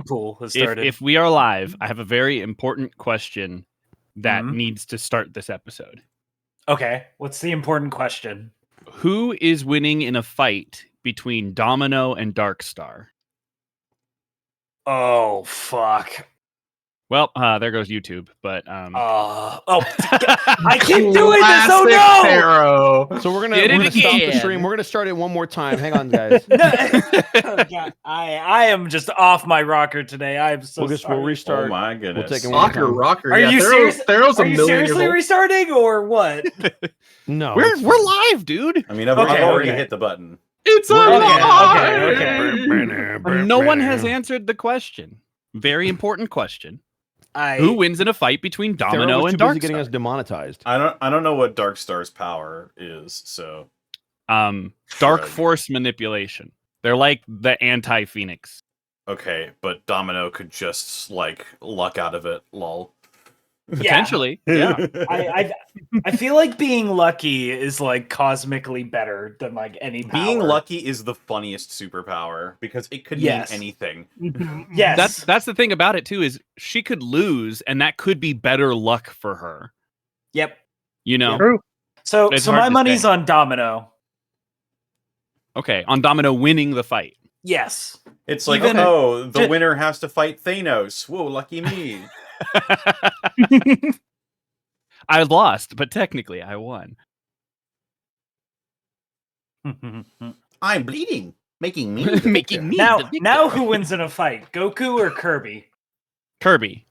pool has started. If we are live, I have a very important question that needs to start this episode. Okay, what's the important question? Who is winning in a fight between Domino and Darkstar? Oh, fuck. Well, there goes YouTube, but I keep doing this. Oh no! Pharaoh. So we're gonna stop the stream. We're gonna start it one more time. Hang on, guys. Oh, God. I am just off my rocker today. I am so sorry. We'll restart. Oh my goodness. We'll take it one more time. Rocker. Are you serious? Pharaoh's Are you seriously restarting or what? No, we're live, dude. I mean, I've already hit the button. It's okay. No one has answered the question. Very important question. Who wins in a fight between Domino and Darkstar? Getting us demonetized. I don't know what Darkstar's power is, so dark force manipulation. They're like the anti-Phoenix. Okay, but Domino could just like luck out of it, lol. Potentially, yeah. I feel like being lucky is like cosmically better than like any power. Being lucky is the funniest superpower because it could mean anything. Yes, that's the thing about it too, is she could lose and that could be better luck for her. Yep. You know. True. So my money's on Domino. Okay, on Domino winning the fight. Yes. It's like, the winner has to fight Thanos. Whoa, lucky me. I lost, but technically I won. I'm bleeding, making me now who wins in a fight, Goku or Kirby? Kirby.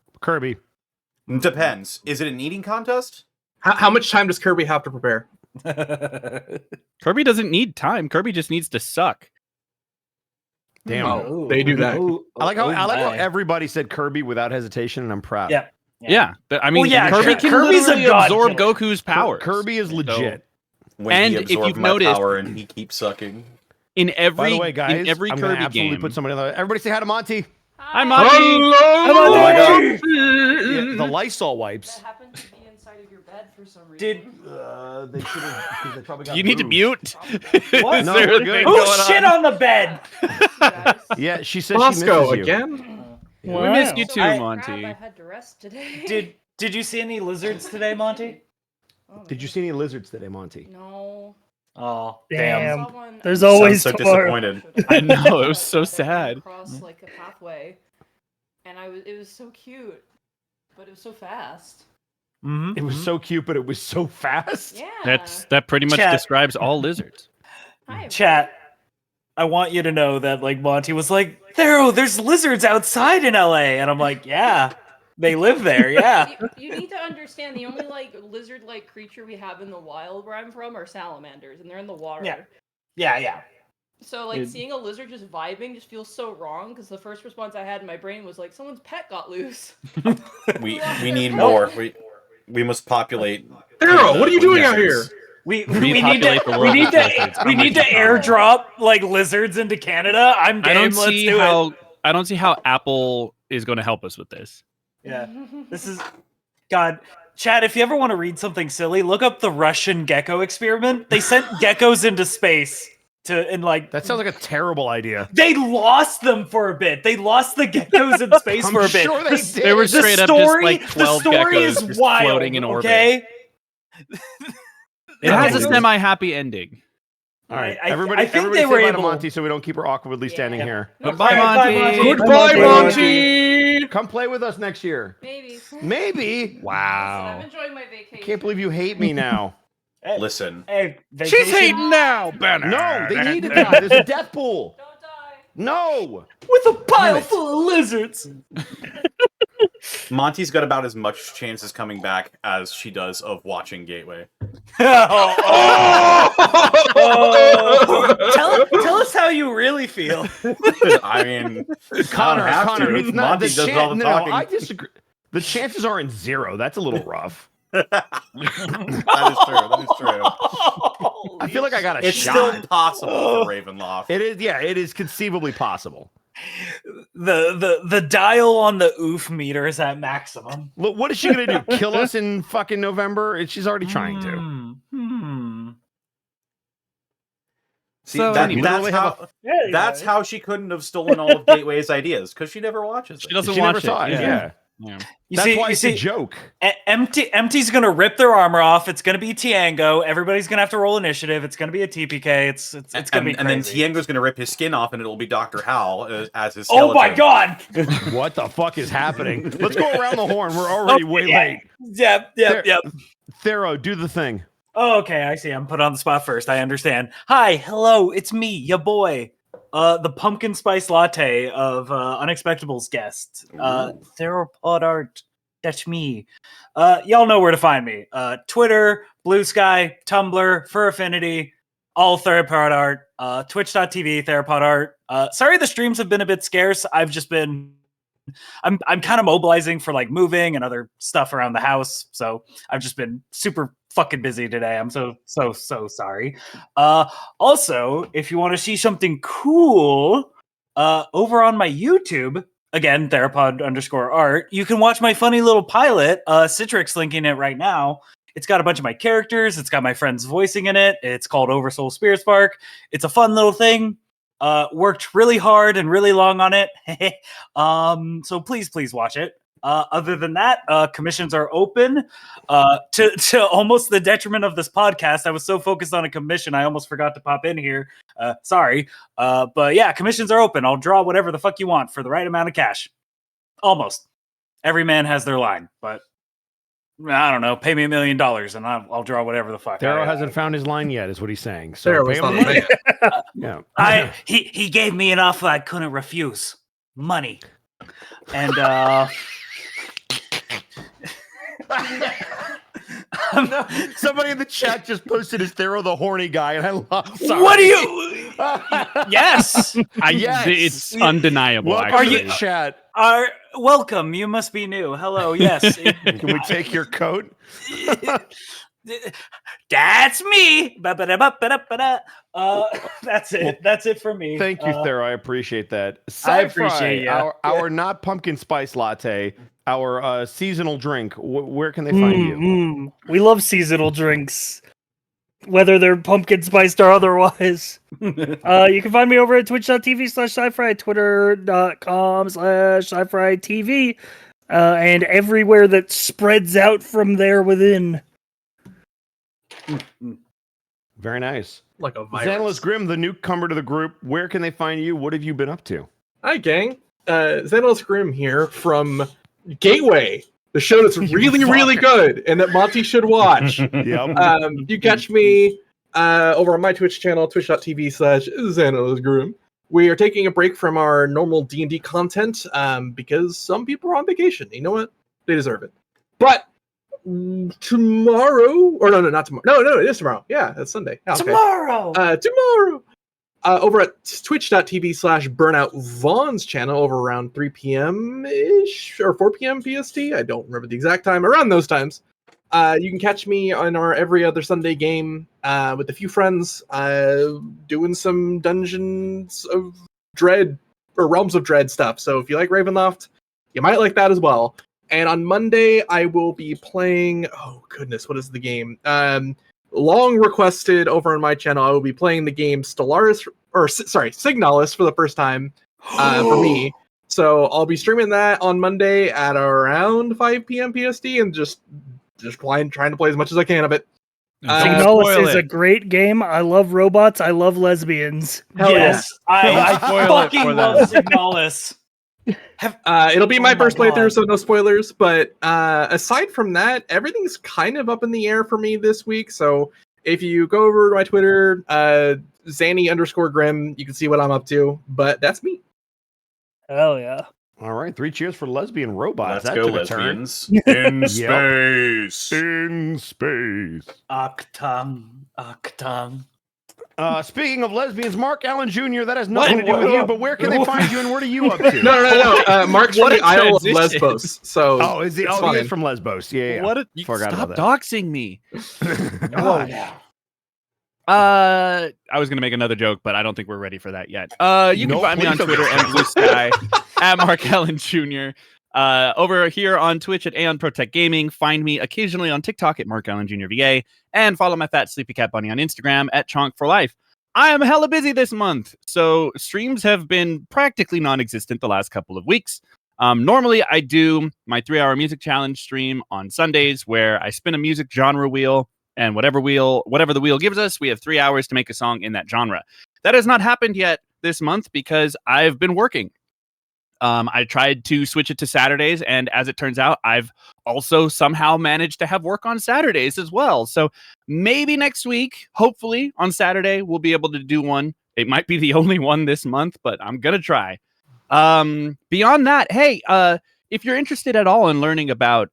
Depends. Is it an eating contest? How much time does Kirby have to prepare? Kirby doesn't need time. Kirby just needs to suck. Damn, they do that. I like how everybody said Kirby without hesitation, and I'm proud. Yeah. I mean, Kirby can Kirby's literally absorb Goku's powers. Kirby is legit. When he absorbed my power and he keeps sucking. In every, by the way, guys, in every I'm Kirby absolutely game, put somebody on the. Everybody say hi to Monty. Hi, Monty. Hello, Monty. Yeah, the Lysol wipes. That happened to be inside of your bed for some reason. They should have. They probably got you need to mute. What? No, we're good. Who shit on the bed? Yeah, she said Bosco she misses you. again. Wow. We missed you too, Monty. I had to rest today. Did you see any lizards today, Monty? Did you see any lizards today, Monty? No. Oh, damn. One, There's always so tomorrow. disappointed. I know, it was so sad. Across like a pathway, and it was so cute, but it was so fast. It was so cute, but it was so fast. Yeah. That pretty much describes all lizards. Chat. I want you to know that like Monty was like, there's lizards outside in LA, and I'm like, yeah, they live there, yeah. You need to understand the only like lizard-like creature we have in the wild where I'm from are salamanders, and they're in the water. Yeah. So like seeing a lizard just vibing just feels so wrong because the first response I had in my brain was like someone's pet got loose. we need more. We must populate. Pharaoh, what are you doing out here? We need to airdrop like lizards into Canada. I'm game. Let's do it. I don't see how Apple is going to help us with this. Yeah, this is God. Chad, if you ever want to read something silly, look up the Russian gecko experiment. They sent geckos into space that sounds like a terrible idea. They lost them for a bit. They lost the geckos in space for a bit. Sure they did. They were straight up just like 12 the story geckos is just wild, floating in orbit. Okay? It has a semi-happy ending. All right, I everybody think say they were bye to able. Monty so we don't keep her awkwardly standing here. Goodbye, Monty. Goodbye, Monty. Come play with us next year. Maybe. Wow. I'm enjoying my vacation. Can't believe you hate me now. Listen. Hey, she's hating now, Banner. No, they need to die. There's a death pool. Don't die. No. With a pile full of lizards. Monty's got about as much chance of coming back as she does of watching Gateway. Tell us how you really feel. I mean, Connor, it's not. Monty does all the talking. I disagree. The chances aren't zero. That's a little rough. That is true. I feel like I got a it's shot. It's still possible for Ravenloft. It is, yeah, it is conceivably possible. The dial on the oof meter is at maximum. Look, what is she gonna do? Kill us in fucking November? She's already trying to. See, So that's anyway, how she couldn't have stolen all of Gateway's ideas, because she never watches it. She doesn't She watch never saw it. Yeah. That's why it's a joke. Empty's gonna rip their armor off. It's gonna be Tiango. Everybody's gonna have to roll initiative. It's gonna be a TPK. It's gonna be crazy. And then Tiango's gonna rip his skin off, and it'll be Dr. Hal as his Oh skeleton. my god! What the fuck is happening? Let's go around the horn. We're already way late. Yep. Thero, do the thing. Oh, okay, I see. I'm put on the spot first. I understand. Hi, hello, it's me, your boy, the pumpkin spice latte of Unexpectables guest, Theropod Art. That's me. Y'all know where to find me. Twitter, Blue Sky, Tumblr, Fur Affinity, all Theropod Art. Twitch.tv, Theropod Art. Sorry, the streams have been a bit scarce. I'm kind of mobilizing for like moving and other stuff around the house, so I've just been super fucking busy today. I'm so sorry. Also, if you want to see something cool, over on my YouTube, again, Theropod_art, you can watch my funny little pilot. Citrix linking it right now. It's got a bunch of my characters. It's got my friends voicing in it. It's called Oversoul Spirit Spark. It's a fun little thing. Worked really hard and really long on it. So please watch it. Other than that, commissions are open. To almost the detriment of this podcast, I was so focused on a commission, I almost forgot to pop in here. Sorry. But yeah, commissions are open. I'll draw whatever the fuck you want for the right amount of cash. Almost. Every man has their line, but I don't know. Pay me $1 million and I'll draw whatever the fuck. Thero hasn't found his line yet, is what he's saying. So Thero pay was him not money. the man. Yeah. He gave me an offer I couldn't refuse. Money. And Somebody in the chat just posted as Thero the horny guy, and I love. What do you? Yes. Yes. It's undeniable. Welcome Actually. to the chat. Welcome. You must be new. Hello. Yes. Can we take your coat? That's me. Ba-ba-da-ba-ba-da-ba-da. That's it. That's it for me. Thank you, Thero. I appreciate that. I appreciate you. Our not pumpkin spice latte, our seasonal drink. Where can they find you? We love seasonal drinks, whether they're pumpkin spiced or otherwise. You can find me over at twitch.tv/sci-fi, twitter.com/sci-fi-tv, and everywhere that spreads out from there within. Very nice. Like a virus. Xanalis Grim, the newcomer to the group. Where can they find you? What have you been up to? Hi, gang. Xanalis Grim here from Gateway, the show that's really good and that Monty should watch. Yep. You catch me over on my Twitch channel, twitch.tv/Xanalis Grim. We are taking a break from our normal D&D content because some people are on vacation. You know what? They deserve it. But tomorrow, or no, not tomorrow. No, it is tomorrow. Yeah, that's Sunday. Okay. Tomorrow. Tomorrow. Over at twitch.tv/Burnout Vaughn's channel over around 3 p.m. ish or 4 p.m. PST. I don't remember the exact time. Around those times. You can catch me on our every other Sunday game with a few friends doing some Dungeons of Dread or Realms of Dread stuff. So if you like Ravenloft, you might like that as well. And on Monday, I will be playing... Oh, goodness, what is the game? Long requested over on my channel, I will be playing the game Signalis for the first time for me. So I'll be streaming that on Monday at around 5 p.m. PST and just trying to play as much as I can of it. Signalis is a great game. I love robots. I love lesbians. Hell yes, I fucking love Signalis. It'll be my first God. playthrough, so no spoilers. But aside from that, everything's kind of up in the air for me this week. So if you go over to my Twitter, Zanny_Grim, you can see what I'm up to. But that's me. Hell yeah. All right, 3 cheers for lesbian robots. Let's That go, took a turn. lesbians. In space. In space. Octung. Speaking of lesbians, Mark Allen Jr., that has nothing to do with you, but where can they find you and what are you up to? No. Mark's from What the a Isle of transition. Lesbos. So Oh, is he? it's Oh, he fine. is from Lesbos. Yeah. What? Forgot Stop about doxing me. God. I was gonna make another joke, but I don't think we're ready for that yet. You can No, find me on please Twitter don't. and Blue Sky at Mark Allen Jr. Over here on Twitch at Aeon Protect Gaming. Find me occasionally on TikTok at Mark Allen Jr. VA, and follow my fat sleepy cat bunny on Instagram at Chonk for Life. I am hella busy this month, so streams have been practically non-existent the last couple of weeks. Normally, I do my 3-hour music challenge stream on Sundays, where I spin a music genre wheel, and whatever the wheel gives us, we have 3 hours to make a song in that genre. That has not happened yet this month because I've been working. I tried to switch it to Saturdays, and as it turns out, I've also somehow managed to have work on Saturdays as well. So maybe next week, hopefully on Saturday, we'll be able to do one. It might be the only one this month, but I'm going to try. Beyond that, hey, if you're interested at all in learning about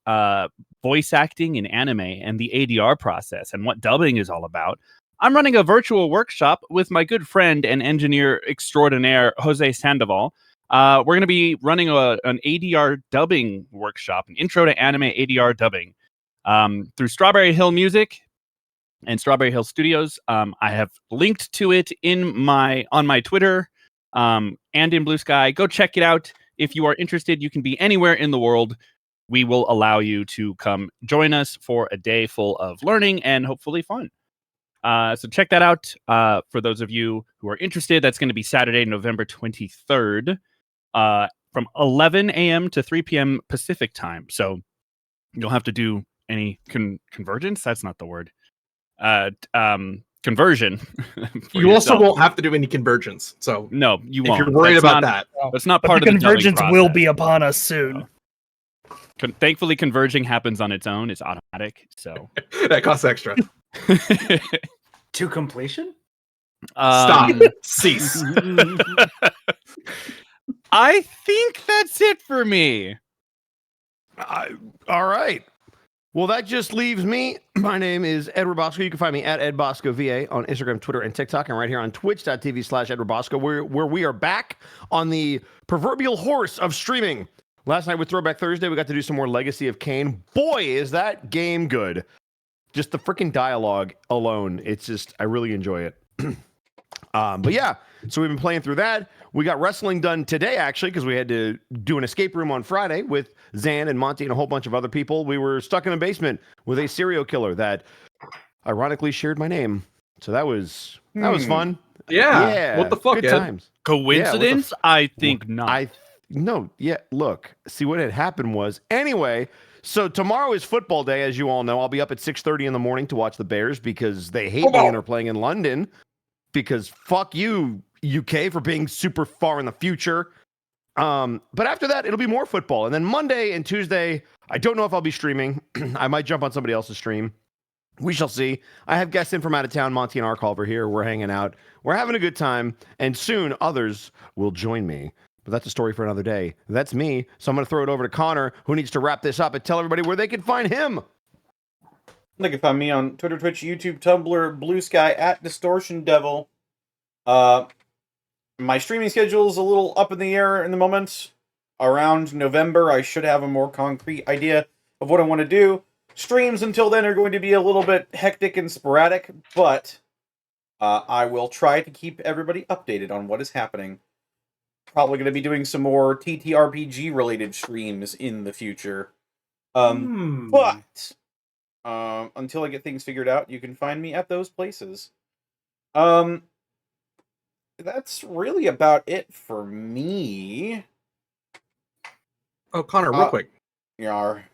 voice acting in anime and the ADR process and what dubbing is all about, I'm running a virtual workshop with my good friend and engineer extraordinaire, Jose Sandoval. We're going to be running an ADR dubbing workshop, an intro to anime ADR dubbing, through Strawberry Hill Music and Strawberry Hill Studios. I have linked to it on my Twitter and in Blue Sky. Go check it out. If you are interested, you can be anywhere in the world. We will allow you to come join us for a day full of learning and hopefully fun. So check that out. For those of you who are interested, that's going to be Saturday, November 23rd. From 11 a.m. to 3 p.m. Pacific time. So you'll have to do any convergence. That's not the word. Conversion. You also won't have to do any convergence. So no, you won't. If you're worried about that, that's not part of the convergence dubbing will process. be upon us soon. Thankfully, converging happens on its own. It's automatic. So that costs extra. To completion? Stop. Cease. I think that's it for me. All right. Well, that just leaves me. My name is Edward Bosco. You can find me at EdBoscoVA on Instagram, Twitter, and TikTok, and right here on twitch.tv/Edward Bosco, where we are back on the proverbial horse of streaming. Last night with Throwback Thursday, we got to do some more Legacy of Kain. Boy, is that game good. Just the freaking dialogue alone. It's just, I really enjoy it. But yeah, so we've been playing through that. We got wrestling done today, actually, because we had to do an escape room on Friday with Zan and Monty and a whole bunch of other people. We were stuck in a basement with a serial killer that ironically shared my name. So that was fun. Yeah. What the fuck, good Ed? times. Coincidence? I think not. Look, see what had happened was, anyway, so tomorrow is football day, as you all know. I'll be up at 6:30 in the morning to watch the Bears because they hate me and they're playing in London. Because fuck you, UK, for being super far in the future. But after that, it'll be more football. And then Monday and Tuesday, I don't know if I'll be streaming. I might jump on somebody else's stream. We shall see. I have guests in from out of town, Monty and Arculver here. We're hanging out. We're having a good time. And soon others will join me. But that's a story for another day. That's me. So I'm going to throw it over to Connor, who needs to wrap this up and tell everybody where they can find him. They can find me on Twitter, Twitch, YouTube, Tumblr, Blue Sky, at Distortion Devil. My streaming schedule is a little up in the air in the moment. Around November, I should have a more concrete idea of what I want to do. Streams until then are going to be a little bit hectic and sporadic, but I will try to keep everybody updated on what is happening. Probably going to be doing some more TTRPG related streams in the future. But until I get things figured out, you can find me at those places. That's really about it for me. Oh, Connor, real quick. Yar.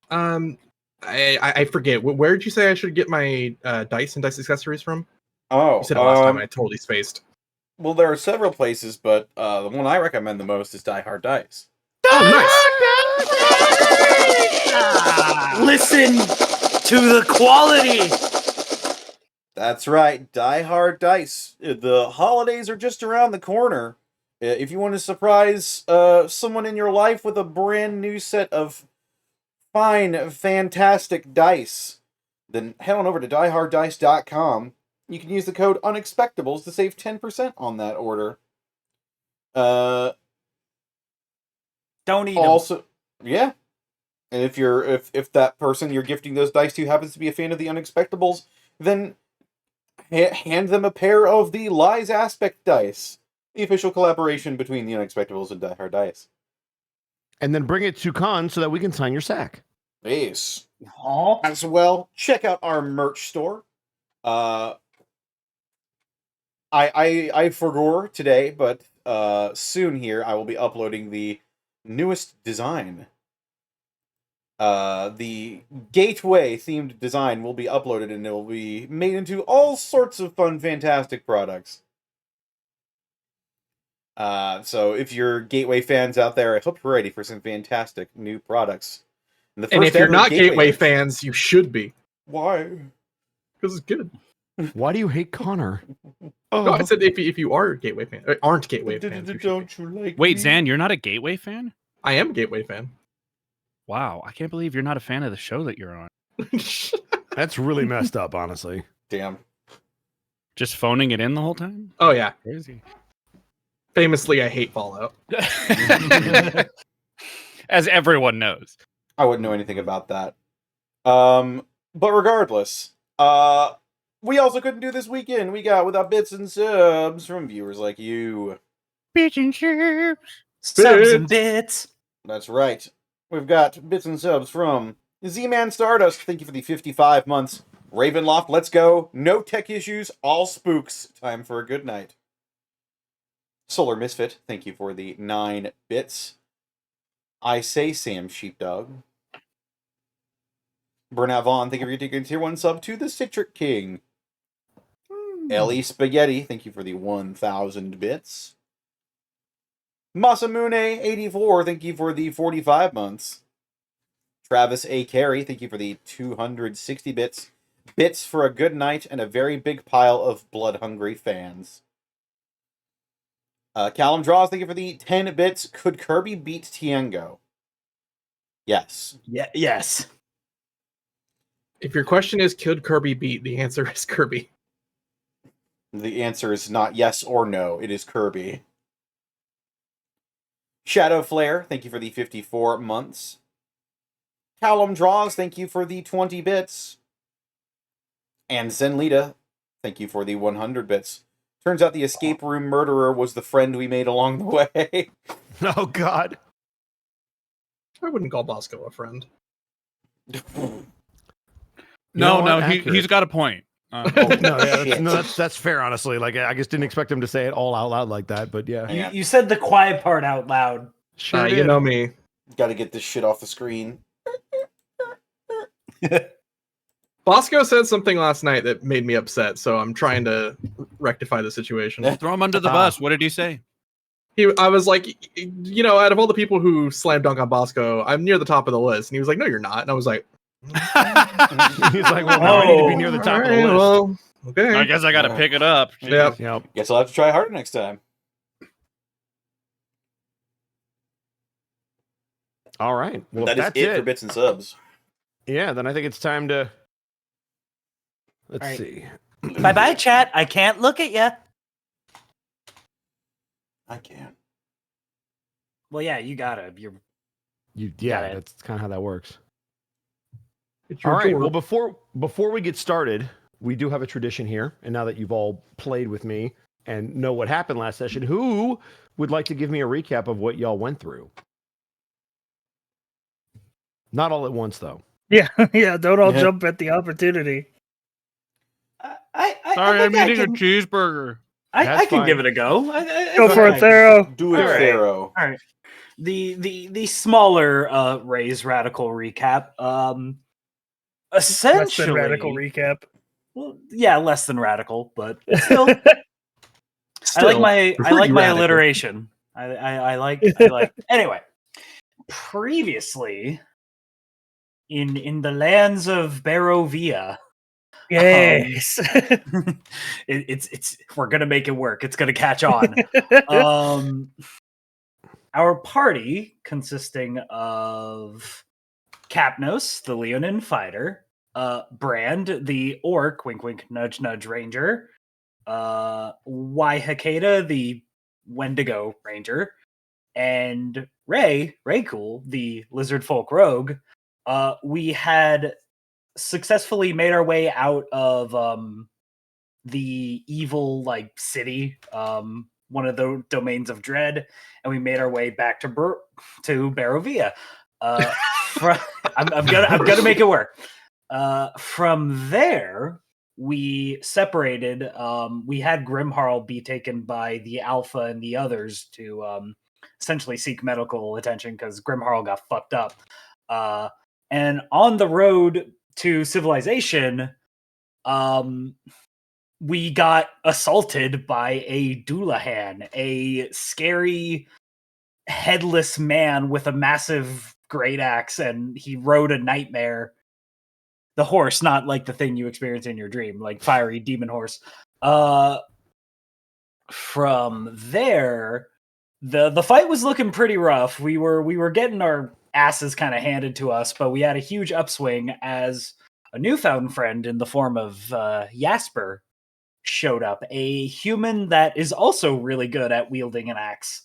I forget. Where did you say I should get my dice and dice accessories from? Oh, you said it last time. I totally spaced. Well, there are several places, but the one I recommend the most is Die Hard Dice. Oh, nice! Listen to the quality. That's right, Die Hard Dice. The holidays are just around the corner. If you want to surprise someone in your life with a brand new set of fine, fantastic dice, then head on over to dieharddice.com. You can use the code Unexpectables to save 10% on that order. Don't eat also, yeah. And if that person you're gifting those dice to happens to be a fan of the Unexpectables, then hand them a pair of the Lies Aspect dice, the official collaboration between the Unexpectables and Die Hard Dice. And then bring it to Con so that we can sign your sack. Yes. As well, check out our merch store. I forgot today, but soon here I will be uploading the newest design. The gateway themed design will be uploaded and it will be made into all sorts of fun, fantastic products. So if you're Gateway fans out there, I hope you're ready for some fantastic new products. And if you're not Gateway fans, you should be. Why? Because it's good. Why do you hate Connor? No, I said if you are a Gateway fan, or aren't Gateway fans, Don't you like Wait, me? Zan, you're not a Gateway fan? I am a Gateway fan. Wow, I can't believe you're not a fan of the show that you're on. That's really messed up, honestly. Damn. Just phoning it in the whole time? Oh yeah. Crazy. Famously, I hate Fallout. As everyone knows. I wouldn't know anything about that. But regardless, we also couldn't do this weekend. We got without bits and subs from viewers like you. Bitch and chips. Subs and bits. That's right. We've got bits and subs from Z-Man Stardust. Thank you for the 55 months. Ravenloft, let's go. No tech issues, all spooks. Time for a good night. Solar Misfit, thank you for the 9 bits. I say Sam Sheepdog. Burnout Vaughn, thank you for taking tier 1 sub to the Citric King. Ellie Spaghetti, thank you for the 1,000 bits. Masamune84, thank you for the 45 months. Travis A. Carey, thank you for the 260 bits. Bits for a good night and a very big pile of blood-hungry fans. Callum Draws, thank you for the 10 bits. Could Kirby beat Tiengo? Yes. Yes. If your question is, could Kirby beat? The answer is Kirby. The answer is not yes or no. It is Kirby. Shadow Flare, thank you for the 54 months. Callum Draws, thank you for the 20 bits. And Zenlita, thank you for the 100 bits. Turns out the escape room murderer was the friend we made along the way. Oh, God. I wouldn't call Bosco a friend. No, he's got a point. That's fair, honestly. Like, I just didn't expect him to say it all out loud like that, but yeah. You said the quiet part out loud. Sure You know me. Gotta get this shit off the screen. Bosco said something last night that made me upset, so I'm trying to rectify the situation. Throw him under the bus. What did he say? I was like, out of all the people who slam dunk on Bosco, I'm near the top of the list. And he was like, no, you're not. And I was like, He's like, well, no, I need to be near the top of the list. Well, okay. I guess I got to pick it up. Yep. Guess I'll have to try harder next time. All right. Well, That is that's it for bits and subs. Yeah, then I think it's time to... Let's right. see. Bye-bye, chat. I can't look at you. I can. Well, yeah, you gotta. That's kind of how that works. It's All your right. door. Well, before we get started, we do have a tradition here. And now that you've all played with me and know what happened last session, who would like to give me a recap of what y'all went through? Not all at once, though. Yeah, don't all jump at the opportunity. Sorry, I'm eating a cheeseburger. I can fine. give it a go. Go for it, Thero. Do it, All right. Pharaoh. All right. The smaller Ray's radical recap. Essentially, Less than radical recap. Well, yeah, less than radical, but still. I like my radical. alliteration. I like anyway. Previously, in the lands of Barovia. Yes. It's we're gonna make it work. It's gonna catch on. Our party consisting of Kapnos, the Leonin fighter, Brand, the orc, wink wink nudge nudge ranger, Wihakayda, the Wendigo ranger, and Ray Cool, the lizard folk rogue. We had successfully made our way out of the evil city, one of the domains of dread, and we made our way back to Barovia. I'm gonna make it work. From there, we separated. We had Grimharl be taken by the Alpha and the others to essentially seek medical attention because Grimharl got fucked up. And on the road to civilization, we got assaulted by a Doulahan, a scary headless man with a massive great axe, and he rode a nightmare. The horse, not like the thing you experience in your dream, like fiery demon horse. From there, the fight was looking pretty rough. We were getting our asses kind of handed to us, but we had a huge upswing as a newfound friend in the form of Jasper showed up, a human that is also really good at wielding an axe.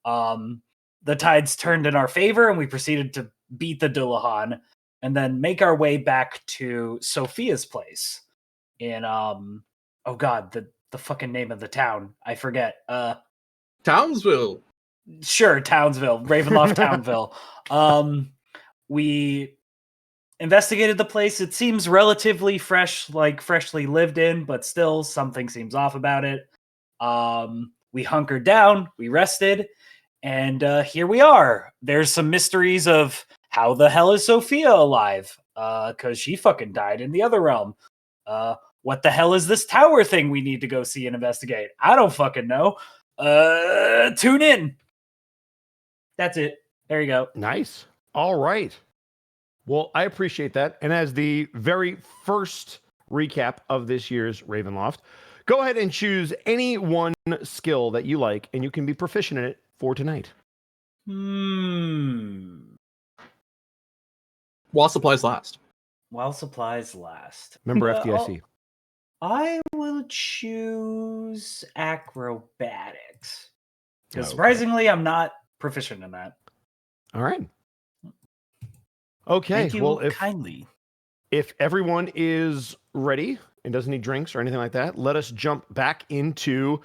The tides turned in our favor, and we proceeded to beat the Dullahan, and then make our way back to Sophia's place in oh god, the fucking name of the town. I forget. Townsville. Sure, Townsville. Ravenloft Townville. We investigated the place. It seems relatively fresh, like freshly lived in, but still something seems off about it. We hunkered down, we rested, and here we are. There's some mysteries of how the hell is Sophia alive? Because she fucking died in the other realm. What the hell is this tower thing we need to go see and investigate? I don't fucking know. Tune in. That's it. There you go. Nice. All right. Well, I appreciate that. And as the very first recap of this year's Ravenloft, go ahead and choose any one skill that you like, and you can be proficient in it for tonight. While supplies last. While supplies last. Remember FDIC. I will choose acrobatics. Because Okay. surprisingly, I'm not proficient in that. All right. Okay. Thank you Well, kindly. if everyone is ready and doesn't need drinks or anything like that, let us jump back into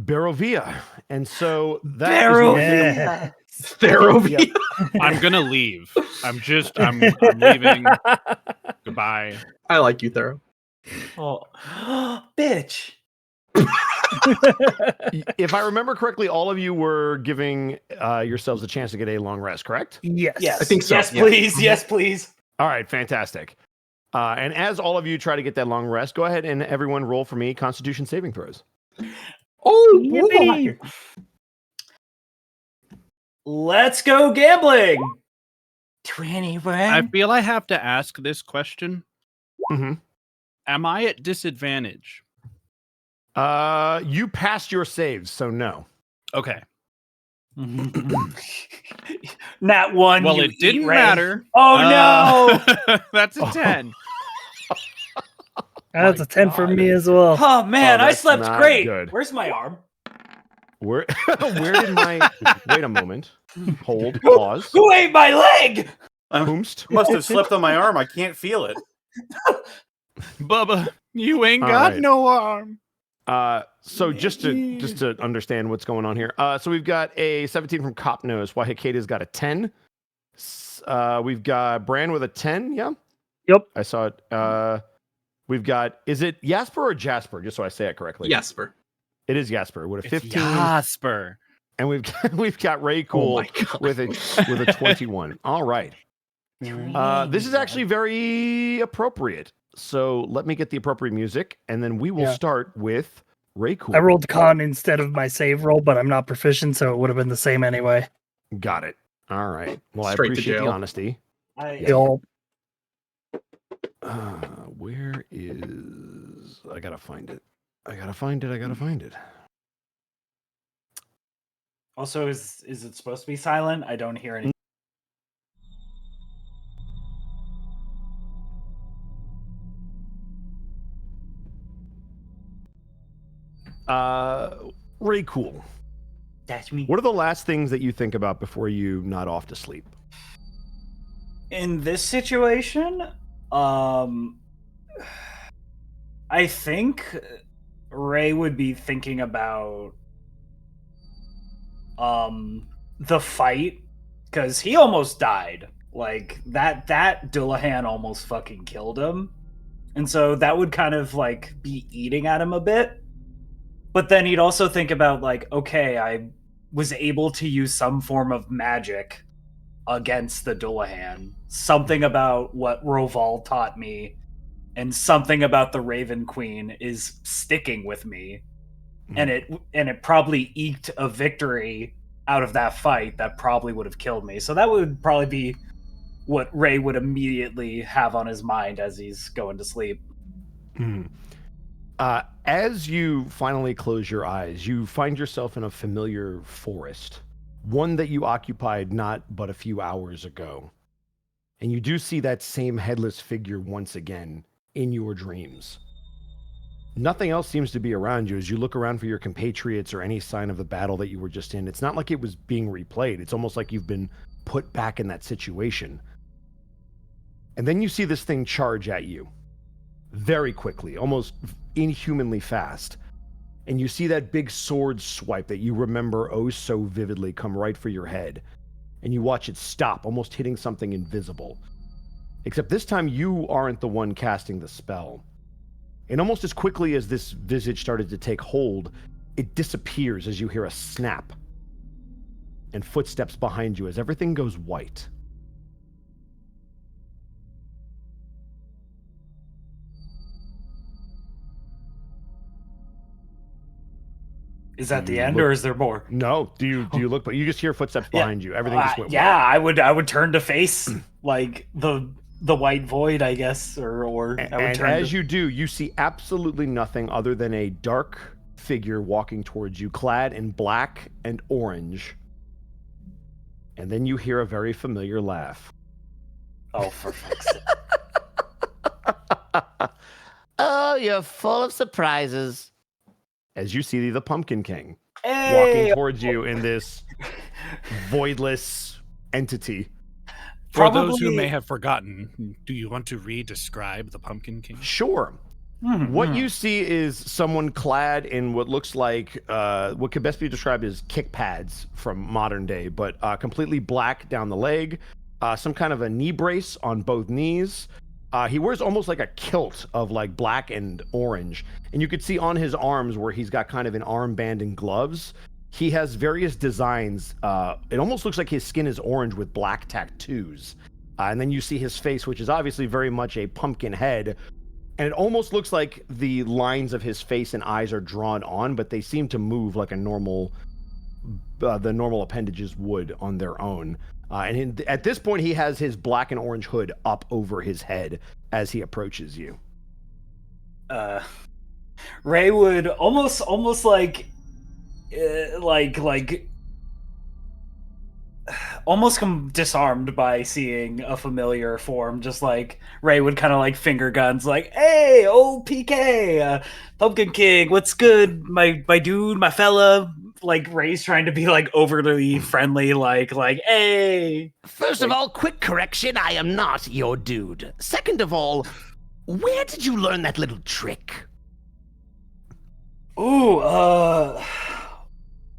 Barovia. And so that is Barovia. Barovia. I'm gonna leave. I'm leaving. Goodbye. I like you, Thero. Oh, bitch. If I remember correctly, all of you were giving yourselves a chance to get a long rest, correct? Yes. Yes. I think so. Yes, Yeah. please. Yes, please. All right, fantastic. And as all of you try to get that long rest, go ahead and everyone roll for me Constitution saving throws. Oh, Yippee. boy. Let's go gambling. 21. I feel I have to ask this question. Mm-hmm. Am I at disadvantage? You passed your saves, so no. Okay. Nat one. Well, you it didn't eat Ray. matter. Oh no. That's a 10. That's a 10 for me as well. Oh man, Oh, I that's slept not great. good. Where's my arm? Where did my wait a moment. Hold, pause. Who ate my leg? Whomst? Must have slipped on my arm. I can't feel it. Bubba, you ain't All got right. no arm. So just to understand what's going on here. So we've got a 17 from Kapnos. Wihakayda's got a 10. We've got Bran with a 10. Yeah. Yep. I saw it. We've got, is it Jasper or Jasper? Just so I say it correctly. Jasper. It is Jasper with a It's 15. Jasper. And we've got Ray Oh Cool my God. with a 21. All right. This is actually very appropriate. So let me get the appropriate music, and then we will Yeah. start with Ray Cool. I rolled con instead of my save roll, but I'm not proficient, so it would have been the same anyway. Got it. All right. Well, Straight I to appreciate the jail. honesty. You'll- Where is? I gotta find it. I gotta find it. Also, is it supposed to be silent? I don't hear any. Ray Cool. That's me. What are the last things that you think about before you nod off to sleep? In this situation, I think Ray would be thinking about the fight, because he almost died. Like that Dullahan almost fucking killed him. And so that would kind of like be eating at him a bit. But then he'd also think about like, okay, I was able to use some form of magic against the Dullahan. Something about what Roval taught me and something about the Raven Queen is sticking with me. And it probably eked a victory out of that fight that probably would have killed me. So that would probably be what Ray would immediately have on his mind as he's going to sleep. As you finally close your eyes, you find yourself in a familiar forest, one that you occupied not but a few hours ago. And you do see that same headless figure once again in your dreams. Nothing else seems to be around you as you look around for your compatriots or any sign of the battle that you were just in. It's not like it was being replayed. It's almost like you've been put back in that situation. And then you see this thing charge at you very quickly, almost inhumanly fast. And you see that big sword swipe that you remember oh so vividly come right for your head. And you watch it stop, almost hitting something invisible. Except this time you aren't the one casting the spell. And almost as quickly as this visage started to take hold, it disappears as you hear a snap and footsteps behind you as everything goes white. Is that the end, or is there more? No. Do you look? But you just hear footsteps behind you. Everything just went. Yeah, I would turn to face like the white void, I guess, or I would and turn. As you do, you see absolutely nothing other than a dark figure walking towards you, clad in black and orange. And then you hear a very familiar laugh. Oh, for fuck's sake! Oh, you're full of surprises. As you see the Pumpkin King Hey! walking towards you in this voidless entity. For those who may have forgotten, do you want to re-describe the Pumpkin King? Sure. What you see is someone clad in what looks like what could best be described as kick pads from modern day, but completely black down the leg, some kind of a knee brace on both knees. He wears almost like a kilt of like black and orange, and you could see on his arms where he's got kind of an armband and gloves. He has various designs. It almost looks like his skin is orange with black tattoos. And then you see his face, which is obviously very much a pumpkin head. And it almost looks like the lines of his face and eyes are drawn on, but they seem to move like a normal, the normal appendages would on their own. At this point, he has his black and orange hood up over his head as he approaches you. Ray would almost like almost come disarmed by seeing a familiar form. Just like Ray would kind of like finger guns, like, "Hey, old PK, Pumpkin King, what's good, my dude, my fella." Like Ray's trying to be like overly friendly, like, "Hey." First of all, quick correction: I am not your dude. Second of all, where did you learn that little trick? Ooh,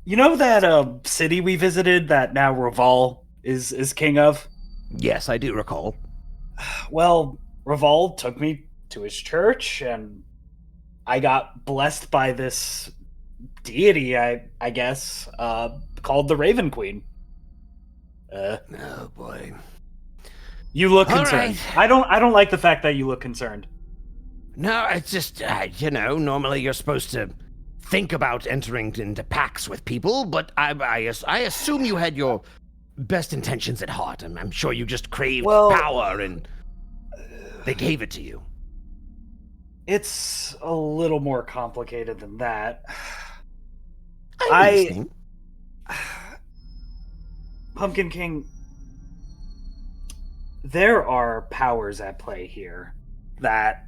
you know that city we visited that now Raval is king of? Yes, I do recall. Well, Raval took me to his church, and I got blessed by this deity, I guess, called the Raven Queen. Oh boy. You look All concerned. right. I don't like the fact that you look concerned. No, it's just, normally you're supposed to think about entering into pacts with people, but I assume you had your best intentions at heart, and I'm sure you just craved power, and they gave it to you. It's a little more complicated than that. Pumpkin King, there are powers at play here that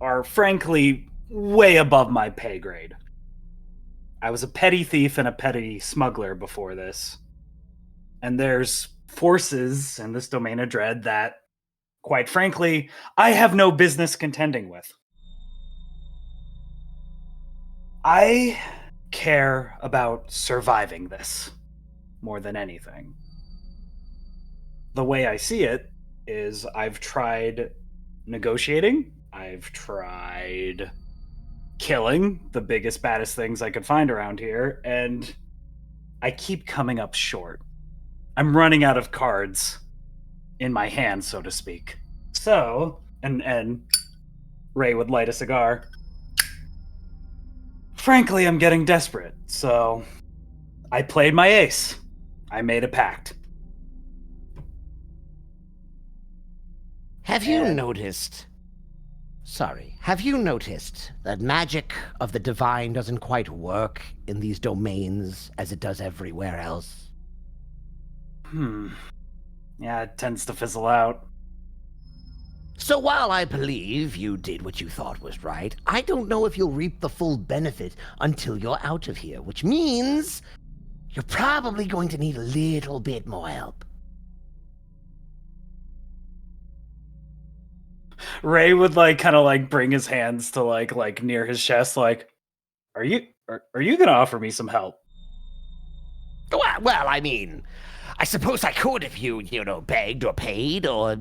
are frankly way above my pay grade. I was a petty thief and a petty smuggler before this. And there's forces in this domain of dread that, quite frankly, I have no business contending with. I care about surviving this more than anything. The way I see it is I've tried negotiating. I've tried killing the biggest, baddest things I could find around here, and I keep coming up short. I'm running out of cards in my hand, so to speak. So, and Ray would light a cigar. Frankly, I'm getting desperate, so I played my ace. I made a pact. Have you noticed that magic of the divine doesn't quite work in these domains as it does everywhere else? Yeah, it tends to fizzle out. So while I believe you did what you thought was right, I don't know if you'll reap the full benefit until you're out of here, which means you're probably going to need a little bit more help. Ray would kind of bring his hands to like near his chest, like, are you gonna offer me some help? Well, I mean, I suppose I could if you begged or paid or,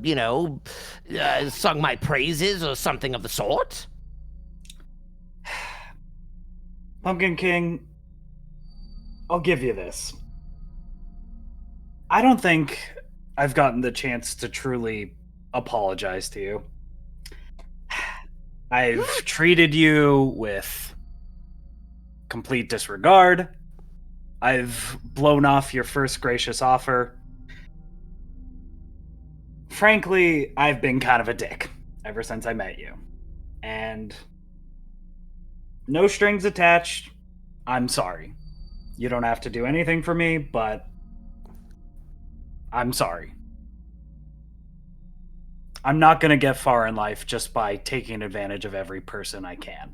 sung my praises or something of the sort. Pumpkin King, I'll give you this. I don't think I've gotten the chance to truly apologize to you. I've treated you with complete disregard. I've blown off your first gracious offer. Frankly, I've been kind of a dick ever since I met you. And no strings attached. I'm sorry. You don't have to do anything for me, but I'm sorry. I'm not going to get far in life just by taking advantage of every person I can.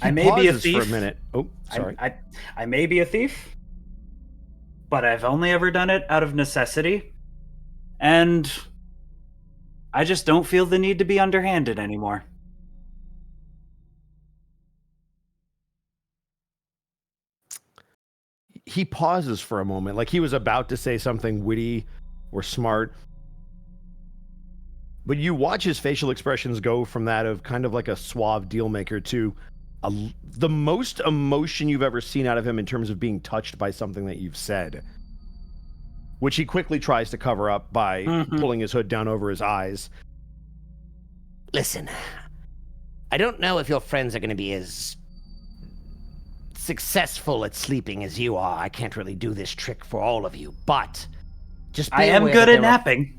I may be a thief. For a minute. Oh, sorry. I may be a thief, but I've only ever done it out of necessity. And I just don't feel the need to be underhanded anymore. He pauses for a moment, like he was about to say something witty or smart. But you watch his facial expressions go from that of kind of like a suave deal maker to the most emotion you've ever seen out of him in terms of being touched by something that you've said, which he quickly tries to cover up by pulling his hood down over his eyes. Listen, I don't know if your friends are going to be as successful at sleeping as you are. I can't really do this trick for all of you, but just be I am good at napping.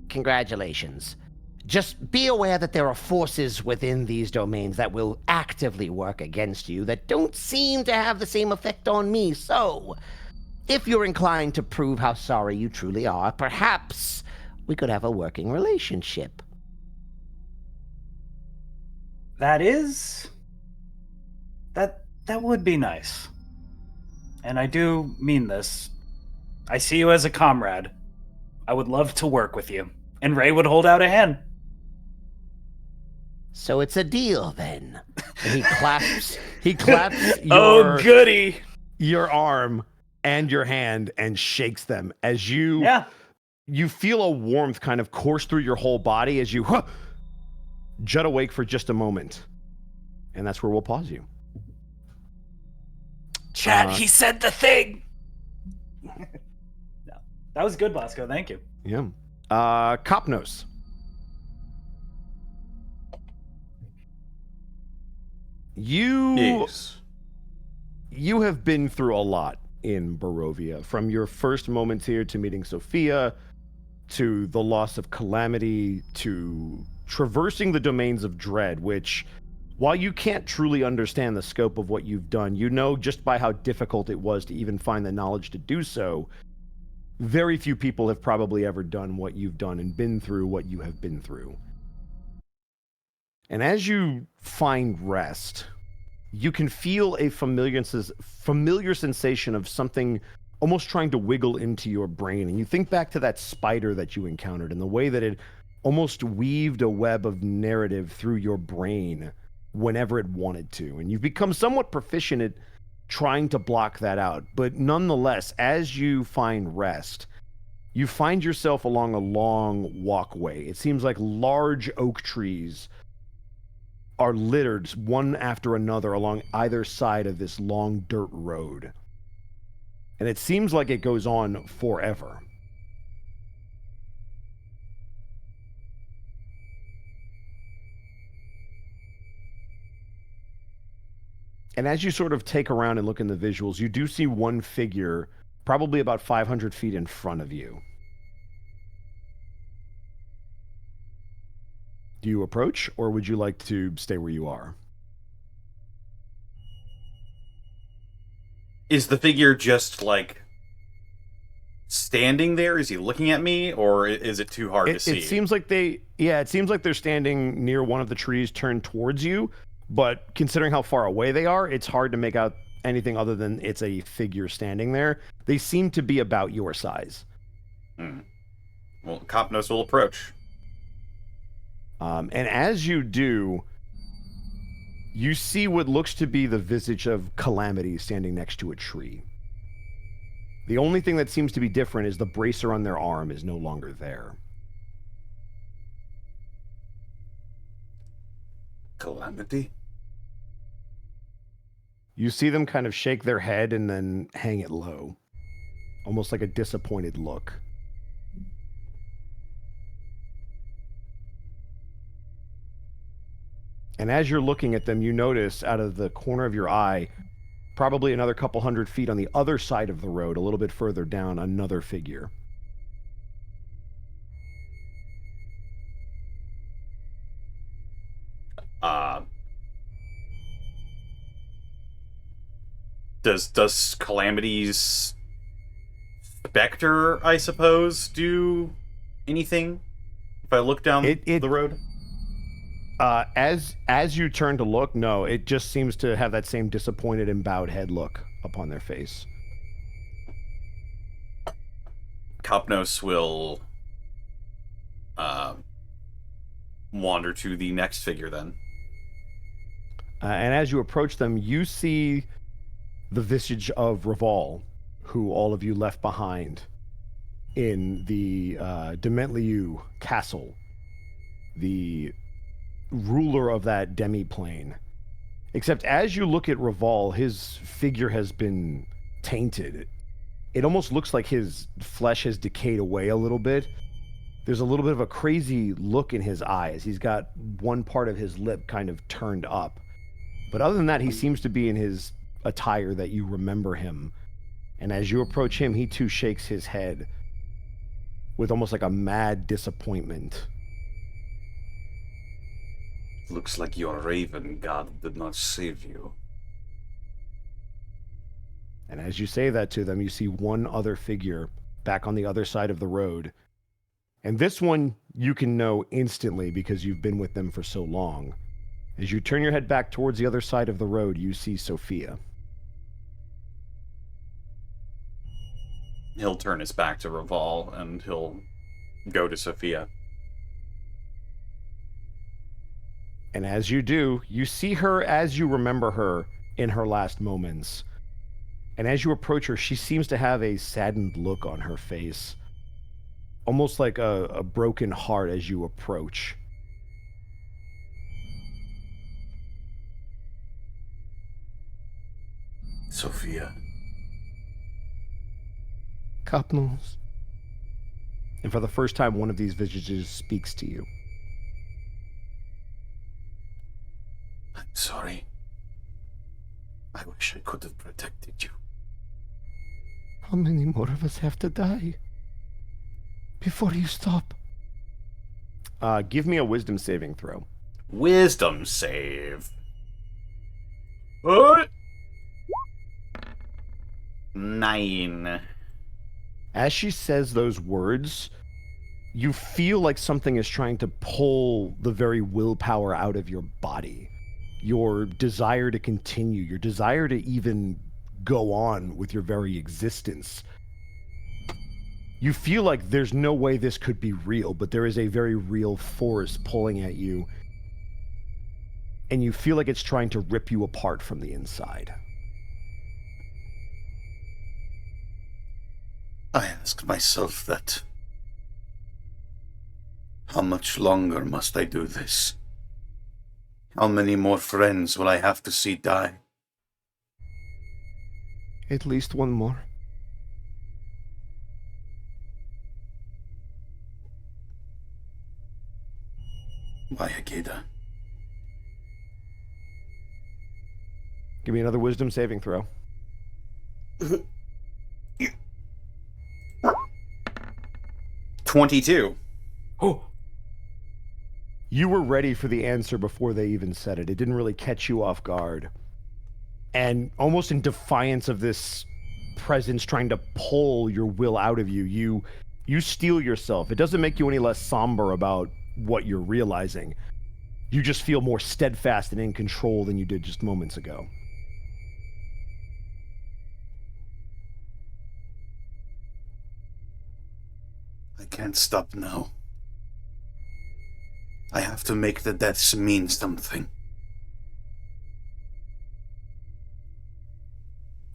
Congratulations. Just be aware that there are forces within these domains that will actively work against you that don't seem to have the same effect on me. So, if you're inclined to prove how sorry you truly are, perhaps we could have a working relationship. That would be nice. And I do mean this. I see you as a comrade. I would love to work with you. And Ray would hold out a hand. So it's a deal then. And he claps Oh, goody. Your arm and your hand and shakes them as you feel a warmth kind of course through your whole body as you jut awake for just a moment. And that's where we'll pause you. Chat, he said the thing. No, that was good, Bosco. Thank you. Yeah. Kapnos. You have been through a lot in Barovia, from your first moments here to meeting Sophia, to the loss of Calamity, to traversing the domains of Dread, which, while you can't truly understand the scope of what you've done, you know just by how difficult it was to even find the knowledge to do so, very few people have probably ever done what you've done and been through what you have been through. And as you find rest, you can feel a familiar sensation of something almost trying to wiggle into your brain. And you think back to that spider that you encountered and the way that it almost weaved a web of narrative through your brain whenever it wanted to. And you've become somewhat proficient at trying to block that out. But nonetheless, as you find rest, you find yourself along a long walkway. It seems like large oak trees are littered one after another along either side of this long dirt road. And it seems like it goes on forever. And as you sort of take around and look in the visuals, you do see one figure probably about 500 feet in front of you. Do you approach, or would you like to stay where you are? Is the figure just, like, standing there? Is he looking at me, or is it too hard to see? It seems like it seems like they're standing near one of the trees turned towards you, but considering how far away they are, it's hard to make out anything other than it's a figure standing there. They seem to be about your size. Well, Kapnos will approach. And as you do, you see what looks to be the visage of Calamity standing next to a tree. The only thing that seems to be different is the bracer on their arm is no longer there. Calamity? You see them kind of shake their head and then hang it low, almost like a disappointed look. And as you're looking at them, you notice out of the corner of your eye, probably another couple hundred feet on the other side of the road, a little bit further down, another figure. Does Calamity's Spectre, I suppose, do anything? If I look down the road? As you turn to look, no, it just seems to have that same disappointed and bowed head look upon their face. Kapnos will wander to the next figure then. And as you approach them, you see the visage of Raval, who all of you left behind in the Dementliu castle, the ruler of that demi-plane. Except as you look at Raval, his figure has been tainted. It almost looks like his flesh has decayed away a little bit. There's a little bit of a crazy look in his eyes. He's got one part of his lip kind of turned up. But other than that, he seems to be in his attire that you remember him. And as you approach him, he too shakes his head with almost like a mad disappointment. Looks like your raven god did not save you. And as you say that to them, you see one other figure back on the other side of the road. And this one you can know instantly because you've been with them for so long. As you turn your head back towards the other side of the road, you see Sophia. He'll turn his back to Raval and he'll go to Sophia. And as you do, you see her as you remember her in her last moments. And as you approach her, she seems to have a saddened look on her face. Almost like a broken heart as you approach. Sophia. Kapnos. And for the first time, one of these visages speaks to you. I'm sorry. I wish I could have protected you. How many more of us have to die before you stop? Give me a wisdom saving throw. Wisdom save. What? 9. As she says those words, you feel like something is trying to pull the very willpower out of your body. Your desire to continue, your desire to even go on with your very existence. You feel like there's no way this could be real, but there is a very real force pulling at you. And you feel like it's trying to rip you apart from the inside. I ask myself that. How much longer must I do this? How many more friends will I have to see die? At least one more. Wihakayda. Give me another wisdom saving throw. 22. Oh, You were ready for the answer before they even said it. It didn't really catch you off guard. And almost in defiance of this presence trying to pull your will out of you, you steel yourself. It doesn't make you any less somber about what you're realizing. You just feel more steadfast and in control than you did just moments ago. I can't stop now. I have to make the deaths mean something.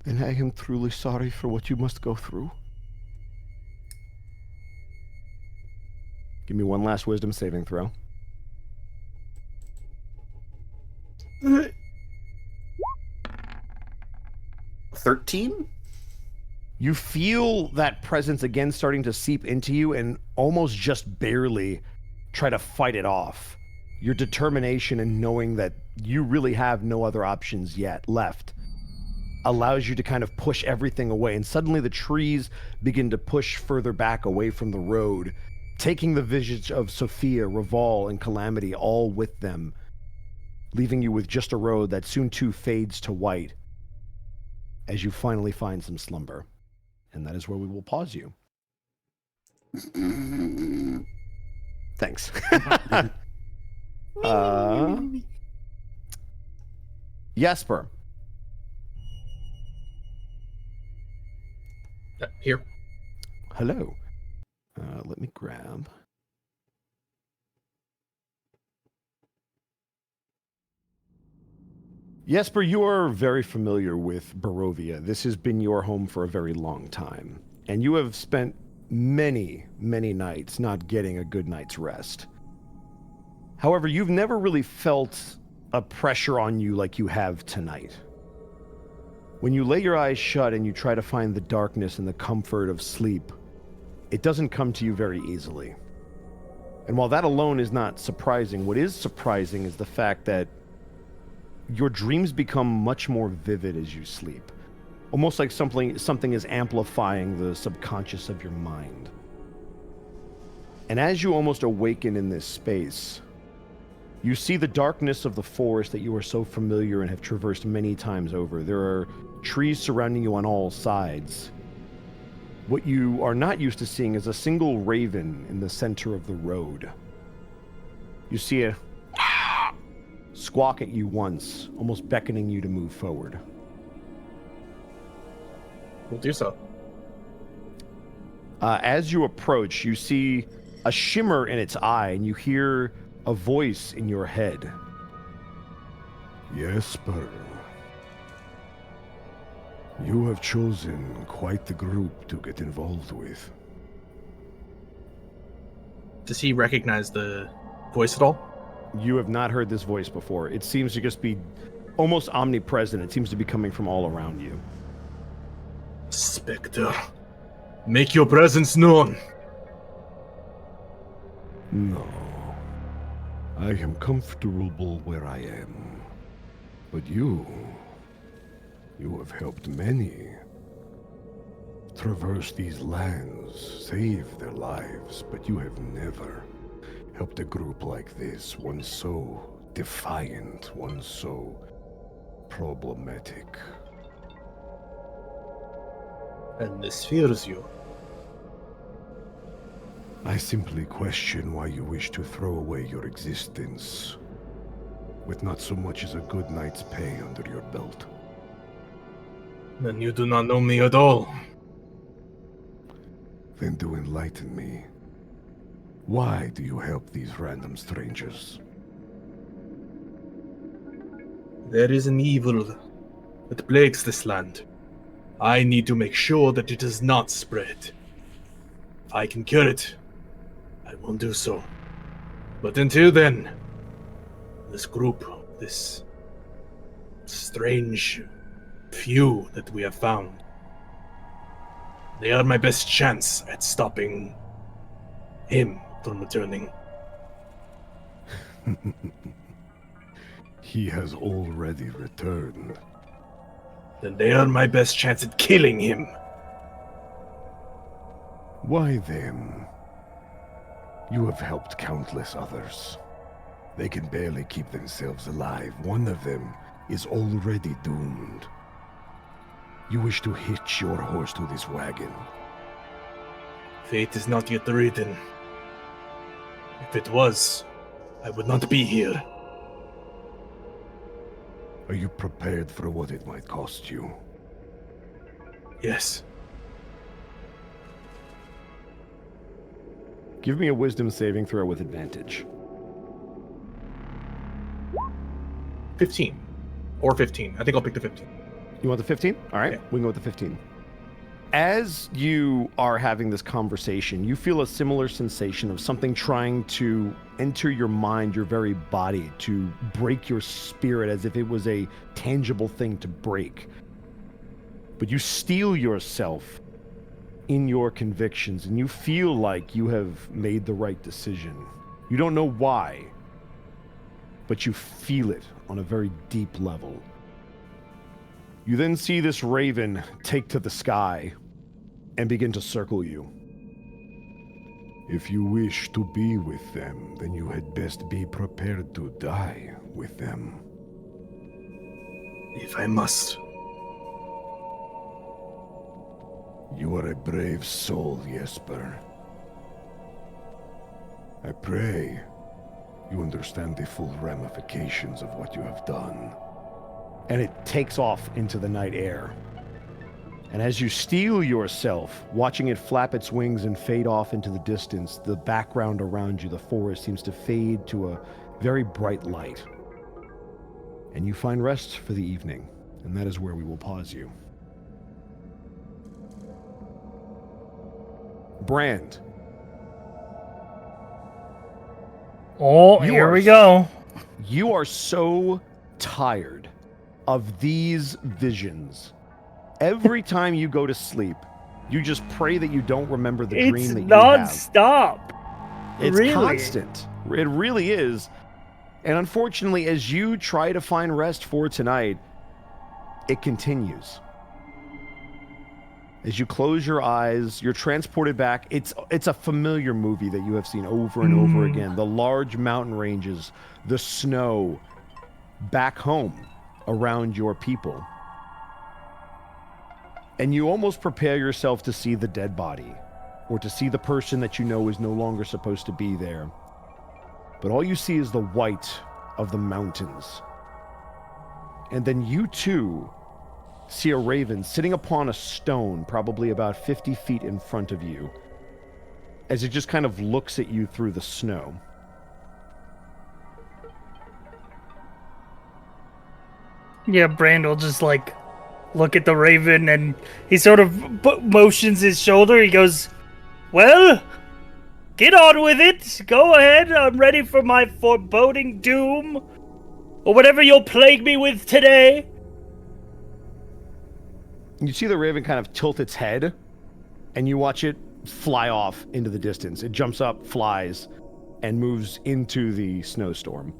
And I am truly sorry for what you must go through. Give me one last wisdom saving throw. 13? You feel that presence again starting to seep into you and almost just barely try to fight it off. Your determination and knowing that you really have no other options yet left allows you to kind of push everything away. And suddenly the trees begin to push further back away from the road, taking the visage of Sophia, Reval, and Calamity all with them, leaving you with just a road that soon too fades to white as you finally find some slumber. And that is where we will pause you. Thanks. Jasper. Here. Hello. Let me grab. Jasper, you are very familiar with Barovia. This has been your home for a very long time, and you have spent many, many nights not getting a good night's rest. However, you've never really felt a pressure on you like you have tonight. When you lay your eyes shut and you try to find the darkness and the comfort of sleep, it doesn't come to you very easily. And while that alone is not surprising, what is surprising is the fact that your dreams become much more vivid as you sleep. Almost like something is amplifying the subconscious of your mind. And as you almost awaken in this space, you see the darkness of the forest that you are so familiar and have traversed many times over. There are trees surrounding you on all sides. What you are not used to seeing is a single raven in the center of the road. You see a squawk at you once, almost beckoning you to move forward. We'll do so. As you approach, you see a shimmer in its eye, and you hear a voice in your head. Jasper, you have chosen quite the group to get involved with. Does he recognize the voice at all? You have not heard this voice before. It seems to just be almost omnipresent. It seems to be coming from all around you. Spectre, make your presence known. No. I am comfortable where I am. But you have helped many traverse these lands, save their lives, but you have never helped a group like this, one so defiant, one so problematic. And this fears you. I simply question why you wish to throw away your existence with not so much as a good night's pay under your belt. Then you do not know me at all. Then do enlighten me. Why do you help these random strangers? There is an evil that plagues this land. I need to make sure that it does not spread. I can cure it, I will do so. But until then, this group, this strange few that we have found, they are my best chance at stopping him from returning. He has already returned. Then they are my best chance at killing him. Why them? You have helped countless others. They can barely keep themselves alive. One of them is already doomed. You wish to hitch your horse to this wagon. Fate is not yet written. If it was, I would not be here. Are you prepared for what it might cost you? Yes. Give me a wisdom saving throw with advantage. 15. Or 15. I think I'll pick the 15. You want the 15? All right, Yeah. we can go with the 15. As you are having this conversation, you feel a similar sensation of something trying to enter your mind, your very body, to break your spirit as if it was a tangible thing to break. But you steel yourself in your convictions, and you feel like you have made the right decision. You don't know why, but you feel it on a very deep level. You then see this raven take to the sky and begin to circle you. If you wish to be with them, then you had best be prepared to die with them. If I must. You are a brave soul, Jasper. I pray you understand the full ramifications of what you have done. And it takes off into the night air. And as you steel yourself, watching it flap its wings and fade off into the distance, the background around you, the forest, seems to fade to a very bright light. And you find rest for the evening, and that is where we will pause you. Brand. Oh, here we go. You are so tired of these visions. Every time you go to sleep, you just pray that you don't remember the dream that you have. It's non-stop. It's really constant. It really is. And unfortunately, as you try to find rest for tonight, it continues. As you close your eyes, you're transported back. It's a familiar movie that you have seen over and over again. The large mountain ranges, the snow, back home around your people. And you almost prepare yourself to see the dead body, or to see the person that you know is no longer supposed to be there. But all you see is the white of the mountains. And then you too see a raven sitting upon a stone, probably about 50 feet in front of you, as it just kind of looks at you through the snow. Yeah, Brand will just like look at the raven, and he sort of motions his shoulder. He goes, "Well, get on with it. Go ahead. I'm ready for my foreboding doom, or whatever you'll plague me with today." You see the raven kind of tilt its head, and you watch it fly off into the distance. It jumps up, flies, and moves into the snowstorm.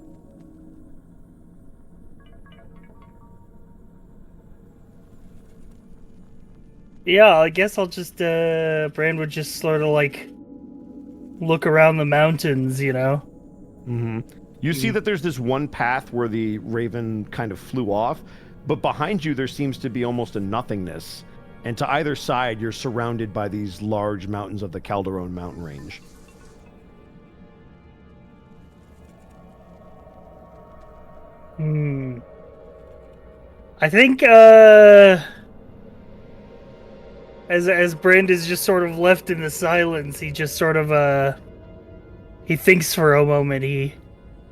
Yeah, I guess I'll just, Brand would just sort of like look around the mountains, you know? Mm-hmm. You see that there's this one path where the raven kind of flew off, but behind you there seems to be almost a nothingness. And to either side, you're surrounded by these large mountains of the Calderon mountain range. I think, as Brand is just sort of left in the silence, he just sort of, he thinks for a moment. He,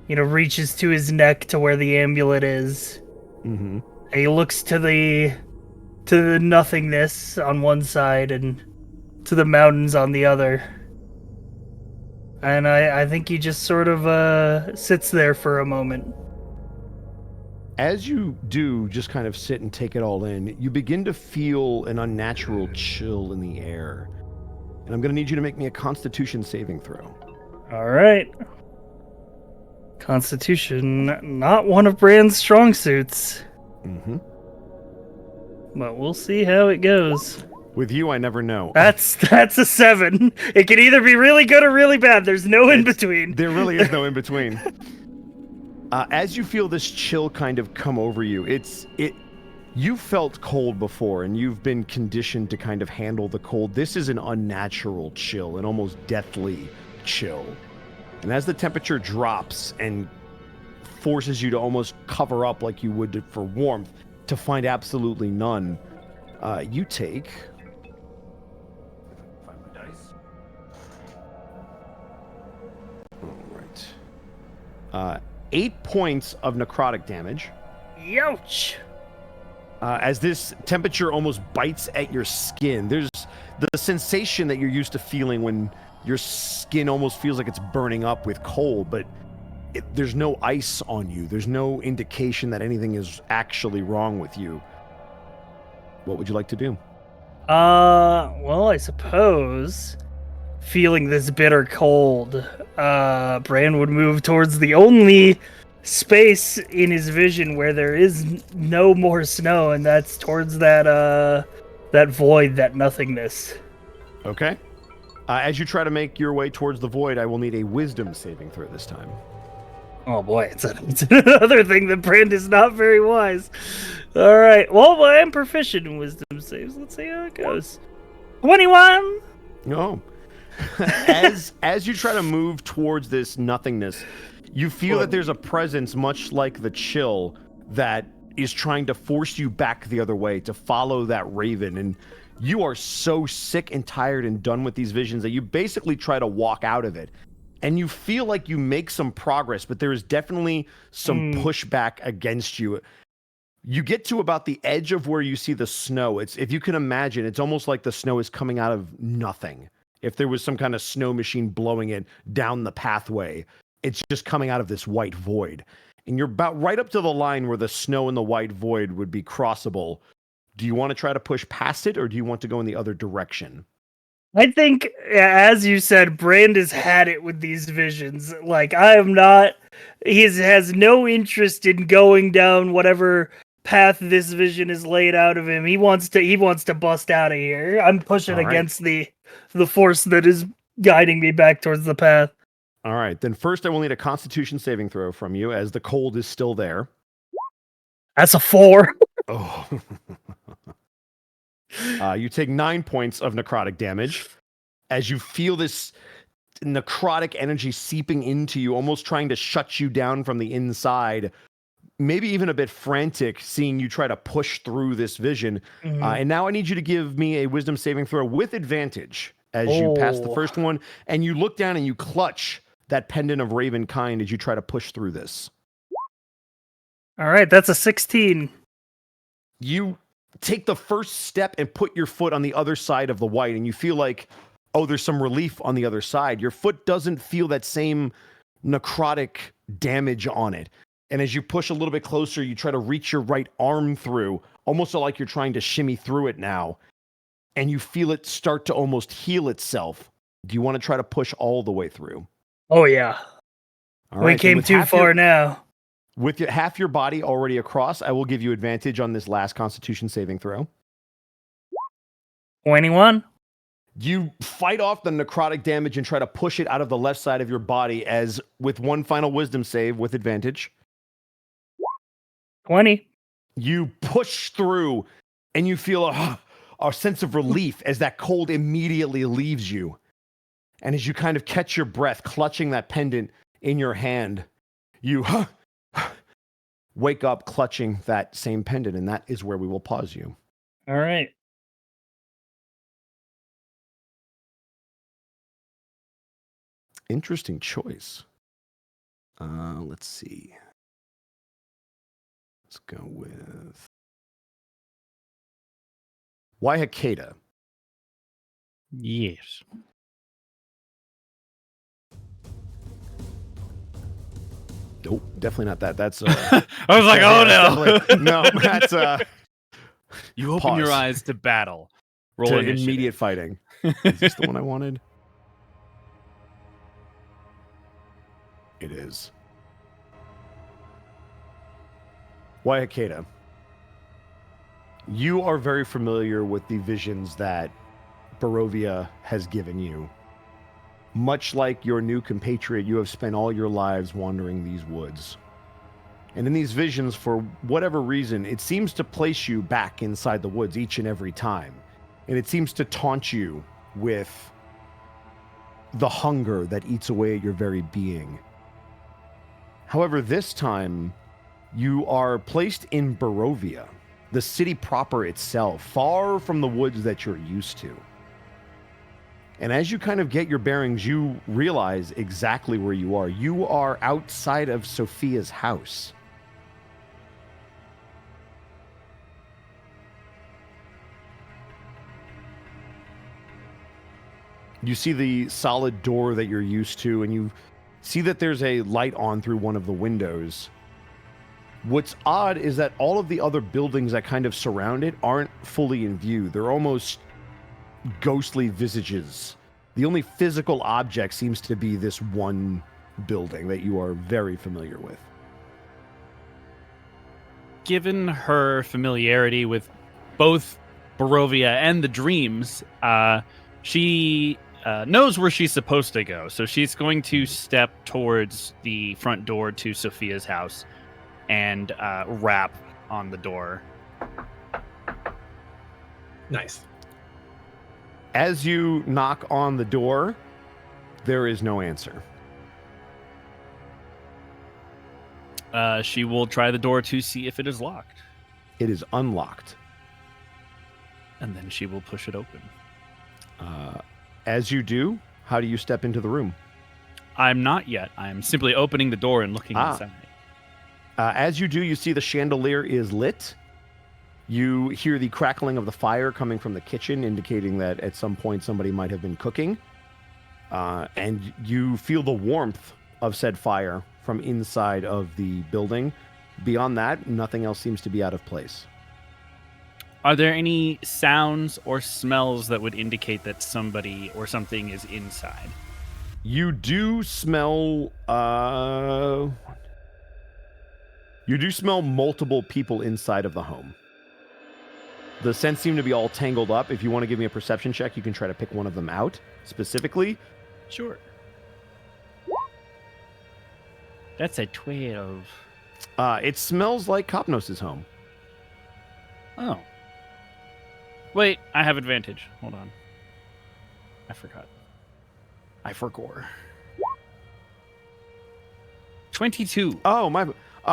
reaches to his neck to where the amulet is. Mm-hmm. And he looks to the nothingness on one side and to the mountains on the other. And I think he just sort of sits there for a moment. As you do just kind of sit and take it all in, you begin to feel an unnatural chill in the air. And I'm going to need you to make me a Constitution saving throw. All right. Constitution, not one of Brand's strong suits. Mm-hmm. But we'll see how it goes. With you, I never know. That's a 7. It can either be really good or really bad. There's no in between. There really is no in between. As you feel this chill kind of come over you, you felt cold before, and you've been conditioned to kind of handle the cold. This is an unnatural chill, an almost deathly chill. And as the temperature drops and forces you to almost cover up like you would for warmth, to find absolutely none, you take... Find my dice. All right. 8 points of necrotic damage. Youch! As this temperature almost bites at your skin. There's the sensation that you're used to feeling when your skin almost feels like it's burning up with cold, but there's no ice on you. There's no indication that anything is actually wrong with you. What would you like to do? Well, I suppose, feeling this bitter cold, Bran would move towards the only space in his vision where there is no more snow, and that's towards that void, that nothingness. Okay. As you try to make your way towards the void, I will need a wisdom saving throw this time. Oh boy, it's another thing that Brand is not very wise. All right, well, I am proficient in wisdom saves. Let's see how it goes. 21. No. As you try to move towards this nothingness, you feel that there's a presence much like the chill that is trying to force you back the other way to follow that raven. And you are so sick and tired and done with these visions that you basically try to walk out of it. And you feel like you make some progress, but there is definitely some pushback against you. You get to about the edge of where you see the snow. If you can imagine, it's almost like the snow is coming out of nothing. If there was some kind of snow machine blowing it down the pathway, it's just coming out of this white void. And you're about right up to the line where the snow and the white void would be crossable. Do you want to try to push past it, or do you want to go in the other direction? I think, as you said, Brand has had it with these visions. Like, I am not... He has no interest in going down whatever path this vision is laid out of him. He wants to bust out of here. I'm pushing against the force that is guiding me back towards the path. All right, then first I will need a Constitution saving throw from you, as the cold is still there. That's a 4. Oh. You take 9 points of necrotic damage as you feel this necrotic energy seeping into you, almost trying to shut you down from the inside. Maybe even a bit frantic, seeing you try to push through this vision. And now I need you to give me a wisdom saving throw with advantage as you pass the first one, and you look down and you clutch that pendant of raven kind as you try to push through this. All right, that's a 16. You take the first step and put your foot on the other side of the white, and you feel like, oh, there's some relief on the other side. Your foot doesn't feel that same necrotic damage on it. And as you push a little bit closer, you try to reach your right arm through, almost like you're trying to shimmy through it now. And you feel it start to almost heal itself. Do you want to try to push all the way through? Oh, yeah. All we right, came too far now. With half your body already across, I will give you advantage on this last Constitution saving throw. 21. You fight off the necrotic damage and try to push it out of the left side of your body, as with one final wisdom save with advantage. 20. You push through and you feel a sense of relief as that cold immediately leaves you. And as you kind of catch your breath, clutching that pendant in your hand, you wake up clutching that same pendant, and that is where we will pause you. All right. Interesting choice. Let's see. Let's go with Wihakayda. Yes. Nope, definitely not that. That's I was like, oh no. No, that's You open your pause. eyes to battle. Roll to initiative. immediate fighting. Is this the one I wanted? It is. Wihakayda, you are very familiar with the visions that Barovia has given you. Much like your new compatriot, you have spent all your lives wandering these woods. And in these visions, for whatever reason, it seems to place you back inside the woods each and every time. And it seems to taunt you with the hunger that eats away at your very being. However, this time, you are placed in Barovia, the city proper itself, far from the woods that you're used to. And as you kind of get your bearings, you realize exactly where you are. You are outside of Sophia's house. You see the solid door that you're used to, and you see that there's a light on through one of the windows. What's odd is that all of the other buildings that kind of surround it aren't fully in view. They're almost ghostly visages. The only physical object seems to be this one building that you are very familiar with. Given her familiarity with both Barovia and the dreams, she knows where she's supposed to go. So she's going to step towards the front door to Sophia's house and rap on the door. Nice. As you knock on the door, there is no answer. She will try the door to see if it is locked. It is unlocked. And then she will push it open. As you do, how do you step into the room? I'm not yet. I'm simply opening the door and looking inside. As you do, you see the chandelier is lit. You hear the crackling of the fire coming from the kitchen, indicating that at some point somebody might have been cooking. And you feel the warmth of said fire from inside of the building. Beyond that, nothing else seems to be out of place. Are there any sounds or smells that would indicate that somebody or something is inside? You do smell multiple people inside of the home. The scents seem to be all tangled up. If you want to give me a perception check, you can try to pick one of them out specifically. Sure. That's a 12. It smells like Kapnos' home. Oh. Wait, I have advantage. Hold on. I forgot. I forgot. 22. Oh, my.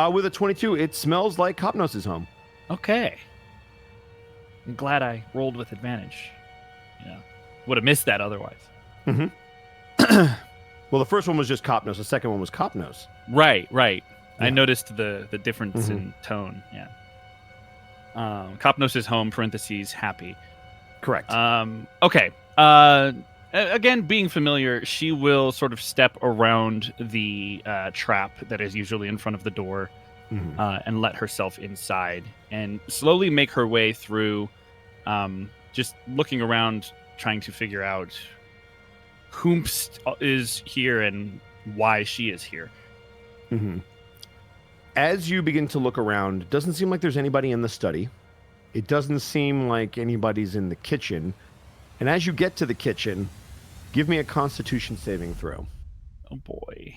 With a 22, it smells like Kapnos' home. Okay. I'm glad I rolled with advantage. Yeah. Would have missed that otherwise. Mm-hmm. Well, the first one was just Kapnos. The second one was Kapnos. Right. Yeah. I noticed the difference in tone. Yeah. Kapnos is home, parentheses, happy. Correct. Okay. Again, being familiar, she will sort of step around the trap that is usually in front of the door and let herself inside and slowly make her way through, just looking around, trying to figure out whom is here and why she is here. Mm-hmm. As you begin to look around, it doesn't seem like there's anybody in the study. It doesn't seem like anybody's in the kitchen. And as you get to the kitchen, give me a Constitution saving throw. Oh, boy.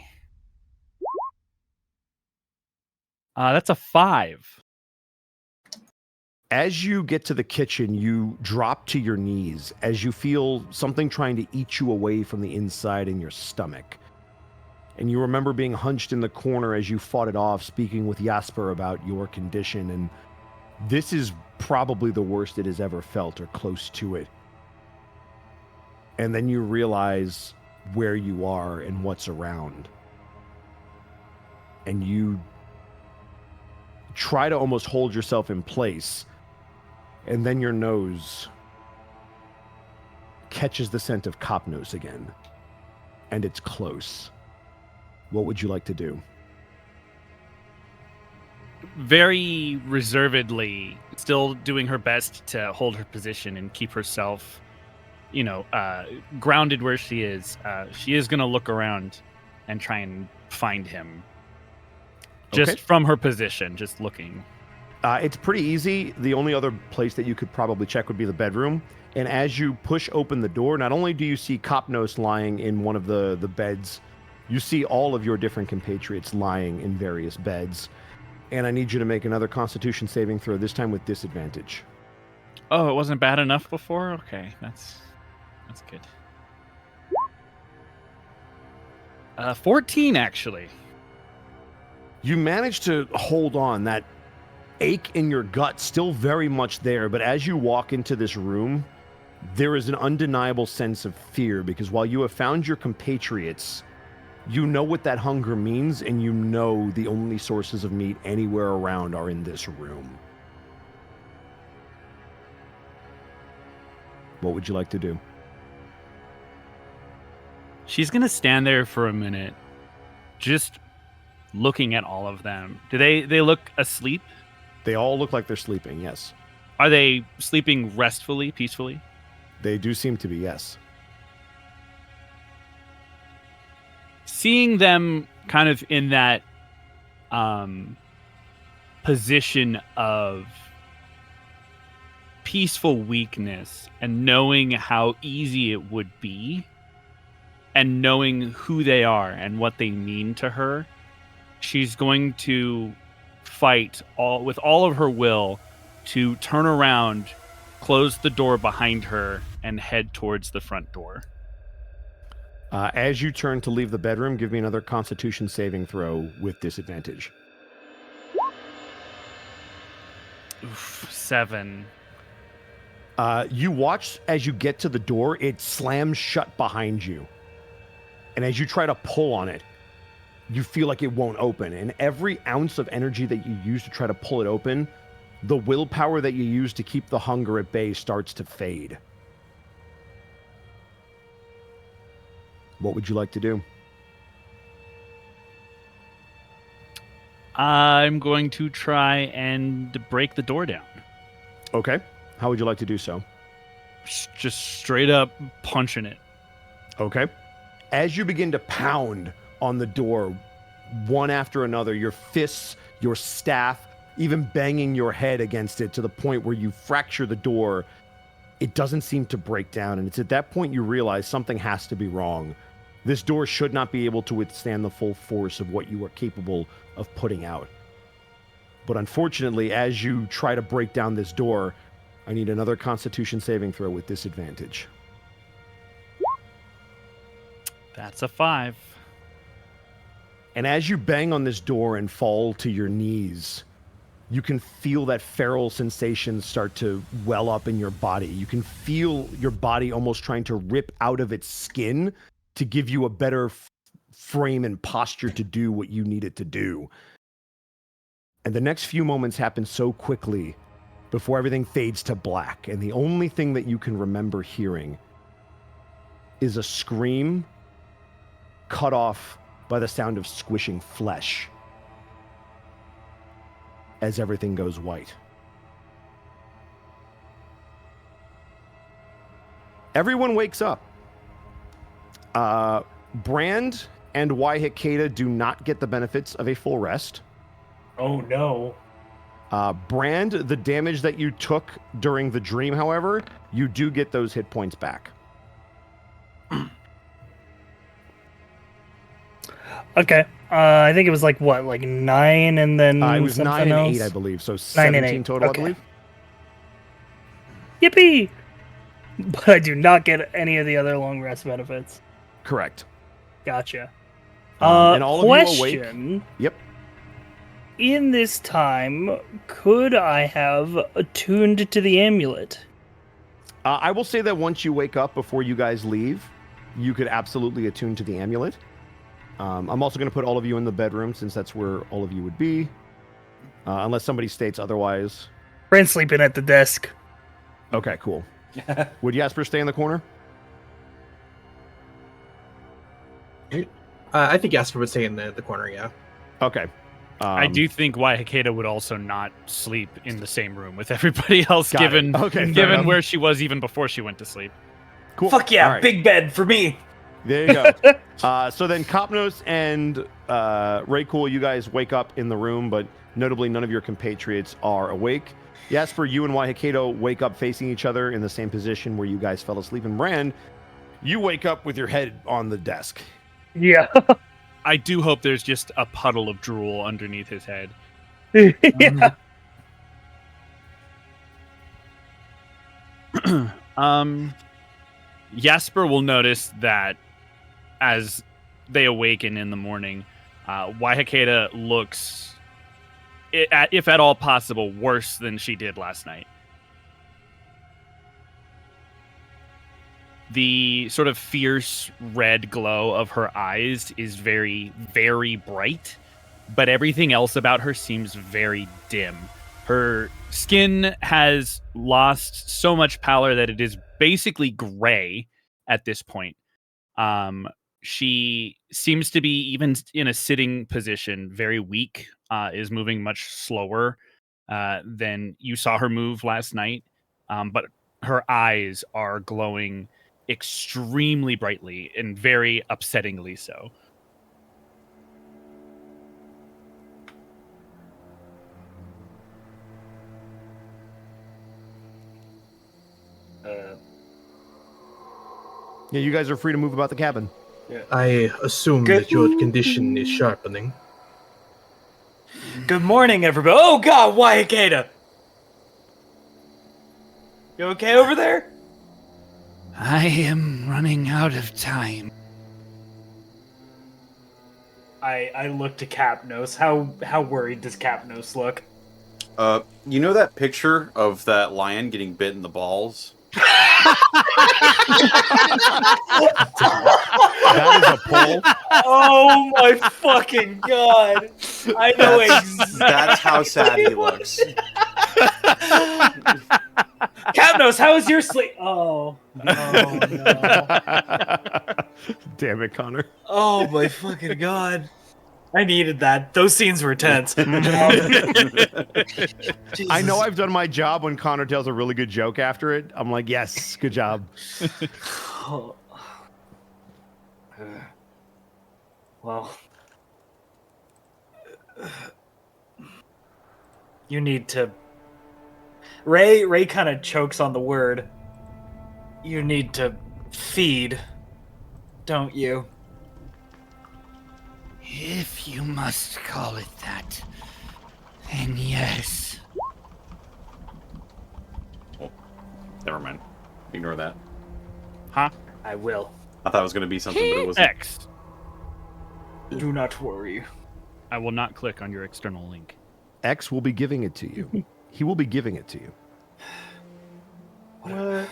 That's a 5. As you get to the kitchen, you drop to your knees as you feel something trying to eat you away from the inside in your stomach. And you remember being hunched in the corner as you fought it off, speaking with Jasper about your condition. And this is probably the worst it has ever felt, or close to it. And then you realize where you are and what's around. And you try to almost hold yourself in place. And then your nose catches the scent of Kapnos again. And it's close. What would you like to do? Very reservedly, still doing her best to hold her position and keep herself, grounded where she is. She is going to look around and try and find him. Just from her position, just looking. It's pretty easy. The only other place that you could probably check would be the bedroom. And as you push open the door, not only do you see Kapnos lying in one of the beds, you see all of your different compatriots lying in various beds. And I need you to make another Constitution saving throw, this time with disadvantage. Oh, it wasn't bad enough before? Okay, that's good. 14, actually. You managed to hold on. That ache in your gut still very much there, but as you walk into this room, there is an undeniable sense of fear, because while you have found your compatriots, you know what that hunger means, and you know the only sources of meat anywhere around are in this room. What would you like to do? She's going to stand there for a minute, just looking at all of them. Do they look asleep? They all look like they're sleeping, yes. Are they sleeping restfully, peacefully? They do seem to be, yes. Seeing them kind of in that position of peaceful weakness, and knowing how easy it would be, and knowing who they are and what they mean to her, she's going to fight with all of her will to turn around, close the door behind her, and head towards the front door. As you turn to leave the bedroom, give me another Constitution saving throw with disadvantage. 7. You watch as you get to the door, it slams shut behind you. And as you try to pull on it, you feel like it won't open. And every ounce of energy that you use to try to pull it open, the willpower that you use to keep the hunger at bay starts to fade. What would you like to do? I'm going to try and break the door down. Okay. How would you like to do so? Just straight up punching it. Okay. As you begin to pound on the door, one after another, your fists, your staff, even banging your head against it to the point where you fracture the door, it doesn't seem to break down. And it's at that point you realize something has to be wrong. This door should not be able to withstand the full force of what you are capable of putting out. But unfortunately, as you try to break down this door, I need another Constitution saving throw with disadvantage. That's a 5. And as you bang on this door and fall to your knees, you can feel that feral sensation start to well up in your body. You can feel your body almost trying to rip out of its skin to give you a better frame and posture to do what you need it to do. And the next few moments happen so quickly before everything fades to black. And the only thing that you can remember hearing is a scream cut off by the sound of squishing flesh as everything goes white. Everyone wakes up. Brand and Wihakayda do not get the benefits of a full rest. Oh no. Brand, the damage that you took during the dream, however, you do get those hit points back. Okay. I think it was like 9 and then it was 9 and else? 8, I believe. So 9 17 and 8. total, Okay. I believe. Yippee! But I do not get any of the other long rest benefits. Correct. Gotcha. And all question. of you awake. Yep. In this time, could I have attuned to the amulet? I will say that once you wake up, before you guys leave, you could absolutely attune to the amulet. I'm also going to put all of you in the bedroom, since that's where all of you would be. Unless somebody states otherwise. Brand's sleeping at the desk. Okay, cool. Would Jasper stay in the corner? I think Jasper would stay in the corner, yeah. Okay. I do think Wihakayda would also not sleep in the same room with everybody else, given where she was even before she went to sleep. Cool. Fuck yeah, All right. big bed for me. There you go. So then Kapnos and Raycool, you guys wake up in the room, but notably none of your compatriots are awake. Jasper, you and Wihakayda wake up facing each other in the same position where you guys fell asleep. And Rand, you wake up with your head on the desk. Yeah. I do hope there's just a puddle of drool underneath his head. Yeah. Jasper will notice that as they awaken in the morning, Wihakayda looks, if at all possible, worse than she did last night. The sort of fierce red glow of her eyes is very, very bright, but everything else about her seems very dim. Her skin has lost so much pallor that it is basically gray at this point. She seems to be, even in a sitting position, very weak, is moving much slower than you saw her move last night. But her eyes are glowing extremely brightly and very upsettingly so. Yeah, you guys are free to move about the cabin. Yeah. I assume that your condition is sharpening. Good morning, everybody. Oh god, Wihakayda! You okay over there? I am running out of time. I look to Kapnos. How worried does Kapnos look? You know that picture of that lion getting bit in the balls? That is a poll. Oh my fucking god! I know exactly. That's how sad he looks. Kapnos, how was your sleep? Oh no. Damn it, Connor. Oh my fucking god. I needed that. Those scenes were tense. I know I've done my job when Connor tells a really good joke after it. I'm like, yes, good job. Well, you need to. Ray kind of chokes on the word. You need to feed, don't you? If you must call it that, then yes. Oh, never mind. Ignore that. Huh? I will. I thought it was going to be something, but it wasn't. X. Do not worry. I will not click on your external link. X will be giving it to you. He will be giving it to you. What?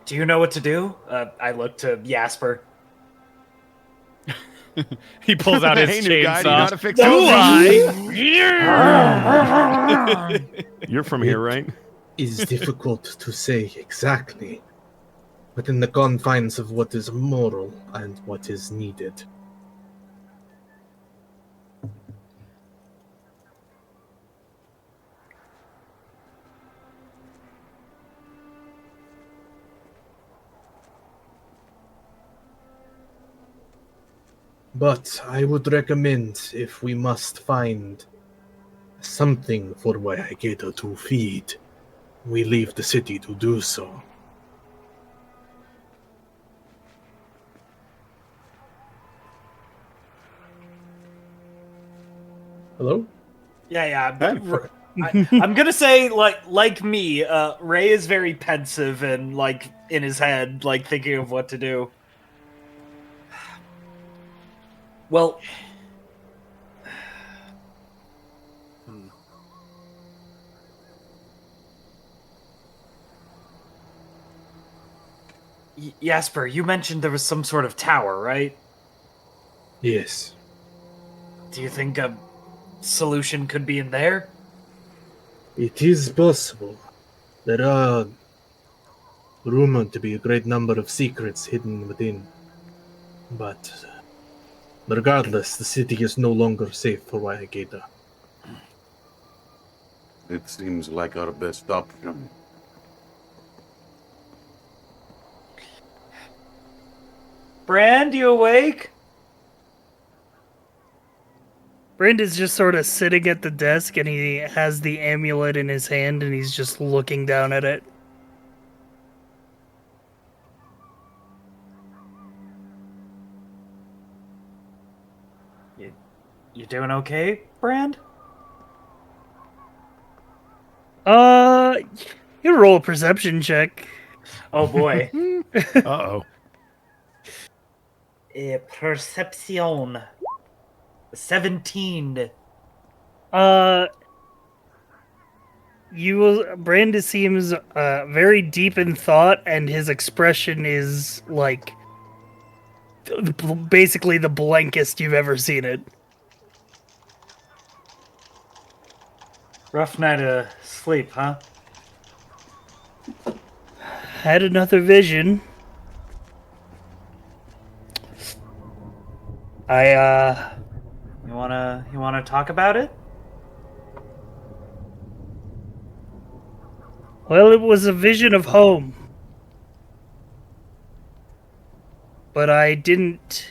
Do you know what to do? I look to Jasper. He pulls out his Hey, chainsaw. new guy, do you know how to fix it? You're from here, right? Is difficult to say exactly, but in the confines of what is moral and what is needed. But I would recommend, if we must find something for Wihakayda to feed, we leave the city to do so. Hello? Yeah. I'm gonna say, like me, Ray is very pensive and like in his head, like thinking of what to do. Well, Jasper, you mentioned there was some sort of tower, right? Yes. Do you think a solution could be in there? It is possible. There are rumored to be a great number of secrets hidden within. But regardless, the city is no longer safe for Wihakayda. It seems like our best option. Brand, you awake? Brand is just sort of sitting at the desk, and he has the amulet in his hand, and he's just looking down at it. You doing okay, Brand? You roll a perception check. Oh boy. Uh-oh. Perception. 17. Brand seems very deep in thought, and his expression is like basically the blankest you've ever seen it. Rough night of sleep, huh? Had another vision. You wanna talk about it? Well, it was a vision of home. But I didn't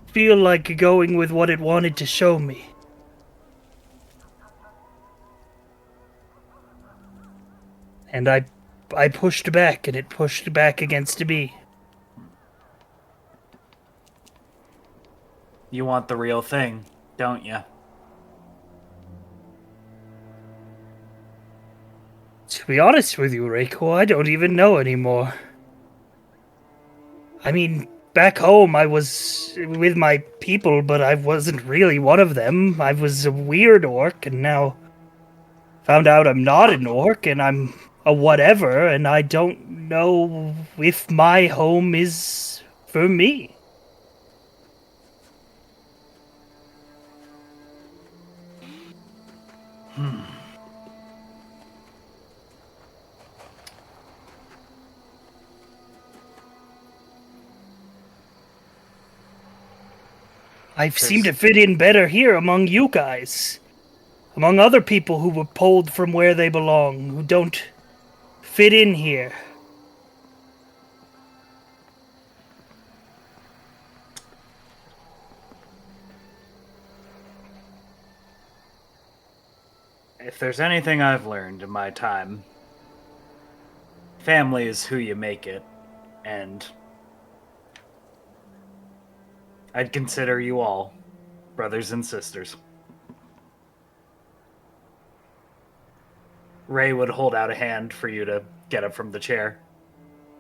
feel like going with what it wanted to show me. And I pushed back, and it pushed back against me. You want the real thing, don't you? To be honest with you, Reiko, I don't even know anymore. I mean, back home I was with my people, but I wasn't really one of them. I was a weird orc, and now found out I'm not an orc, and I'm a whatever, and I don't know if my home is for me. I seem to fit in better here among you guys. Among other people who were pulled from where they belong, who don't fit in here. If there's anything I've learned in my time, family is who you make it, and I'd consider you all brothers and sisters. Ray would hold out a hand for you to get up from the chair.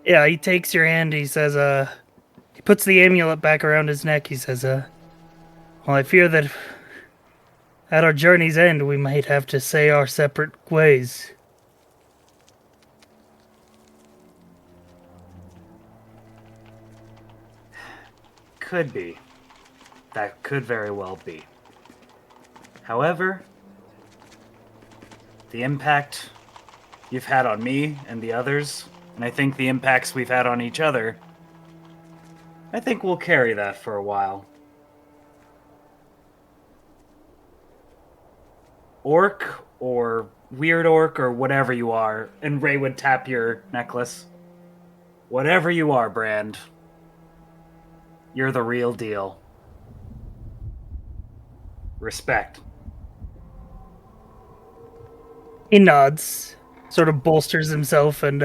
Yeah, he takes your hand, he says, he puts the amulet back around his neck, he says, well, I fear that at our journey's end, we might have to say our separate ways. Could be. That could very well be. However, the impact you've had on me and the others, and I think the impacts we've had on each other, I think we'll carry that for a while. Orc, or weird orc, or whatever you are, and Ray would tap your necklace. Whatever you are, Brand, you're the real deal. Respect. He nods, sort of bolsters himself, and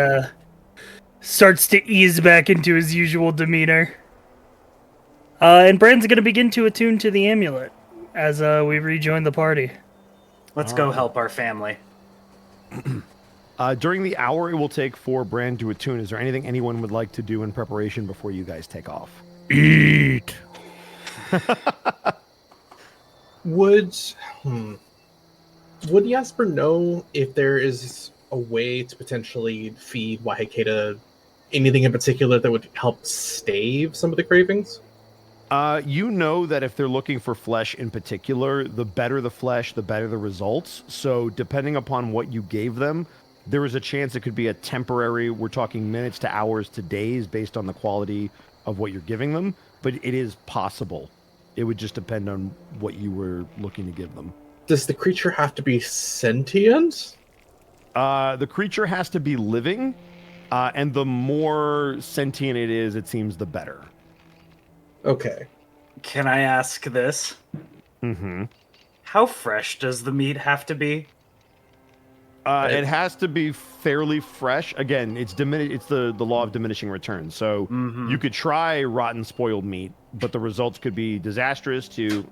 starts to ease back into his usual demeanor. And Brand's going to begin to attune to the amulet as we rejoin the party. Let's go help our family. During the hour it will take for Brand to attune, is there anything anyone would like to do in preparation before you guys take off? Eat. Would Jasper know if there is a way to potentially feed Wihakayda anything in particular that would help stave some of the cravings? You know that if they're looking for flesh in particular, the better the flesh, the better the results. So depending upon what you gave them, There is a chance it could be a temporary, we're talking minutes to hours to days based on the quality of what you're giving them, but it is possible. It would just depend on what you were looking to give them. Does the creature have to be sentient? The creature has to be living, and the more sentient it is, it seems the better. Okay. Can I ask this? Mm-hmm. How fresh does the meat have to be? It has to be fairly fresh. Again, it's the law of diminishing returns. So you could try rotten, spoiled meat, but the results could be disastrous to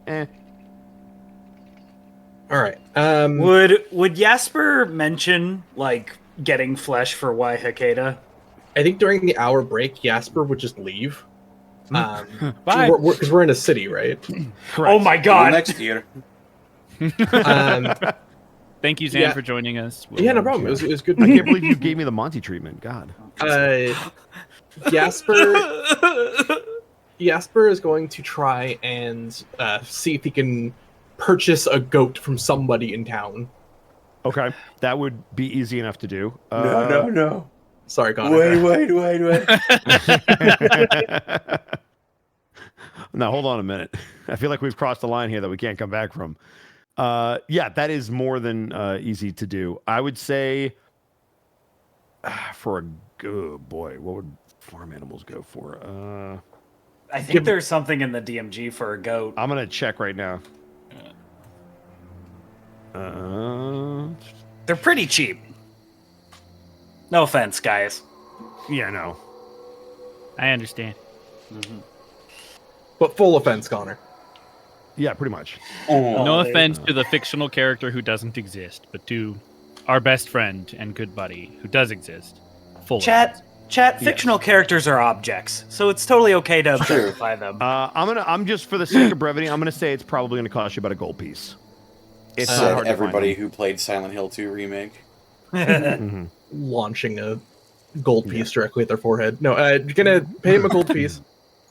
All right. Would Jasper mention like getting flesh for Wihakayda? I think during the hour break, Jasper would just leave. Bye. Because we're in a city, right? Correct. Oh my god! Next year. Thank you, Zan, for joining us. Yeah, no problem. It was good. I can't believe you gave me the Monty treatment. God. Jasper is going to try and see if he can purchase a goat from somebody in town. Okay, that would be easy enough to do. No. Sorry, Connor. Wait. Now, hold on a minute. I feel like we've crossed the line here that we can't come back from. Yeah, that is more than easy to do. I would say for a good boy, what would farm animals go for? I think there's something in the DMG for a goat. I'm gonna check right now. They're pretty cheap. No offense, guys. Yeah, no. I understand. But full offense, Connor. Yeah, pretty much. No offense to the fictional character who doesn't exist, but to our best friend and good buddy who does exist. Full Chat, fictional characters are objects, so it's totally okay to objectify them. I'm just for the sake of brevity, I'm gonna say it's probably gonna cost you about a gold piece. It's not hard to everybody find who played Silent Hill 2 remake. Launching a gold piece directly at their forehead. No, gonna pay him a gold piece,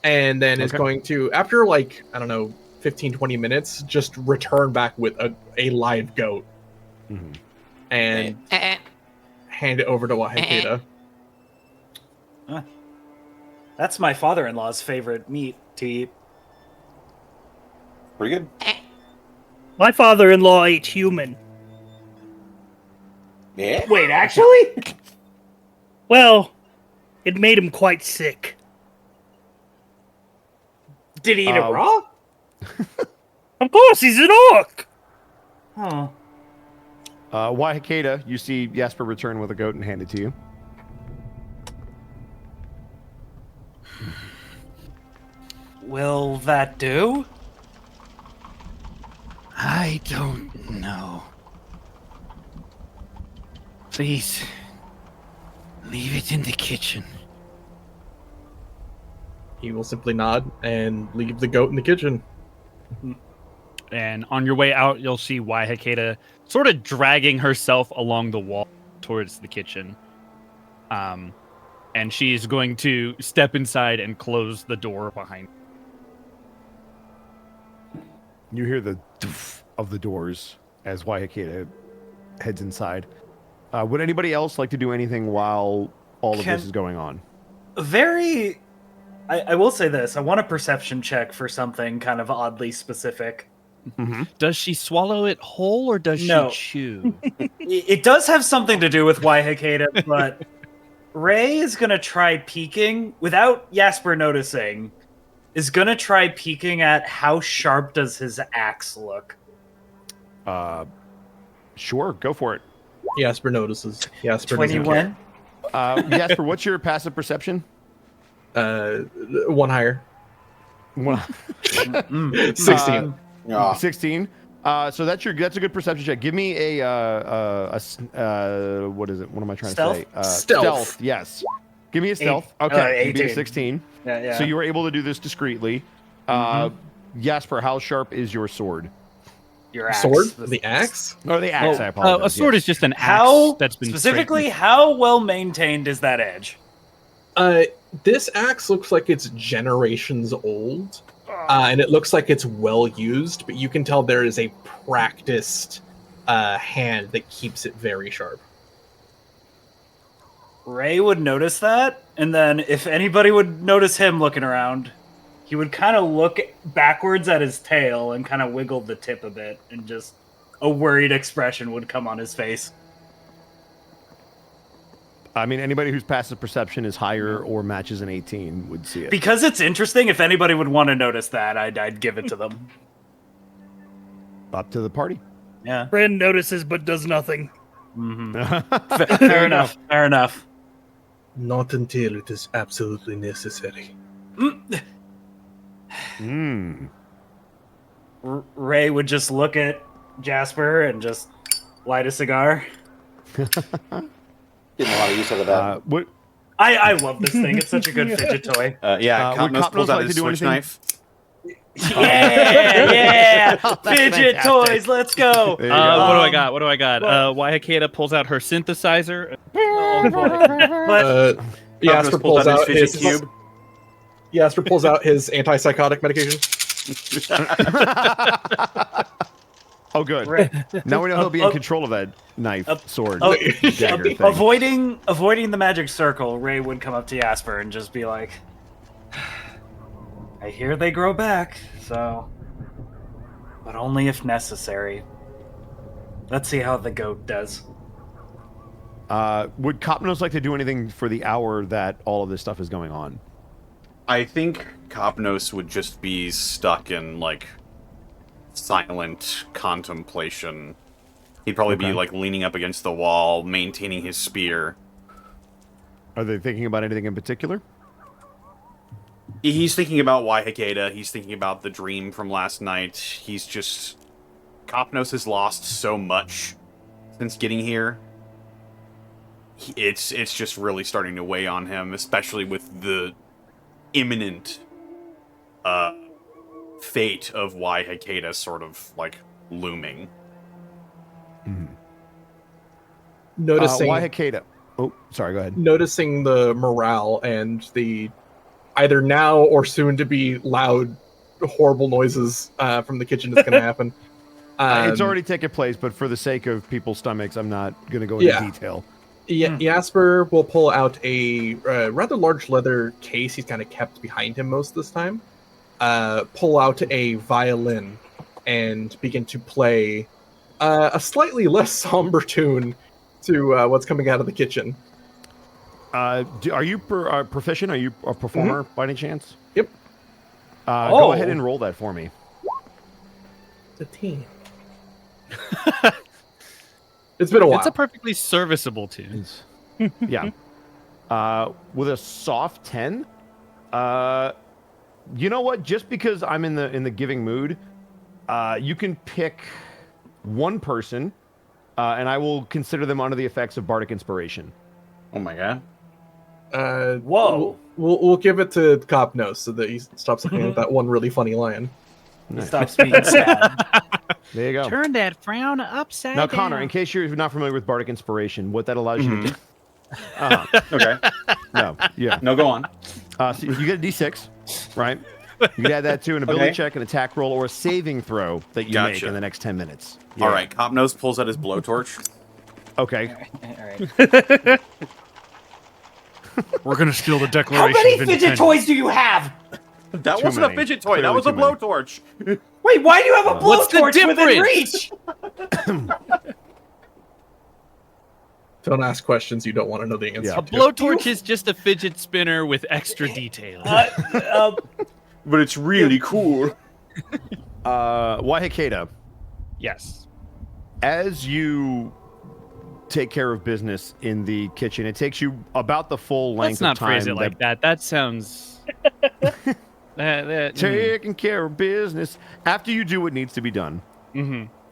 and then is going to, after like, I don't know, 15-20 minutes, just return back with a live goat and hand it over to Wihakayda. That's my father-in-law's favorite meat to eat. Pretty good. My father-in-law ate human. Yeah. Wait, actually? Well, it made him quite sick. Did he eat it raw? Of course, he's an orc. Huh. Wihakayda, you see Jasper return with a goat and hand it to you. Will that do? I don't know. Please, leave it in the kitchen. He will simply nod and leave the goat in the kitchen. And on your way out, you'll see Wihakayda sort of dragging herself along the wall towards the kitchen. And she's going to step inside and close the door behind her. You hear the doof of the doors as Wihakayda heads inside. Would anybody else like to do anything while all of this is going on? I will say this. I want a perception check for something kind of oddly specific. Does she swallow it whole or does she chew? It does have something to do with Wihakayda, but Ray is going to try peeking, without Jasper noticing, is going to try peeking at how sharp does his axe look. Sure, go for it. Jasper notices. Jasper 21? Jasper, what's your passive perception? One higher. 16. 16. So that's a good perception check. Give me a what is it? What am I trying to say? Stealth. Yes. Give me a stealth. Okay. Give me a 16. Yeah. So you were able to do this discreetly. Jasper, how sharp is your sword? Your axe. Sword? The axe? Oh, the axe. I apologize. A sword is just an axe that's been specifically. How well maintained is that edge? This axe looks like it's generations old, and it looks like it's well used. But you can tell there is a practiced hand that keeps it very sharp. Ray would notice that, and then if anybody would notice him looking around, he would kind of look backwards at his tail and kind of wiggle the tip a bit, and just a worried expression would come on his face. I mean, anybody whose passive perception is higher or matches an 18 would see it. Because it's interesting, if anybody would want to notice that, I'd give it to them. Up to the party. Yeah. Brand notices but does nothing. Mm-hmm. Fair enough. Fair enough. Not until it is absolutely necessary. Ray would just look at Jasper and just light a cigar. Getting a lot of use out of that. What? I love this thing. It's such a good fidget toy. Kapnos pulls out his switch knife. Yeah! Fidget toys, let's go! What do I got? Wihakayda pulls out her synthesizer. Jasper pulls out his cube. Jasper pulls out his antipsychotic medication. Oh, good. Now we know he'll be in control of that knife, sword, dagger thing. Avoiding the magic circle, Ray would come up to Jasper and just be like, I hear they grow back, so... But only if necessary. Let's see how the goat does. Would Kapnos like to do anything for the hour that all of this stuff is going on? I think Kapnos would just be stuck in, like, silent contemplation. He'd probably be, like, leaning up against the wall, maintaining his spear. Are they thinking about anything in particular? He's thinking about Wihakayda. He's thinking about the dream from last night. He's just... Kapnos has lost so much since getting here. It's just really starting to weigh on him, especially with the imminent fate of Wihakayda sort of, like, looming. Noticing... Wihakayda. Oh, sorry, go ahead. Noticing the morale and the either now or soon to be loud, horrible noises from the kitchen that's going to happen. It's already taken place, but for the sake of people's stomachs, I'm not going to go into detail. Jasper will pull out a rather large leather case he's kind of kept behind him most of this time. Pull out a violin and begin to play a slightly less somber tune to what's coming out of the kitchen. Are you proficient? Are you a performer by any chance? Yep. Go ahead and roll that for me. It's a team. It's been a while. It's a perfectly serviceable tune. Yeah. With a soft 10. You know what? Just because I'm in the giving mood, you can pick one person, and I will consider them under the effects of bardic inspiration. Oh my god. Whoa. We'll give it to Kapnos so that he stops looking at that one really funny lion. He stops being sad. There you go. Turn that frown upside Now, down. Connor, in case you're not familiar with bardic inspiration, what that allows you to do... Okay. No, yeah. No, go on. So you get a d6, right? You can add that to an ability check, an attack roll, or a saving throw that you make in the next 10 minutes. Yeah. All right, Kapnos pulls out his blowtorch. Okay. All right. We're going to steal the How Declaration many of fidget Independence. toys do you have? That Too wasn't many. a fidget toy. That Clearly was a too many. blowtorch. Wait, why do you have a What's the blowtorch within difference? reach? Don't ask questions you don't want to know the answer Yeah. A to. blowtorch is just a fidget spinner with extra details. But it's really cool. Wihakayda, Yes. as you take care of business in the kitchen, it takes you about the full length Let's not of time. phrase it like that. That sounds... Taking care of business. After you do what needs to be done,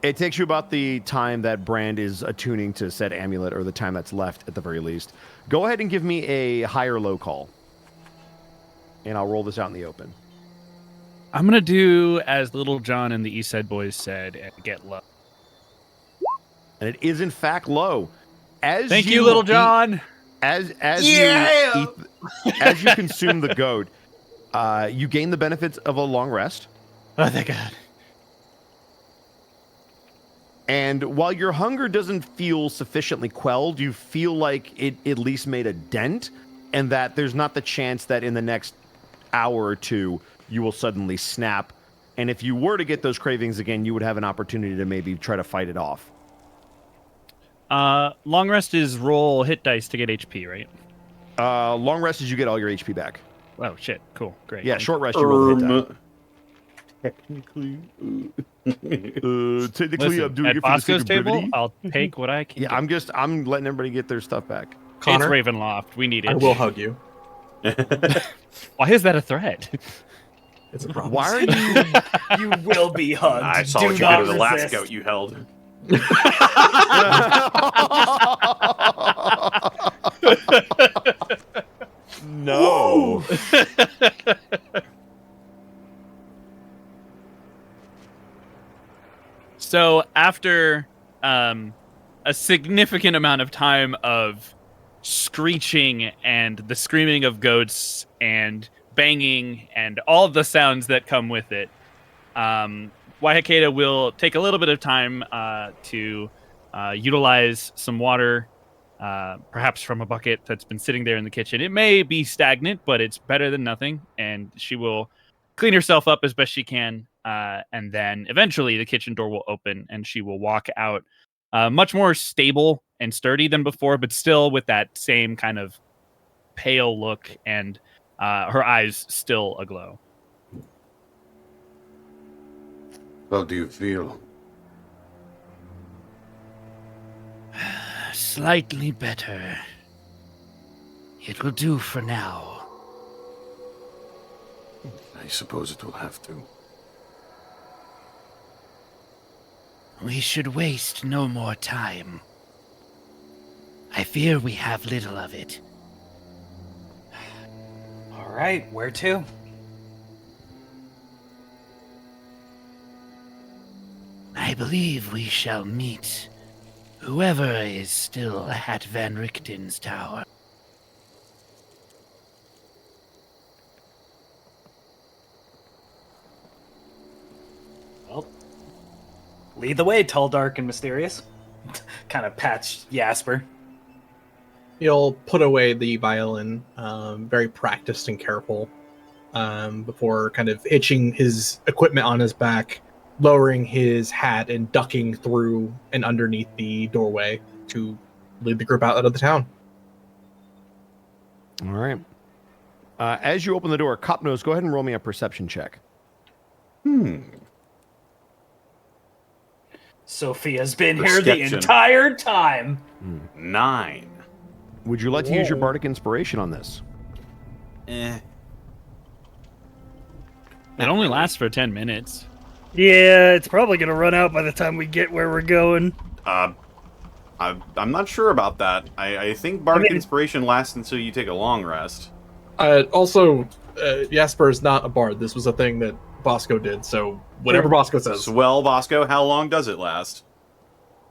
it takes you about the time that Brand is attuning to said amulet, or the time that's left at the very least. Go ahead and give me a high or low call. And I'll roll this out in the open. I'm going to do as Little John and the East Side Boys said and get low. And it is in fact low. Thank you, Little John. As you consume the goat, you gain the benefits of a long rest. Oh, thank God. And while your hunger doesn't feel sufficiently quelled, you feel like it at least made a dent, and that there's not the chance that in the next hour or two you will suddenly snap. And if you were to get those cravings again, you would have an opportunity to maybe try to fight it off. Long rest is roll hit dice to get HP, right? Long rest is you get all your HP back. Oh shit! Cool, great. Yeah, short rest you roll hit dice. Technically, technically, I'm doing at it for the sake Bosco's of table, brevity. I'll take what I can. Yeah, I'm letting everybody get their stuff back. Connor, It's Ravenloft. We need it. I will hug you. Why is that a threat? It's a problem. Why are you? You will be hugged. I saw Do what you not did with the last resist. goat you held. No. So after a significant amount of time of screeching and the screaming of goats and banging and all of the sounds that come with it, Wihakayda will take a little bit of time to utilize some water, perhaps from a bucket that's been sitting there in the kitchen. It may be stagnant, but it's better than nothing, and she will clean herself up as best she can, and then eventually the kitchen door will open and she will walk out much more stable and sturdy than before, but still with that same kind of pale look and her eyes still aglow. How do you feel? Slightly better. It will do for now. I suppose it will have to. We should waste no more time. I fear we have little of it. All right, where to? I believe we shall meet whoever is still at Van Richten's tower. Well, lead the way, tall, dark, and mysterious. Kind of patch Jasper. He'll put away the violin, very practiced and careful, before kind of hitching his equipment on his back, lowering his hat and ducking through and underneath the doorway to lead the group out of the town. All right. As you open the door, Kapnos, go ahead and roll me a perception check. Sophia's been here the Perception. entire time. 9. Would you like to use your bardic inspiration on this? Eh. It only lasts for 10 minutes. Yeah, it's probably gonna run out by the time we get where we're going. I'm not sure about that. I think bardic inspiration lasts until you take a long rest. Also, Jasper is not a bard. This was a thing that Bosco did, so whatever Bosco says. Well, Bosco, how long does it last?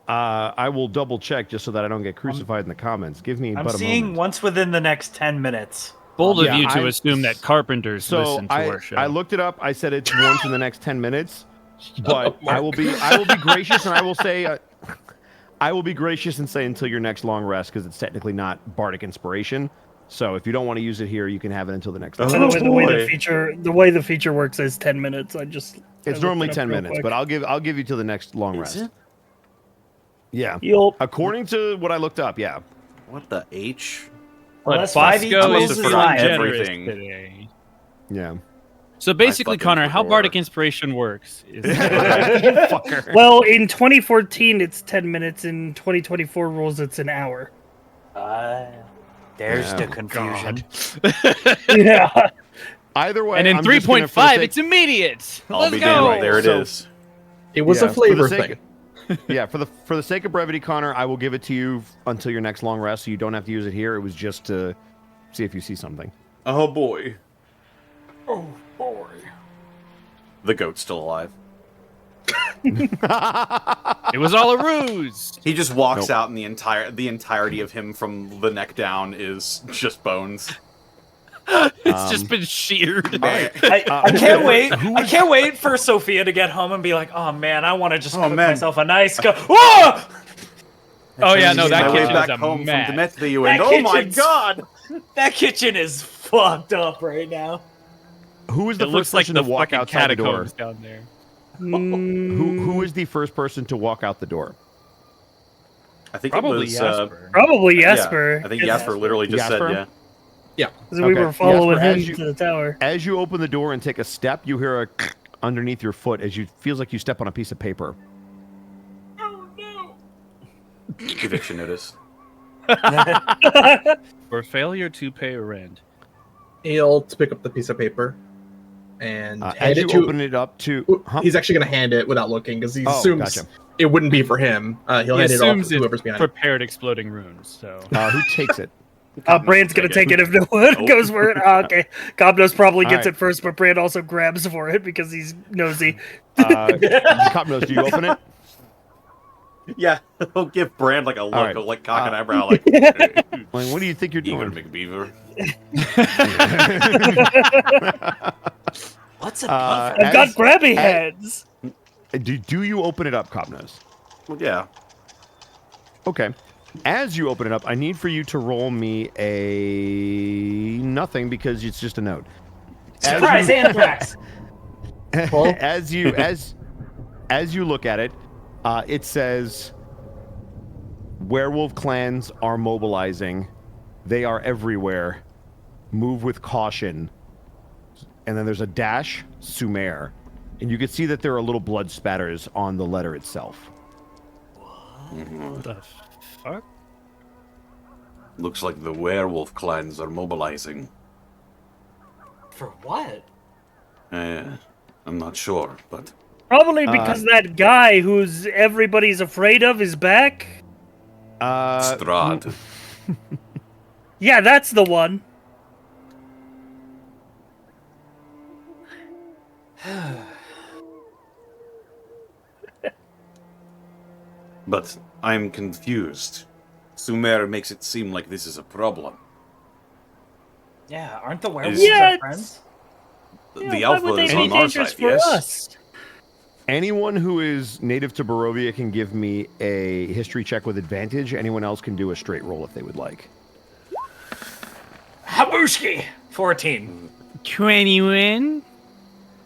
I will double check just so that I don't get crucified in the comments. Give me I'm but a seeing moment. once within the next 10 minutes. Bold of Yeah, you to I- assume that carpenters So listen to our show. I looked it up. I said it's once in the next 10 minutes, but I will be gracious and I will say I will be gracious and say until your next long rest because it's technically not bardic inspiration. So if you don't want to use it here, you can have it until the next. By the way, the way the feature works is 10 minutes. It's normally 10 minutes, but I'll give you till the next long rest. it? Yeah. You'll According to what I looked up, yeah. What the H? Well, But that's 5 Bosco equals is have the forgotten line. generous everything. today. Yeah. So basically, fucking Connor, how forgot. bardic inspiration works is Fucker. Well, in 2014 it's 10 minutes. In 2024 rules it's an hour. There's Yeah. the confusion. Yeah. Either way, and in I'm just gonna, 3.5, for the it's immediate. I'll Let's be go. damned. There it So- is. It was Yeah, a for the flavor sake thing. yeah, for the sake of brevity, Connor, I will give it to you until your next long rest, so you don't have to use it here. It was just to see if you see something. Oh boy. Oh, boy. The goat's still alive. It was all a ruse. He just walks Nope. out, and the entirety of him from the neck down is just bones. It's just been sheared. I can't wait. I can't wait for Sophia to get home and be like, "Oh man, I want to just cook myself a nice go." Whoa! Oh yeah, no, that way kitchen back is a home mess. from Demetri, and That oh my kitchen's- god! That kitchen is fucked up right now. Who is the It first looks like person the to walk fucking outside the door? catacombs down there. Who is the first person to walk out the door? I think Probably it was Jasper. Probably yeah, Jasper. I think Jasper literally just Jasper? said Because we Okay. were following Jasper, him to the tower. As you open the door and take a step, you hear a underneath your foot as you feels like you step on a piece of paper. eviction notice. For failure to pay rent. He'll pick up the piece of paper and hand As you it to. open it up to, He's actually going to hand it without looking because he Oh, assumes gotcha. it wouldn't be for him. He'll He hand it off assumes to whoever's behind him. prepared exploding runes. So who takes it? Brand's gonna take it if no one goes for it. Okay. Kapnos probably gets Alright. it first, but Brand also grabs for it because he's nosy. Kapnos, do you open it? Yeah, he'll give Brand like a look right. of like cock and eyebrow, like, Like, what do you think you're Eager doing? McBeaver. What's a Uh, I've got as- grabby as- hands. Do you open it up, Kapnos? Well, yeah. Okay. As you open it up, I need for you to roll me a nothing because it's just a note. Surprise anthrax. as you look at it, it says werewolf clans are mobilizing. They are everywhere. Move with caution. And then there's a dash, Sumer. And you can see that there are little blood spatters on the letter itself. what the fuck? Looks like the werewolf clans are mobilizing. For what? I'm not sure, but Probably because that guy who's everybody's afraid of is back. Strahd. Yeah, that's the one. But I'm confused. Sumer makes it seem like this is a problem. Yeah, aren't the werewolves Yeah, our friends? The why alpha would they is be on our dangerous side, for yes? us? Anyone who is native to Barovia can give me a history check with advantage. Anyone else can do a straight roll if they would like. Habushki! 14. 21.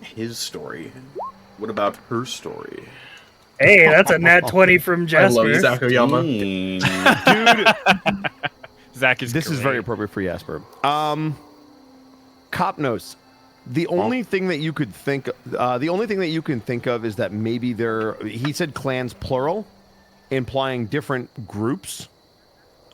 His story. What about her story? Hey, that's a nat 20 from I love Jasper. Zakoyama. Dude, Zach is this is very appropriate for Jasper. Kapnos. The only thing that you could think, the only thing that you can think of is that maybe he said clans plural, implying different groups.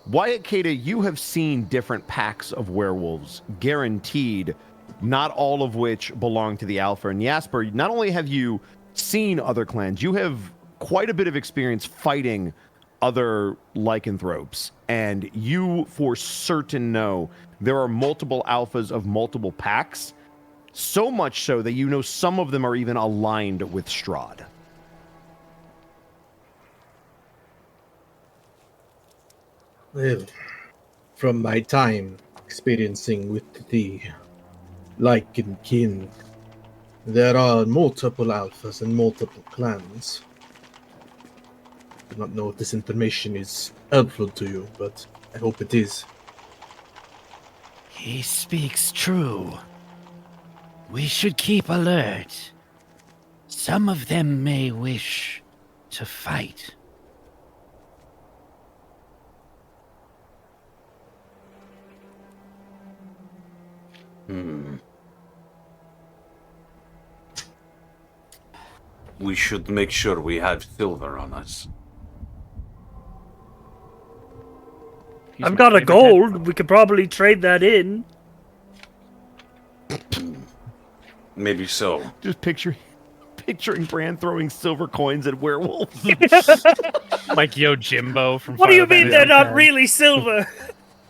Wihakayda, you have seen different packs of werewolves, guaranteed, not all of which belong to the Alpha. And Jasper, not only have you seen other clans, you have quite a bit of experience fighting other lycanthropes. And you for certain know there are multiple alphas of multiple packs. So much so that you know some of them are even aligned with Strahd. Well, from my time experiencing with the Lycan kin, there are multiple alphas and multiple clans. I do not know if this information is helpful to you, but I hope it is. He speaks true. We should keep alert. Some of them may wish to fight. We should make sure we have silver on us. I've got a gold. We could probably trade that in. Maybe so. Just picturing Bran throwing silver coins at werewolves. Like Jimbo from What do you Final mean they're Fantasy not really silver?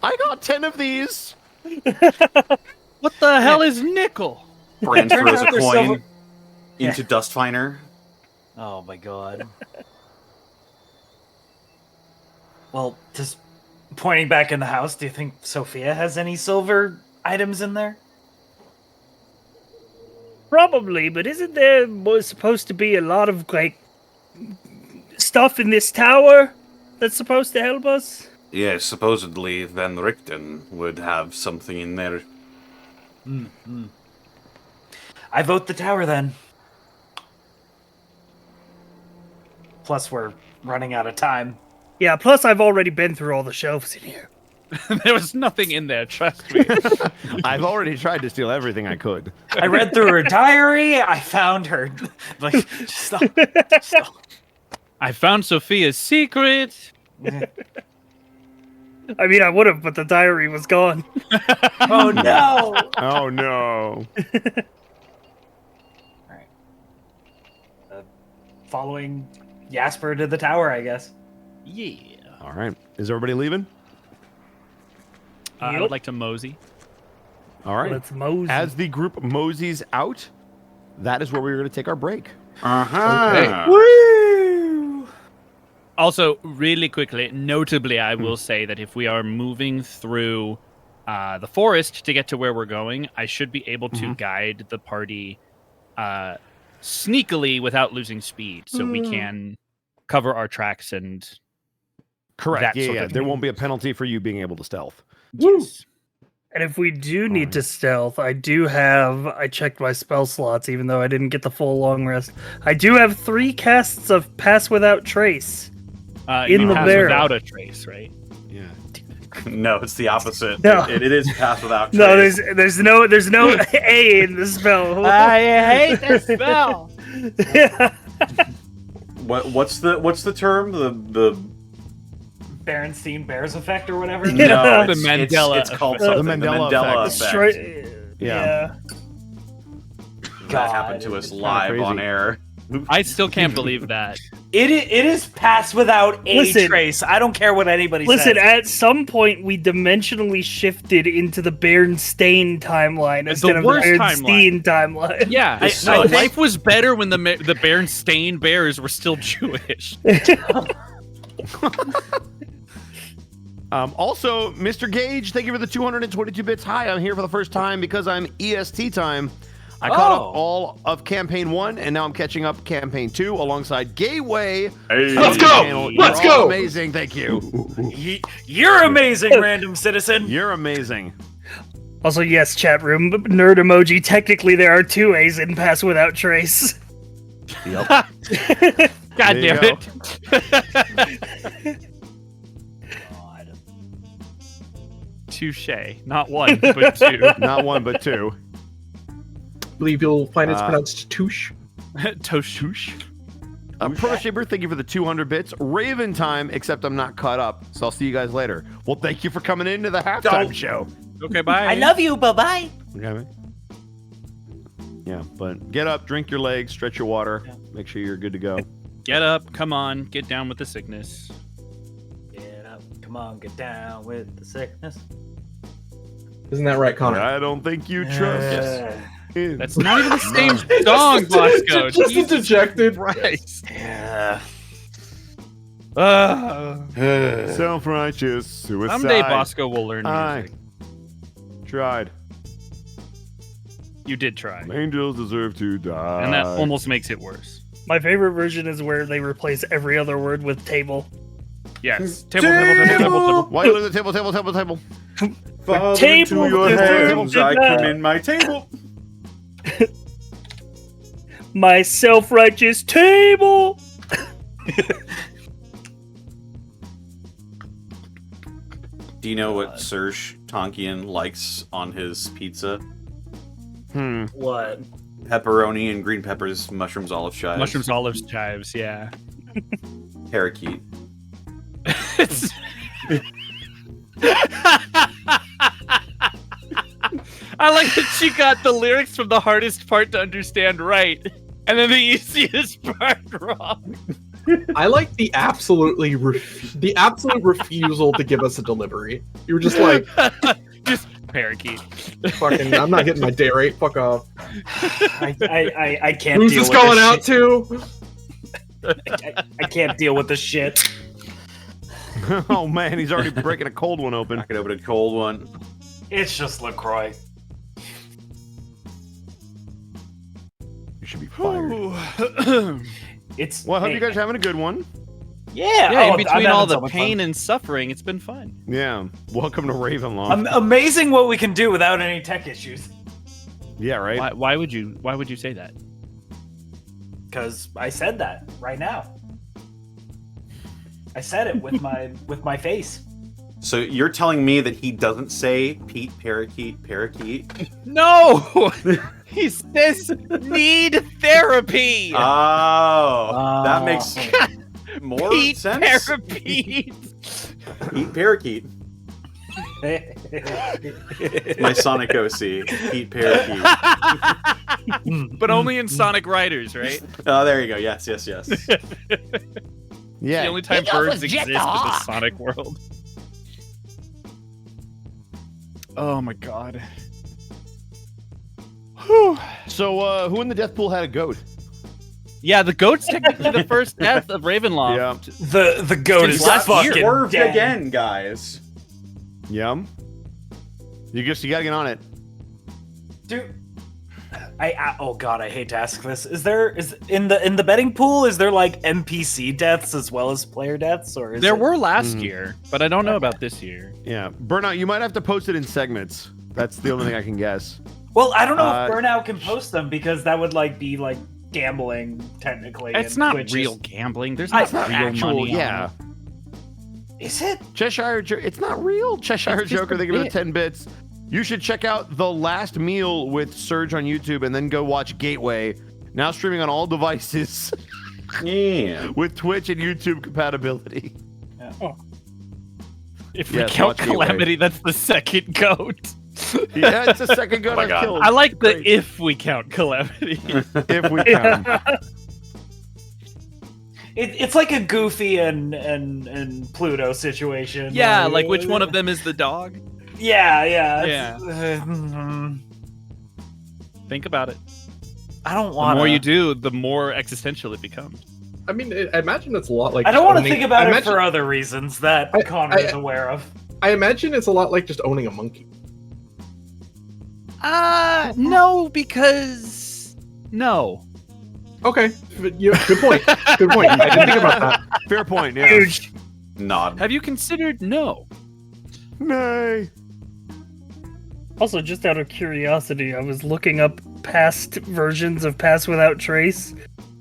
I got 10 of these. What the hell is nickel? Bran throws a They're coin silver- into Dustfinder. Oh my god. Well, just pointing back in the house, do you think Sophia has any silver items in there? Probably, but isn't there supposed to be a lot of like stuff in this tower that's supposed to help us? Yes, supposedly Van Richten would have something in there. Mm-hmm. I vote the tower then. Plus, we're running out of time. Yeah, plus I've already been through all the shelves in here. There was nothing in there, trust me. I've already tried to steal everything I could. I read through her diary. I found her. Like, stop. I found Sophia's secret. I mean, I would have, but the diary was gone. Oh, no. Oh, no. Following Jasper to the tower, I guess. Yeah. All right. Is everybody leaving? I would like to mosey. All right. Let's mosey. As the group moseys out, that is where we're going to take our break. Uh-huh. Woo! Also, really quickly, notably, I will say that if we are moving through the forest to get to where we're going, I should be able to guide the party sneakily without losing speed, so we can cover our tracks and... Correct. That sort Yeah. of There thing. won't be a penalty for you being able to stealth. Yes. And if we do need to stealth, I checked my spell slots, even though I didn't get the full long rest. I do have 3 casts of Pass Without Trace in the pass barrel. without a trace, right? Yeah. No, it's the opposite. No. It is pass without trace. No, there's no A in the spell. I hate that spell. What's the term? The Berenstein Bears effect or whatever? No, The Mandela it's called effect. something. The Mandela effect. Yeah. That happened to us live crazy. on air. I still can't believe that. It is pass without a Listen. trace. I don't care what anybody Listen, says. at some point we dimensionally shifted into the Berenstain timeline It's instead the of worst the Bernstein timeline. Yeah, I think- life was better when the Berenstain Bears were still Jewish. Also, Mr. Gage, thank you for the 222 bits. Hi, I'm here for the first time because I'm EST time. I caught up all of Campaign 1, and now I'm catching up Campaign 2 alongside Gateway. Hey. Let's go! Let's You're all go! amazing, thank you. You're amazing, random citizen. You're amazing. Also, yes, chat room, nerd emoji. Technically, there are 2 A's in Pass Without Trace. Yep. God There you damn go. it. Touche. Not one, but 2. Not 1, but 2. believe you'll find it's pronounced touche. Toshush. Pro Shaper, thank you for the 200 bits. Raven time, except I'm not caught up, so I'll see you guys later. Well, thank you for coming into the halftime show. Okay, bye. I love you. Bye bye. Okay, man. Yeah, but get up, drink your legs, stretch your water, make sure you're good to go. Get up, come on, get down with the sickness. Get up. Come on, get down with the sickness. Isn't that right, Connor? I don't think you trust. That's not even the same song, Bosco. Just a dejected. Christ. Yeah. Self-righteous suicide. Someday Bosco will learn I music. tried. You did try. Angels deserve to die. And that almost makes it worse. My favorite version is where they replace every other word with table. Yes. Table. Why you leave the table? Fall Table, into your the hands, table, I come in my table. My self-righteous table. Do you know what Serge Tonkian likes on his pizza? What? Pepperoni and green peppers, mushrooms, olive chives. Mushrooms, olives, chives, yeah. Parakeet. I like that she got the lyrics from the hardest part to understand right, and then the easiest part wrong. I like the absolute refusal to give us a delivery. You were just like, just parakeet. Fucking, I'm not getting my day rate. Fuck off. I can't. Who's deal this with going this out shit. to? I can't deal with this shit. Oh man, he's already breaking a cold one open. I could open a cold one. It's just LaCroix. You should be fired. It's Well, I hope you guys are having a good one. Yeah, in I'm between having all so the much pain fun. and suffering, it's been fun. Yeah. Welcome to Ravenloft. Amazing what we can do without any tech issues. Yeah, right. Why would you say that? Because I said that right now. I said it with my face. So you're telling me that he doesn't say Pete Parakeet Parakeet? No! He says need therapy! Oh, that makes more Pete sense. Parakeet! Pete Parakeet. My Sonic OC, Pete Parakeet. But only in Sonic Riders, right? Oh, there you go. Yes. It's the only time birds exist in the Sonic world. Oh my god. So, who in the death pool had a goat? Yeah, the goat's technically the first death of Ravenloft. Yeah. The goat is fucking Swerved dead. again, guys. Yum. You gotta get on it. Dude, oh god, I hate to ask this. Is in the betting pool? Is there like NPC deaths as well as player deaths, or there were last year, but I don't know about this year. Yeah, Burnout. You might have to post it in segments. That's the only thing I can guess. Well, I don't know if Burnout can post them because that would be gambling technically. It's and not Twitch real is... gambling. There's not real actual, money. Yeah. Is it? Cheshire Joker. It's not real. Cheshire Joker. They give it 10 bits. You should check out The Last Meal with Surge on YouTube and then go watch Gateway. Now streaming on all devices. Yeah. With Twitch and YouTube compatibility. Yeah. Oh. If we count Calamity, that's the second goat. Yeah, it's the second goat I've killed. I like the if we count Calamity. If we count. It's like a Goofy and Pluto situation. Yeah, like which one of them is the dog? Yeah. Think about it. I don't want. The more you do, the more existential it becomes. I mean, I imagine it's a lot like. I don't want to think about it for other reasons that Connor is aware of. I imagine it's a lot like just owning a monkey. No, because no. Okay, good point. Good point. I didn't think about that. Fair point. Yeah. Huge. Nod. Have you considered no? Nay. Also, just out of curiosity, I was looking up past versions of Pass Without Trace,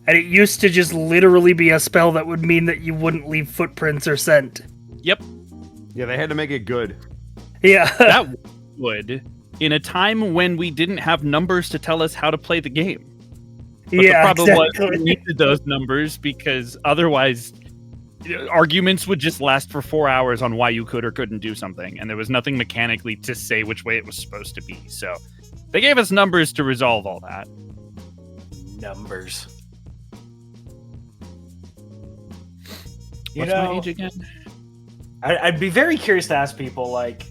and it used to just literally be a spell that would mean that you wouldn't leave footprints or scent. Yep. Yeah, they had to make it good. Yeah. That would, in a time when we didn't have numbers to tell us how to play the game. But the problem was we needed those numbers because otherwise arguments would just last for 4 hours on why you could or couldn't do something, and there was nothing mechanically to say which way it was supposed to be. So they gave us numbers to resolve all that. Numbers. What's my age again? I'd be very curious to ask people like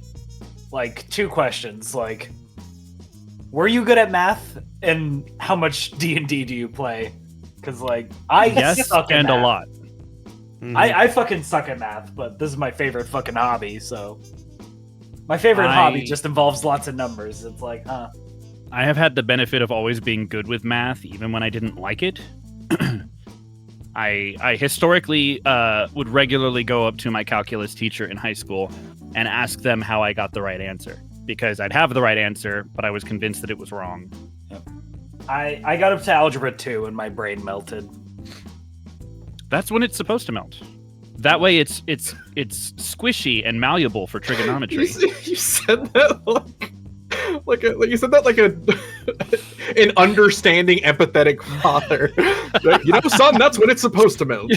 two questions. Like, were you good at math, and how much D&D do you play? Because I suck at and math. a lot. Mm-hmm. I fucking suck at math, but this is my favorite fucking hobby. So my favorite hobby just involves lots of numbers. It's like, huh. I have had the benefit of always being good with math, even when I didn't like it. I historically would regularly go up to my calculus teacher in high school and ask them how I got the right answer, because I'd have the right answer, but I was convinced that it was wrong. Yep. I got up to algebra 2 and my brain melted. That's when it's supposed to melt. That way, it's squishy and malleable for trigonometry. You said that like you said that like an understanding, empathetic father. Son, that's when it's supposed to melt.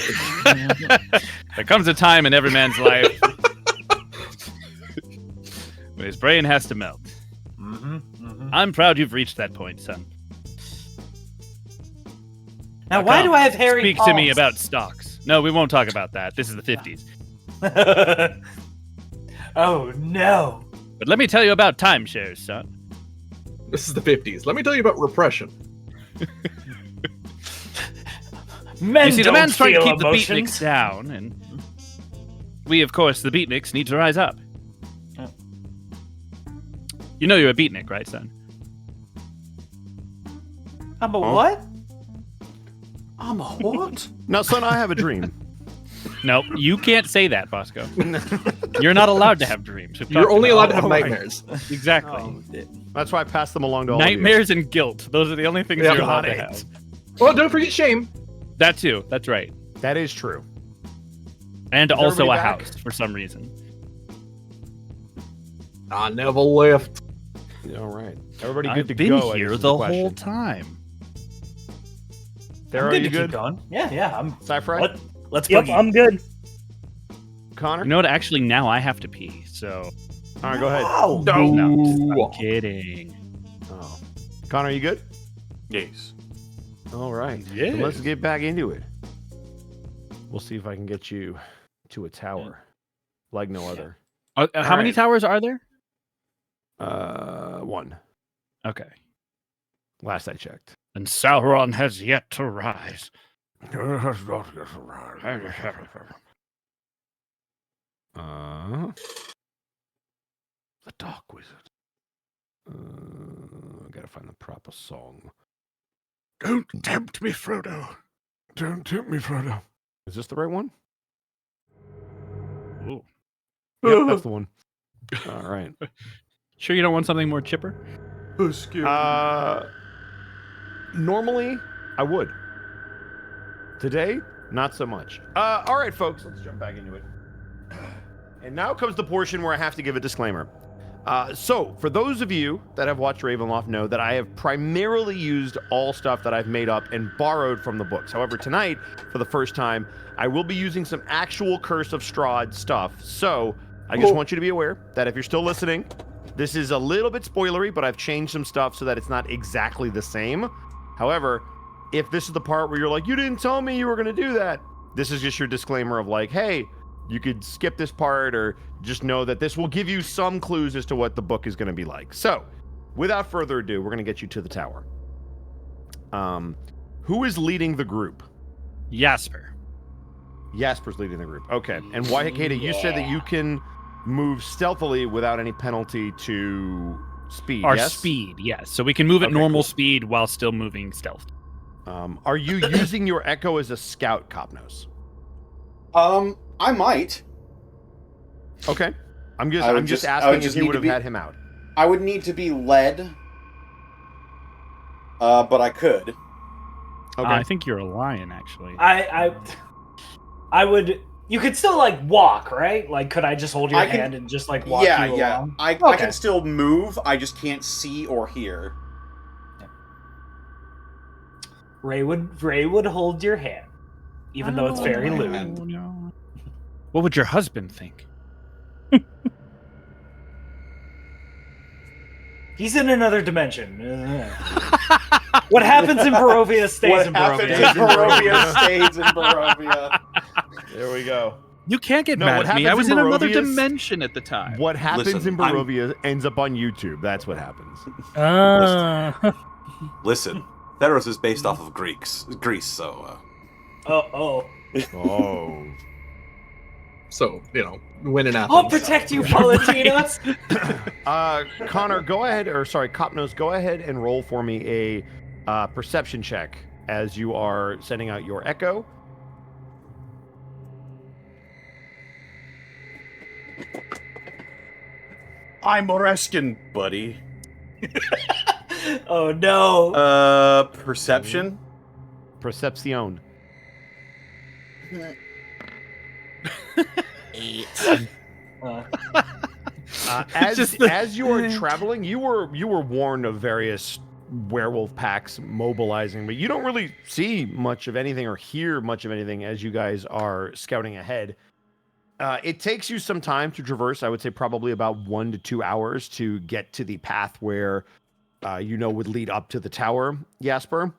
There comes a time in every man's life when his brain has to melt. Mm-hmm, mm-hmm. I'm proud you've reached that point, son. Now, why do I have hairy Speak palms? to me about stocks. No, we won't talk about that. This is the 50s. Oh, no. But let me tell you about timeshares, son. This is the 50s. Let me tell you about repression. Men you see, the don't man's trying to feel keep emotions. the beatniks down, and we, of course, the beatniks, need to rise up. Oh. You know you're a beatnik, right, son? I'm a what? I'm a what? Now, son, I have a dream. No, you can't say that, Bosco. You're not allowed to have dreams. You're only allowed to have nightmares. Exactly. That's why I passed them along to all Nightmares and guilt. Those are the only things you're allowed to have. Well, don't forget shame. That too. That's right. That is true. And Is also a everybody back? house for some reason. I never left. All right. Everybody good I've to been go? I here guess is the question. whole time. There, I'm are good you to good? keep going. Yeah, I'm. Cypher? Let's Yep, boogie. I'm good. Connor? You know what? Actually, now I have to pee. So. All right, go ahead. Wow. No, I'm kidding. Oh. Connor, you good? Yes. All right. Yeah. So let's get back into it. We'll see if I can get you to a tower like no other. How many towers are there? One. Okay. Last I checked. And Sauron has yet to rise. The Dark Wizard. I gotta find the proper song. Don't tempt me, Frodo. Don't tempt me, Frodo. Is this the right one? Ooh. Yep, that's the one. All right. Sure you don't want something more chipper? Normally, I would. Today, not so much. All right, folks, let's jump back into it. And now comes the portion where I have to give a disclaimer. So, for those of you that have watched Ravenloft know that I have primarily used all stuff that I've made up and borrowed from the books. However, tonight, for the first time, I will be using some actual Curse of Strahd stuff. So, I just want you to be aware that if you're still listening, this is a little bit spoilery, but I've changed some stuff so that it's not exactly the same. However, if this is the part where you're like, you didn't tell me you were going to do that, this is just your disclaimer of like, hey, you could skip this part or just know that this will give you some clues as to what the book is going to be like. So, without further ado, we're going to get you to the tower. Who is leading the group? Jasper. Jasper's leading the group. Okay. And Wihakayda, you said that you can move stealthily without any penalty to speed, Our yes? speed, yes. So we can move at Okay, normal cool. speed while still moving stealth. Are you using your echo as a scout, Kapnos? I might. Okay. I'm just I would asking just if you need would to have be- had him out. I would need to be led. But I could. Okay. I think you're a lion, actually. I would. You could still like walk, right? Like, could I just hold your hand and just like walk you along? I can still move. I just can't see or hear. Ray would hold your hand, even though it's very lewd. No. What would your husband think? He's in another dimension. What happens in Barovia stays in Barovia. Stays in Barovia. There we go. You can't get No, mad what at me. I happens was in in another Barovia's- dimension at the time. What happens Listen, in Barovia ends up on YouTube. That's what happens. Listen, Theros is based off of Greece, so... Oh. So, win in Athens. I'll protect you, Palatina. Connor, go ahead, or sorry, Kapnos, go ahead and roll for me a perception check as you are sending out your echo. I'm Oreskin, buddy. Oh no. Perception? Perception. 8. As you are traveling, you were warned of various werewolf packs mobilizing, but you don't really see much of anything or hear much of anything as you guys are scouting ahead. It takes you some time to traverse. I would say probably about 1 to 2 hours to get to the path where would lead up to the tower, Jasper.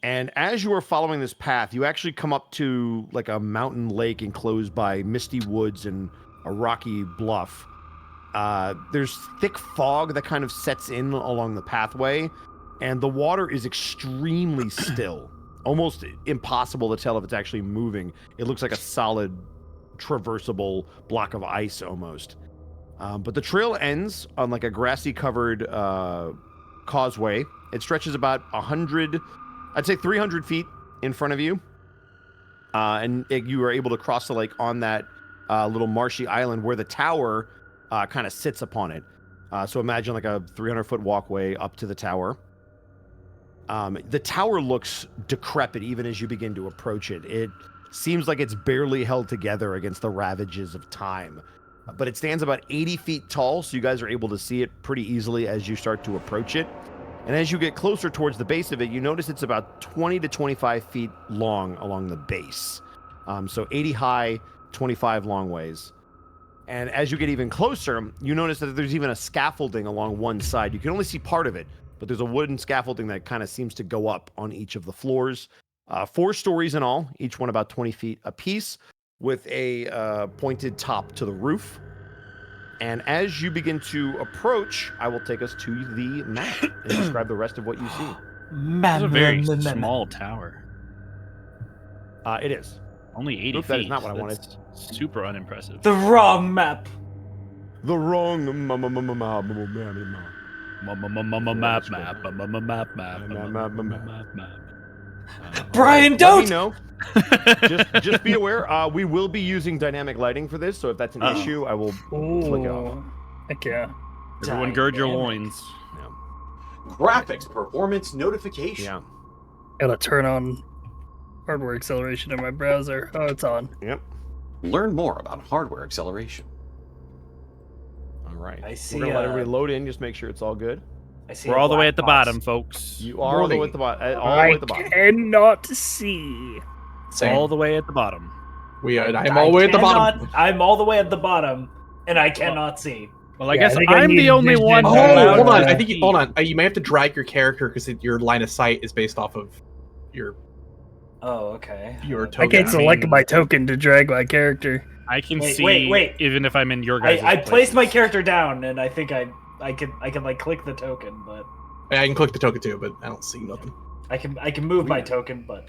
And as you are following this path, you actually come up to like a mountain lake enclosed by misty woods and a rocky bluff. There's thick fog that kind of sets in along the pathway, and the water is extremely still. Almost impossible to tell if it's actually moving. It looks like a solid, traversable block of ice almost. But the trail ends on like a grassy-covered causeway. It stretches about 300 feet in front of you, and you are able to cross the lake on that little marshy island where the tower kind of sits upon it. So imagine like a 300-foot walkway up to the tower. The tower looks decrepit even as you begin to approach it. It seems like it's barely held together against the ravages of time. But it stands about 80 feet tall, so you guys are able to see it pretty easily as you start to approach it. And as you get closer towards the base of it, you notice it's about 20 to 25 feet long along the base. So 80 high, 25 long ways. And as you get even closer, you notice that there's even a scaffolding along one side. You can only see part of it, but there's a wooden scaffolding that kind of seems to go up on each of the floors. 4 stories in all, each one about 20 feet apiece, with a pointed top to the roof. And as you begin to approach, I will take us to the map and describe the rest of what you see. It's a very small tower. It is. Only 80 feet. That is not what I wanted. Super unimpressive. The wrong map. The wrong map. Brian, don't! Let me know. just be aware, we will be using dynamic lighting for this, so if that's an issue, I will flick it off. Heck yeah. Everyone gird your loins. Graphics performance notification. Yeah. Gotta turn on hardware acceleration in my browser. Oh, it's on. Yep. Learn more about hardware acceleration. All right. I see. We're gonna let everybody load in, just make sure it's all good. I see. We're all the way at the bottom, folks. You are all the way at the bottom. I cannot see. Same. All the way at the bottom. I'm all the way at the bottom. I'm all the way at the bottom, and I cannot see. Well, I guess I'm the only one. Oh, hold on. I think hold on. You may have to drag your character because your line of sight is based off of your. Oh, okay. Your token. I can't select my token to drag my character. I can see. Wait. Even if I'm in your guys' I placed my character down, and I think I can like click the token, but I can click the token too, but I don't see nothing. I can move my token, but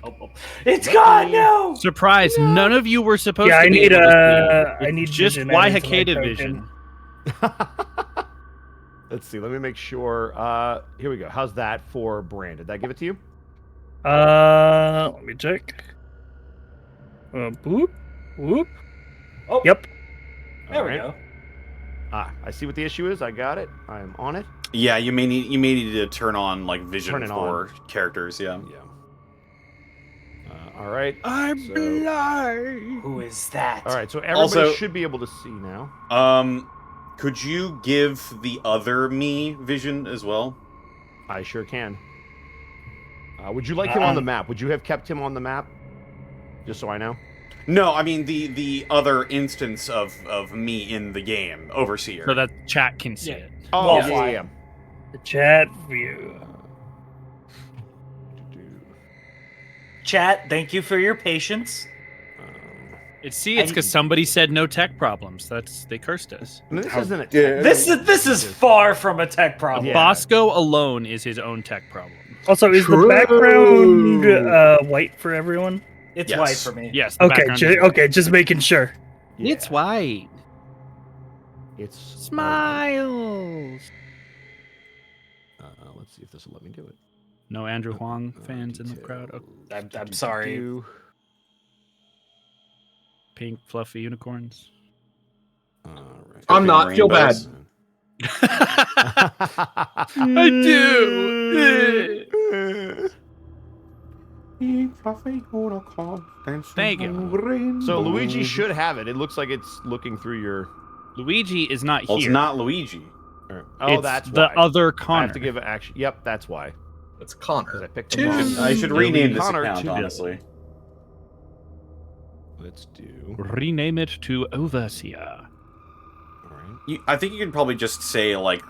it's gone now. Surprise! No. None of you were supposed to. I be need able to see it. I need just vision Wihakayda vision. Let's see. Let me make sure. Here we go. How's that for Brand? Did that give it to you? Let me check. Boop. Oh, yep. There we go. I see what the issue is. I got it. I'm on it. Yeah, you may need to turn on like vision for characters. Yeah. All right. I'm blind. Who is that? All right. So everybody should be able to see now. Could you give the other me vision as well? I sure can. Would you like him on the map? Would you have kept him on the map? Just so I know. No, I mean the other instance of me in the game, Overseer. So that chat can see it. Oh, yeah. The chat view. Chat, thank you for your patience. It's because somebody said no tech problems. They cursed us. This isn't a This is far from a tech problem. Yeah. Bosco alone is his own tech problem. Also, is the background white for everyone? It's white for me. Yes. Okay, just making sure. Yeah. It's white. It's smiles. Let's see if this will let me do it. No Andrew Huang fans in the crowd. Okay. I'm sorry. Pink fluffy unicorns. I'm not. Feel bad. I do. Thank you. So Luigi should have it. It looks like it's looking through your. Luigi is not here. It's not Luigi. Oh, it's that's the why. other Connor. I have to give it action. Yep, that's why. It's Connor. I picked the wrong. I should rename this Connor account, to honestly. Let's do. Rename it to Overseer. All right. I think you can probably just say like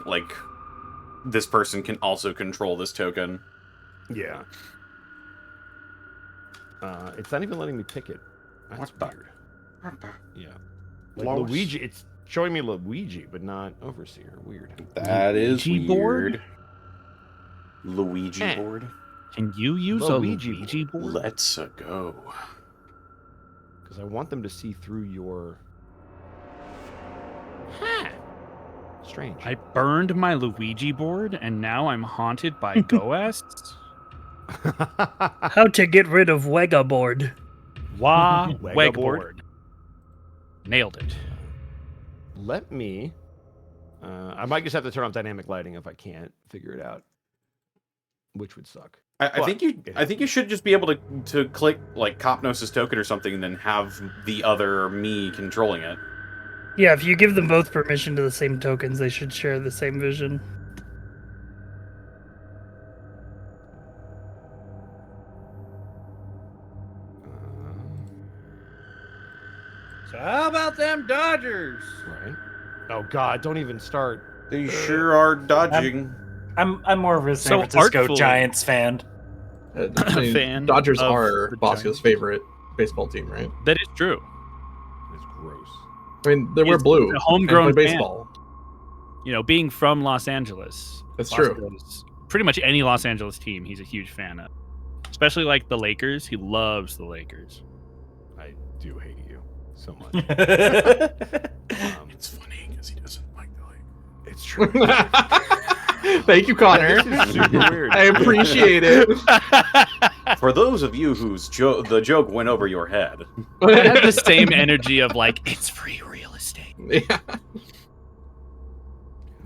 this person can also control this token. Yeah. It's not even letting me pick it. That's weird. Yeah. Like Luigi, it's showing me Luigi, but not Overseer. Weird. That is Luigi weird. Luigi board. Can you use a Luigi board? Let's go. Because I want them to see through your. Strange. I burned my Luigi board, and now I'm haunted by ghosts. How to get rid of Wegaboard. Wegboard. Nailed it. Let me. I might just have to turn off dynamic lighting if I can't figure it out, which would suck. I think you should just be able to click like Kapnos' token or something, and then have the other me controlling it. Yeah, if you give them both permission to the same tokens, they should share the same vision. So how about them Dodgers? Right. Oh God! Don't even start. They sure are dodging. I'm more of a San Francisco artfully. Giants fan. Fan Dodgers of are the Bosco's Giants. favorite baseball team, right? That is true. It's gross. I mean, they wear He's blue. a homegrown and play fan. baseball. You know, being from Los Angeles. That's true. Bosco's pretty much any Los Angeles team, he's a huge fan of. Especially like the Lakers. He loves the Lakers. I do hate you so much. It's funny because he doesn't like the Lakers. It's true. Thank you, Connor. This is super weird. I appreciate it. For those of you whose the joke went over your head, I have the same energy of like, it's free real estate. Yeah.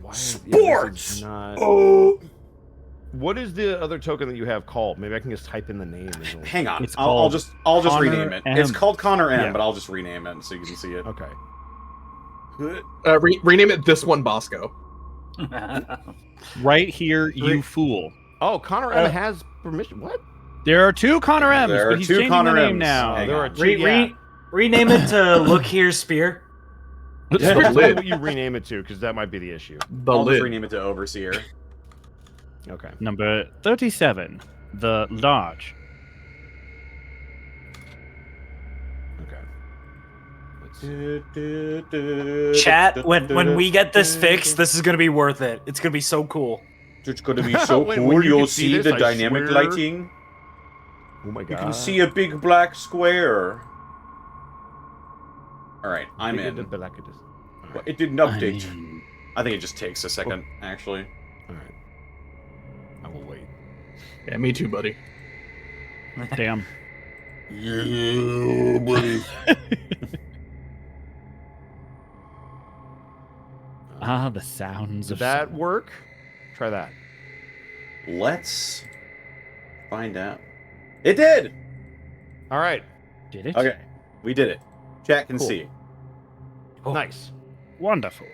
Why Sports! Not... Oh, What is the other token that you have called? Maybe I can just type in the name. hang on. It's I'll just Connor rename it. M. It's called Connor M, Yeah. but I'll just rename it so you can see it. Okay. Rename it this one, Bosco. Right here, you fool. Oh, Connor M has permission. What? There are two Connor M's, There are but he's two changing Connor the name M's. now. Hang There on. are two. Rename it to Look Here Spear. Tell me what you rename it to, because that might be the issue. The I'll just lid. rename it to Overseer. Okay. Number 37, the Lodge. Okay. Chat, when we get this fixed, this is gonna be worth it. It's gonna be so cool. It's gonna be so When cool. you You'll can see see this, the I dynamic swear. lighting. Oh my god. You can see a big black square. All right, I'm in. Well, it didn't update. I think it just takes a second, actually. All right. I will wait. Yeah, me too, buddy. Damn. Yeah, buddy. Ah, the sounds Did of that work? Try that. Let's find out. It did! All right. Did it? Okay, we did it. Chat can Cool. see. Nice. Wonderful.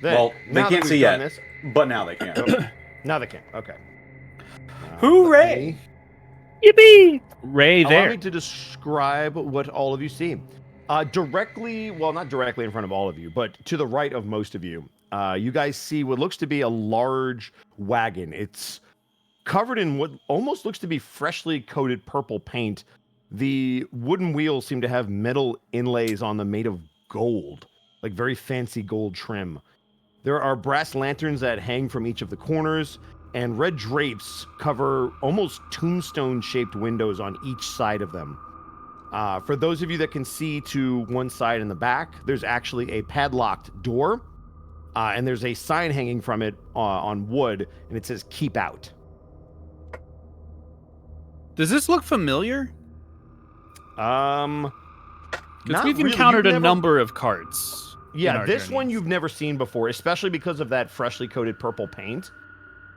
Then, Well, they now can't that see we've yet, done this- but now they can. now they can. Okay. Hooray! Yippee! Ray Allow there. me to describe what all of you see. Directly, well, not directly in front of all of you, but to the right of most of you, you guys see what looks to be a large wagon. It's covered in what almost looks to be freshly coated purple paint. The wooden wheels seem to have metal inlays on them made of gold, like very fancy gold trim. There are brass lanterns that hang from each of the corners, and red drapes cover almost tombstone-shaped windows on each side of them. For those of you that can see to one side in the back, there's actually a padlocked door, and there's a sign hanging from it on wood, and it says "Keep Out." Does this look familiar? Because Because we've encountered a number of carts. in Yeah, our this one journeys. you've never seen before, especially because of that freshly coated purple paint.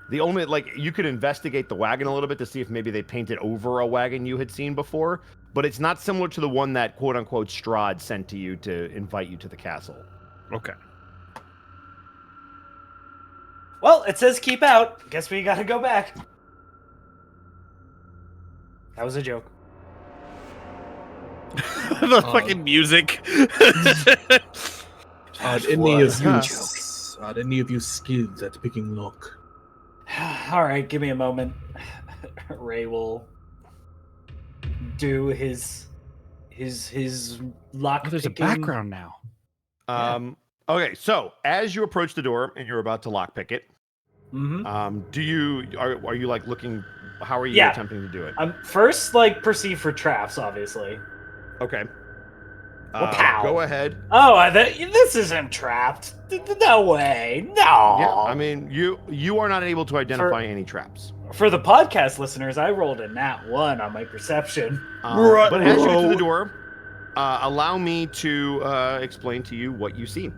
The only, like, you could investigate the wagon a little bit to see if maybe they painted over a wagon you had seen before, but it's not similar to the one that quote-unquote Strahd sent to you to invite you to the castle. Okay. Well, it says keep out. Guess we gotta go back. That was a joke. The fucking music. Any of you skilled at picking lock? All right, give me a moment. Ray will do his lock. There's a background now. Okay, so as you approach the door and you're about to lockpick it, Mm-hmm. are you like looking? How are you Yeah. attempting to do it? First, like, perceive for traps, obviously. Okay. Well, pow. Go ahead. Oh, this isn't trapped. No way. No. Yeah, I mean, you are not able to identify any traps. For the podcast listeners, I rolled a nat 1 on my perception. But as you get to the door, allow me to explain to you what you see.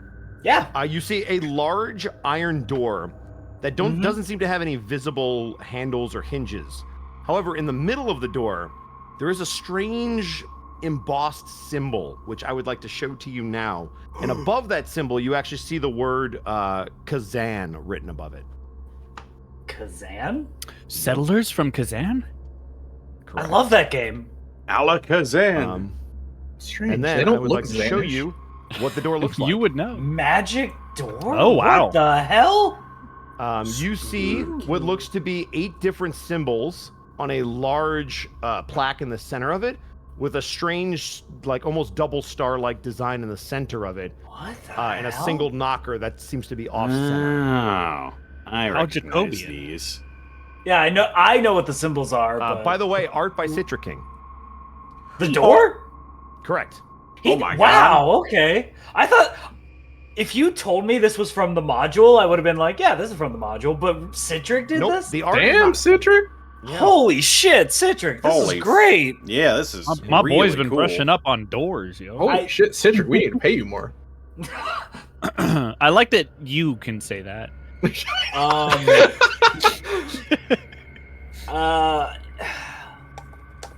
Yeah. You see a large iron door that doesn't seem to have any visible handles or hinges. However, in the middle of the door, there is a strange embossed symbol, which I would like to show to you now. And above that symbol, you actually see the word Kazan written above it. Kazan? Settlers from Kazan? I love that game. Alakazam. Strange. And They then don't I would look like to show Xanish. you what the door looks like. You would know. Magic door? Oh, wow. What the hell? You see what looks to be 8 different symbols on a large plaque in the center of it, with a strange, like almost double star-like design in the center of it. What the and a hell? single knocker that seems to be off-center. Oh, I How recognize Jacobian. these. Yeah, I know what the symbols are. But... By the way, art by Citra King. the door? Correct. Oh my wow, okay. I thought if you told me this was from the module, I would have been like, yeah, this is from the module. But Citric did Nope, this? the art Damn, Citric. Yeah. Holy shit, Citric, this Holy is great. Yeah, this is My really boy's been cool. brushing up on doors, yo. Holy shit, Citric, we need to pay you more. I like that you can say that.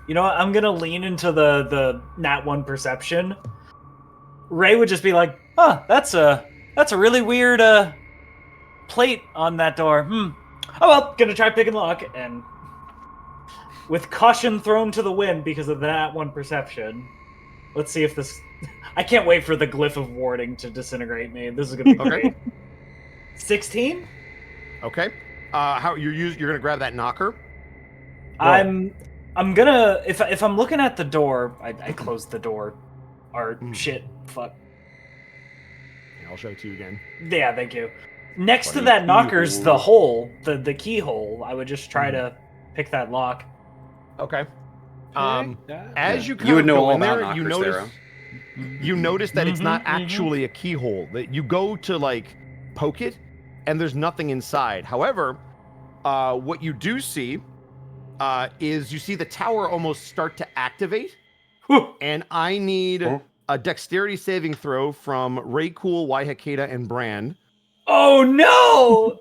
You know what? I'm gonna lean into the nat 1 perception. Ray would just be like, "Huh, that's a really weird plate on that door." Oh well, gonna try pick and lock, and with caution thrown to the wind because of the nat 1 perception. Let's see if this. I can't wait for the glyph of warding to disintegrate me. This is gonna be great. 16. Okay. How you're gonna grab that knocker? I'm gonna if I'm looking at the door, I closed the door. Or shit, fuck. I'll show it to you again. Yeah, thank you. Next to that knocker's the hole, the keyhole. I would just try to pick that lock. Okay. As you You would know go all in about there, knockers you notice that it's not actually a keyhole. That you go to like poke it, and there's nothing inside. However, what you do see is you see the tower almost start to activate, and I need a dexterity saving throw from Raycool, Wihakayda, and Brand. Oh no!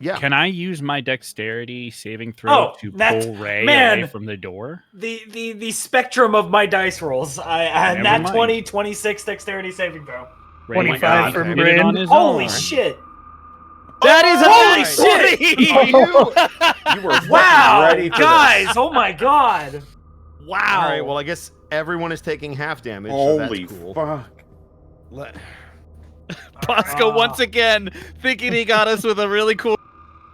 Yeah. Can I use my dexterity saving throw to pull Ray away from the door? The spectrum of my dice rolls. I had Never nat mind. 20, 26 dexterity saving throw. Ray 25 from did it on Brand. his Holy own. shit! That is Holy shit! You were Wow, ready for guys! this. Oh my god! Wow. All right. Well, I guess everyone is taking half damage. So Holy that's cool. fuck! Bosco once again thinking he got us with a really cool.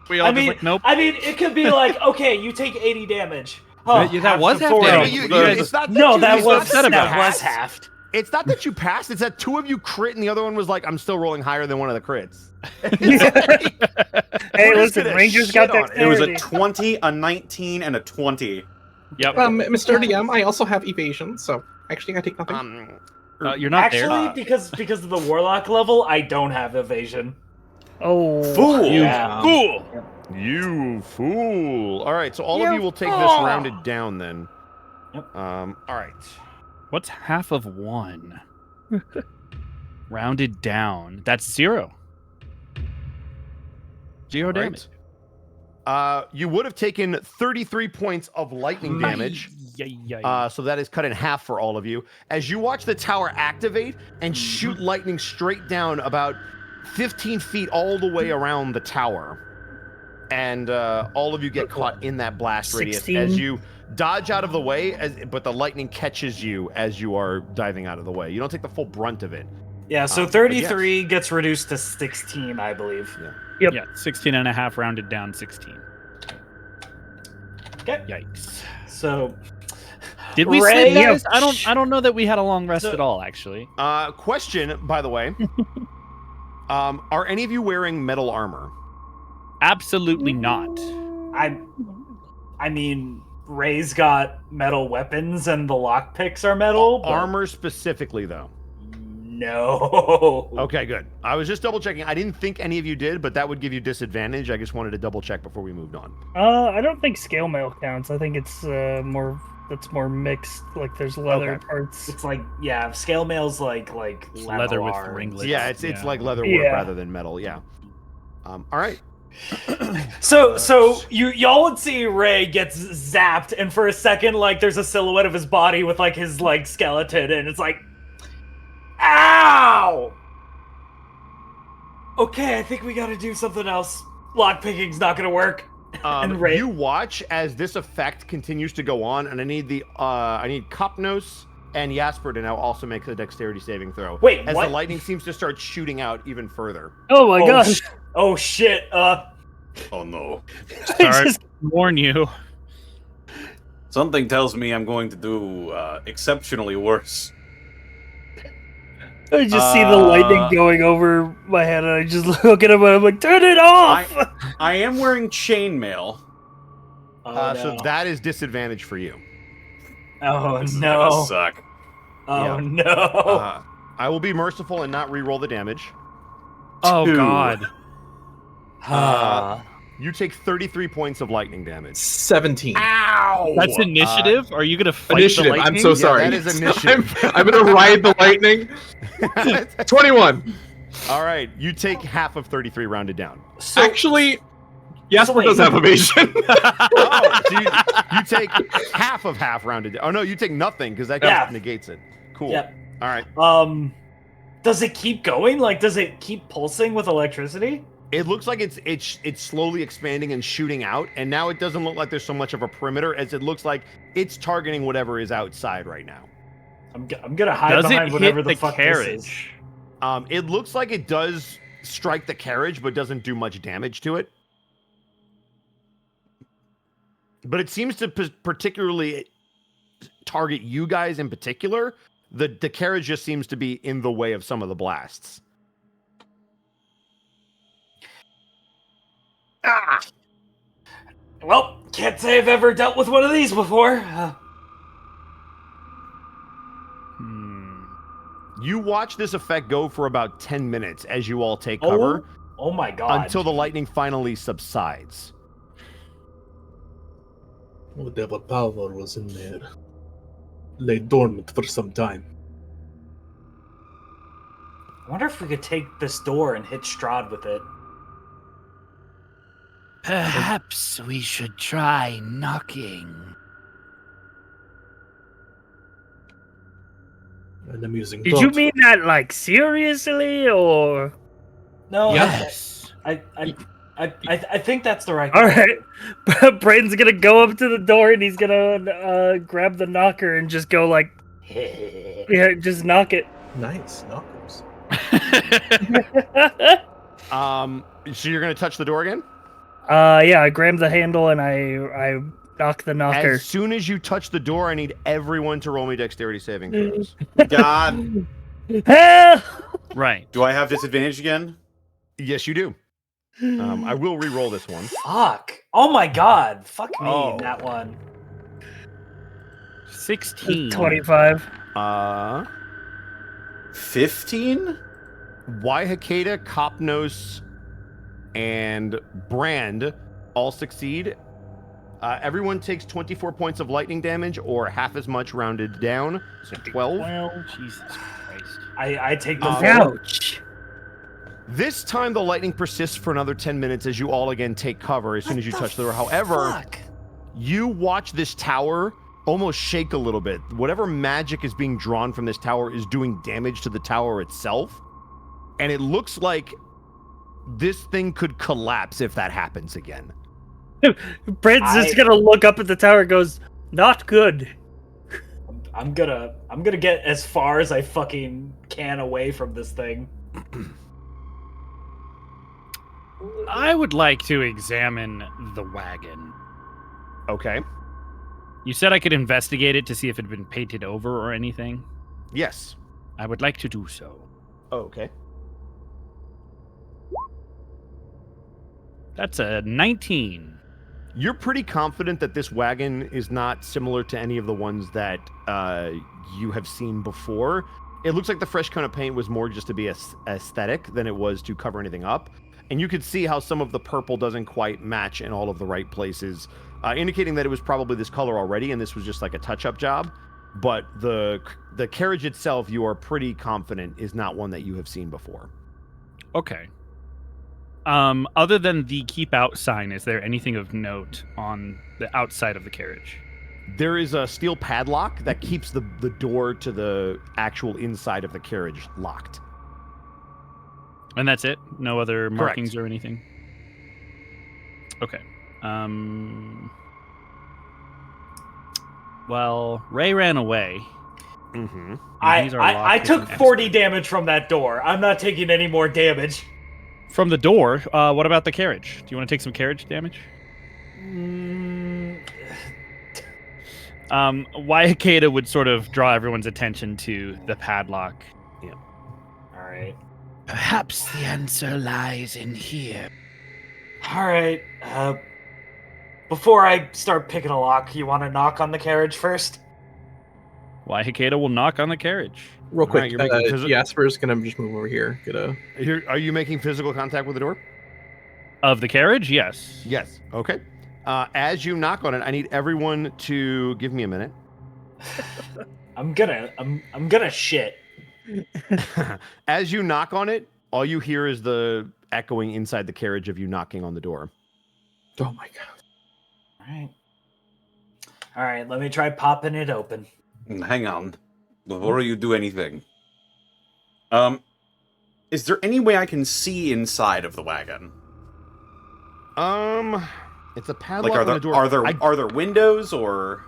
We all just like, nope. I mean, it could be like, okay, you take 80 damage. Oh, Yeah, that was to half 40. damage. It's not that No, you- that it's was not that you was passed. halved. It's not that you passed. It's that 2 of you crit, and the other one was like, "I'm still rolling higher than one of the crits." Hey, listen, Rangers got It was a dexterity. 20, a 19, and a 20. Yep. Mr. DM, I also have evasion, so actually I take nothing. You're not Actually, there. because of the warlock level, I don't have evasion. Oh, Fool! You Yeah. fool! You fool! All right, so all of you will take this rounded down then. Yep. All right. What's half of 1? Rounded down. That's 0. 0 damage. You would have taken 33 points of lightning damage. So that is cut in half for all of you. As you watch the tower activate and shoot lightning straight down about 15 feet all the way around the tower. And all of you get caught in that blast radius 16. as you dodge out of the way, but the lightning catches you as you are diving out of the way. You don't take the full brunt of it. Yeah, so but 33 gets reduced to 16, I believe. Yep. Yeah, 16 and a half rounded down 16. Okay. Yikes. So Did we Ray- sleep, guys? I don't know that we had a long rest at all, actually. Question, by the way. Are any of you wearing metal armor? Absolutely not. I mean, Ray's got metal weapons and the lockpicks are metal. but Armor specifically, though. no. Okay, good. I was just double checking. I didn't think any of you did, but that would give you disadvantage. I just wanted to double check before we moved on. I don't think scale mail counts. I think it's more mixed. Like there's leather parts. It's like scale mail's like leather with Lavalar. ringlets. Yeah, it's like leather work rather than metal. Yeah. All right. So y'all would see Ray gets zapped, and for a second, like there's a silhouette of his body with like his like skeleton, and it's like, ow. Okay, I think we got to do something else. Lockpicking's not gonna work. And Ray, you watch as this effect continues to go on, and I need Kapnos and Jasper to now also make a dexterity saving throw. Wait, as what? the lightning seems to start shooting out even further. Oh my gosh! Oh shit! Oh no! Sorry, just warn you. Something tells me I'm going to do exceptionally worse. I just see the lightning going over my head, and I just look at him, and I'm like, "Turn it off!" I am wearing chainmail. So that is disadvantage for you. Oh This is no! gonna suck. Oh no! I will be merciful and not re-roll the damage. Oh 2. god. You take 33 points of lightning damage. 17. Ow! That's initiative? Are you gonna fight Initiative. the lightning? I'm so sorry. that is initiative. I'm gonna ride the lightning. 21. All right, you take half of 33 rounded down. Actually, Jasper does have evasion. So you take half of half rounded down. Oh no, you take nothing because that just negates it. Cool. Yep. All right. Does it keep going? Like, does it keep pulsing with electricity? It looks like it's slowly expanding and shooting out, and now it doesn't look like there's so much of a perimeter as it looks like it's targeting whatever is outside right now. I'm gonna hide behind whatever the fuck this is. It looks like it does strike the carriage, but doesn't do much damage to it. But it seems to particularly target you guys in particular. The carriage just seems to be in the way of some of the blasts. Well, can't say I've ever dealt with one of these before. You watch this effect go for about 10 minutes as you all take cover. Oh my god. Until the lightning finally subsides. Whatever power was in there lay dormant for some time. I wonder if we could take this door and hit Strahd with it. Perhaps we should try knocking. An amusing Did you mean that like seriously or? No. Yes. I think that's the right. All right. Braden's gonna go up to the door and he's gonna grab the knocker and just go like, yeah, just knock it. Nice knockers. So you're gonna touch the door again? Yeah, I grab the handle and I knock the knocker. As soon as you touch the door, I need everyone to roll me dexterity saving throws. God. Right. Do I have disadvantage again? Yes, you do. I will re-roll this one. Fuck. Oh my god. Fuck me in that one. 16. 25. 15? Wihakayda, Kapnos, and Brand all succeed. Everyone takes 24 points of lightning damage, or half as much rounded down. So 12. Well, Jesus Christ. I take the ouch. This time the lightning persists for another 10 minutes as you all again take cover as soon as you touch the door. However, you watch this tower almost shake a little bit. Whatever magic is being drawn from this tower is doing damage to the tower itself. And it looks like this thing could collapse if that happens again. Brand's just gonna look up at the tower and goes, not good. I'm gonna get as far as I fucking can away from this thing. I would like to examine the wagon. Okay. You said I could investigate it to see if it had been painted over or anything? Yes. I would like to do so. Okay. That's a 19. You're pretty confident that this wagon is not similar to any of the ones that you have seen before. It looks like the fresh coat of paint was more just to be aesthetic than it was to cover anything up. And you could see how some of the purple doesn't quite match in all of the right places, indicating that it was probably this color already, and this was just like a touch-up job. But the carriage itself, you are pretty confident, is not one that you have seen before. Okay. Other than the keep out sign, is there anything of note on the outside of the carriage? There is a steel padlock that keeps the door to the actual inside of the carriage locked. And that's it? No other markings Correct. or anything? Okay. Well, Ray ran away. Mm-hmm. I took 40 damage from that door. I'm not taking any more damage. From the door? What about the carriage? Do you want to take some carriage damage? Wihakayda would sort of draw everyone's attention to the padlock. Yeah. All right. Perhaps the answer lies in here. All right. Before I start picking a lock, you want to knock on the carriage first? Wihakayda will knock on the carriage. Real quick, Right, Jasper's gonna just move over here. Are you making physical contact with the door? Of the carriage? Yes. Yes. Okay. As you knock on it, I need everyone to give me a minute. I'm gonna shit. As you knock on it, all you hear is the echoing inside the carriage of you knocking on the door. Oh my god. All right, let me try popping it open. Hang on. Before you do anything. Is there any way I can see inside of the wagon? It's a padlock Like, on the door. are there windows or?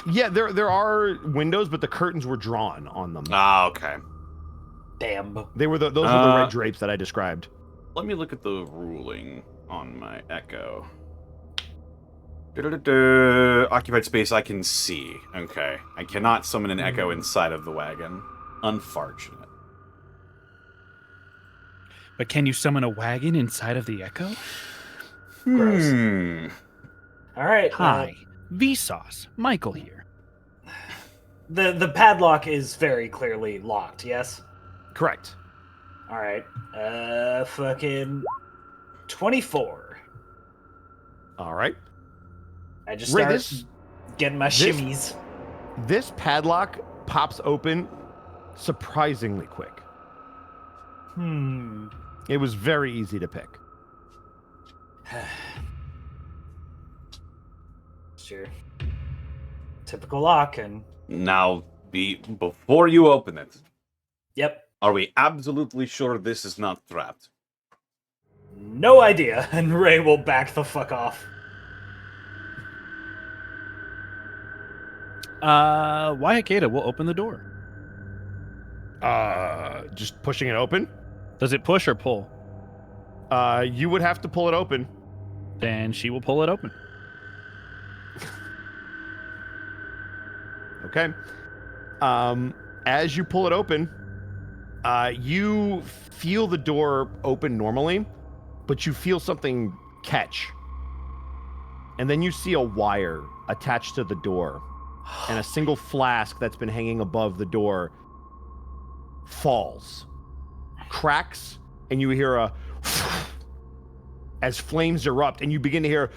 Yeah, there are windows, but the curtains were drawn on them. Ah, okay. Damn. Those were the red drapes that I described. Let me look at the ruling on my Echo. Occupied space I can see. Okay. I cannot summon an Echo inside of the wagon. Unfortunate. But can you summon a wagon inside of the Echo? Gross. All right. Hi. Vsauce. Michael here. The padlock is very clearly locked, yes? Correct. All right. Fucking 24. All right. I just start getting my shimmies. This padlock pops open surprisingly quick. It was very easy to pick. Sure. Typical lock, and Now, before you open it. Yep. Are we absolutely sure this is not trapped? No idea, and Ray will back the fuck off. Wihakayda will open the door. Just pushing it open? Does it push or pull? You would have to pull it open. Then she will pull it open. Okay. As you pull it open, you feel the door open normally, but you feel something catch. And then you see a wire attached to the door, and a single flask that's been hanging above the door falls, cracks, and you hear a as flames erupt, and you begin to hear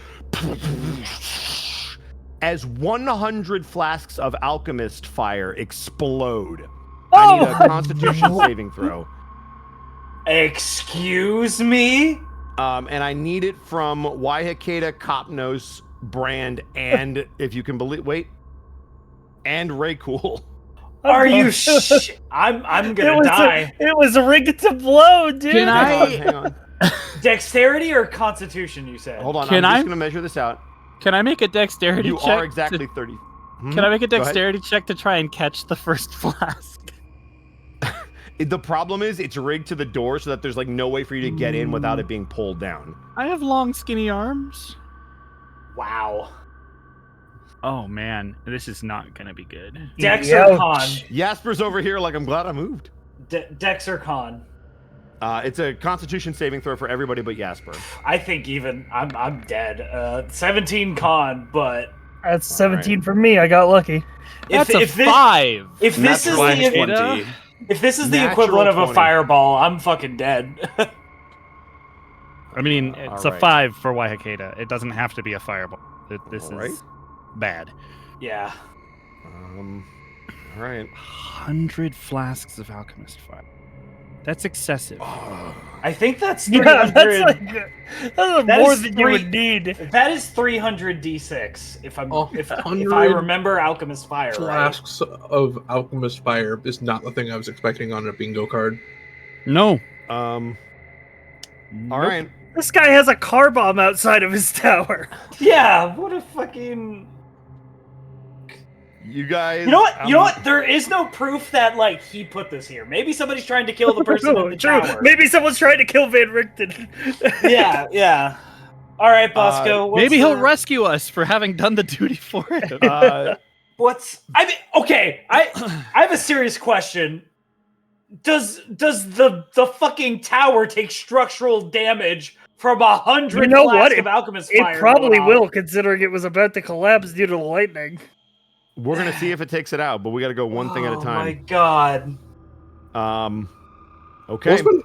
as 100 flasks of alchemist fire explode. I need a Constitution saving throw. Excuse me? And I need it from Wihakayda, Kapnos, Brand, and if you can believe, and Ray Cool. Are you I'm gonna die. It was rigged to blow, dude. Can Hang on. Dexterity or Constitution, you said? Hold on, Can I'm I- just going to measure this out. Can I make a dexterity You check? are exactly 30. Can I make a Go ahead. dexterity check to try and catch the first flask? The problem is it's rigged to the door so that there's like no way for you to get in without it being pulled down. I have long, skinny arms. Wow. Oh man, this is not gonna be good. Dex or Con? Jasper's over here like, I'm glad I moved. Dex or Con? It's a Constitution saving throw for everybody but Jasper. I think even I'm dead. 17 Con, but That's 17 for me. I got lucky. That's a 5. If this is the 20. If this is the Natural equivalent of a 20. fireball, I'm fucking dead. I mean, it's All a right. 5 for Wihakayda. It doesn't have to be a fireball. This All right. is bad. Yeah. All right. 100 flasks of alchemist fire. That's excessive. I think that's Yeah, 300. that's like that's That more is than you three- would need. That is 300 d6. If I 100 remember Alchemist Fire, right? Flasks of alchemist fire is not the thing I was expecting on a bingo card. No. All right. This guy has a car bomb outside of his tower. Yeah, what a fucking. You guys. You know what? You know what? There is no proof that like he put this here. Maybe somebody's trying to kill the person in the True. tower. Maybe someone's trying to kill Van Richten. Yeah. All right, Bosco. Maybe he'll rescue us for having done the duty for him. I mean, okay. I have a serious question. Does the fucking tower take structural damage from 100 You know flasks what? of alchemist fire? It probably going off? will, considering it was about to collapse due to the lightning. We're gonna see if it takes it out, but we got to go one thing at a Oh my time. god. Okay. Well,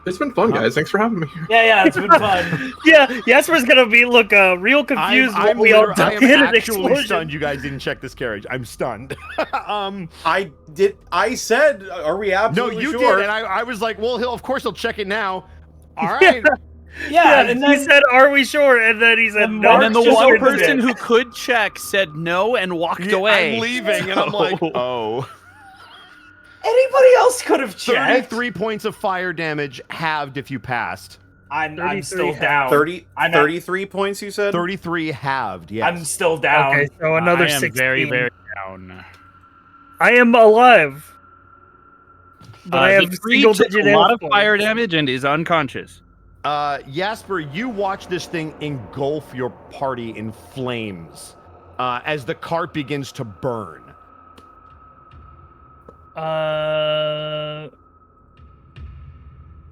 it's been fun, guys. Thanks for having me here. Yeah, it's been fun. Yeah, Jasper's gonna be real confused what we all I did am in an actually explosion. stunned. You guys didn't check this carriage. I'm stunned. I said, are we absolutely No, you sure? did, and I was like, well, of course he'll check it now. All right. Yeah, and and he then said, "Are we sure?" And then he said, "No." And then the just one opened person it. who could check said no and walked away. I'm leaving, and I'm like, oh. Anybody else could have checked. 33 points of fire damage halved if you passed. I'm still down. 33 points, you said? 33 halved, yes. I'm still down. Okay, so another I am 16. very, very down. I am alive, but I have the tree took single-digit a lot of health fire points. damage and is unconscious. Jasper, you watch this thing engulf your party in flames as the cart begins to burn.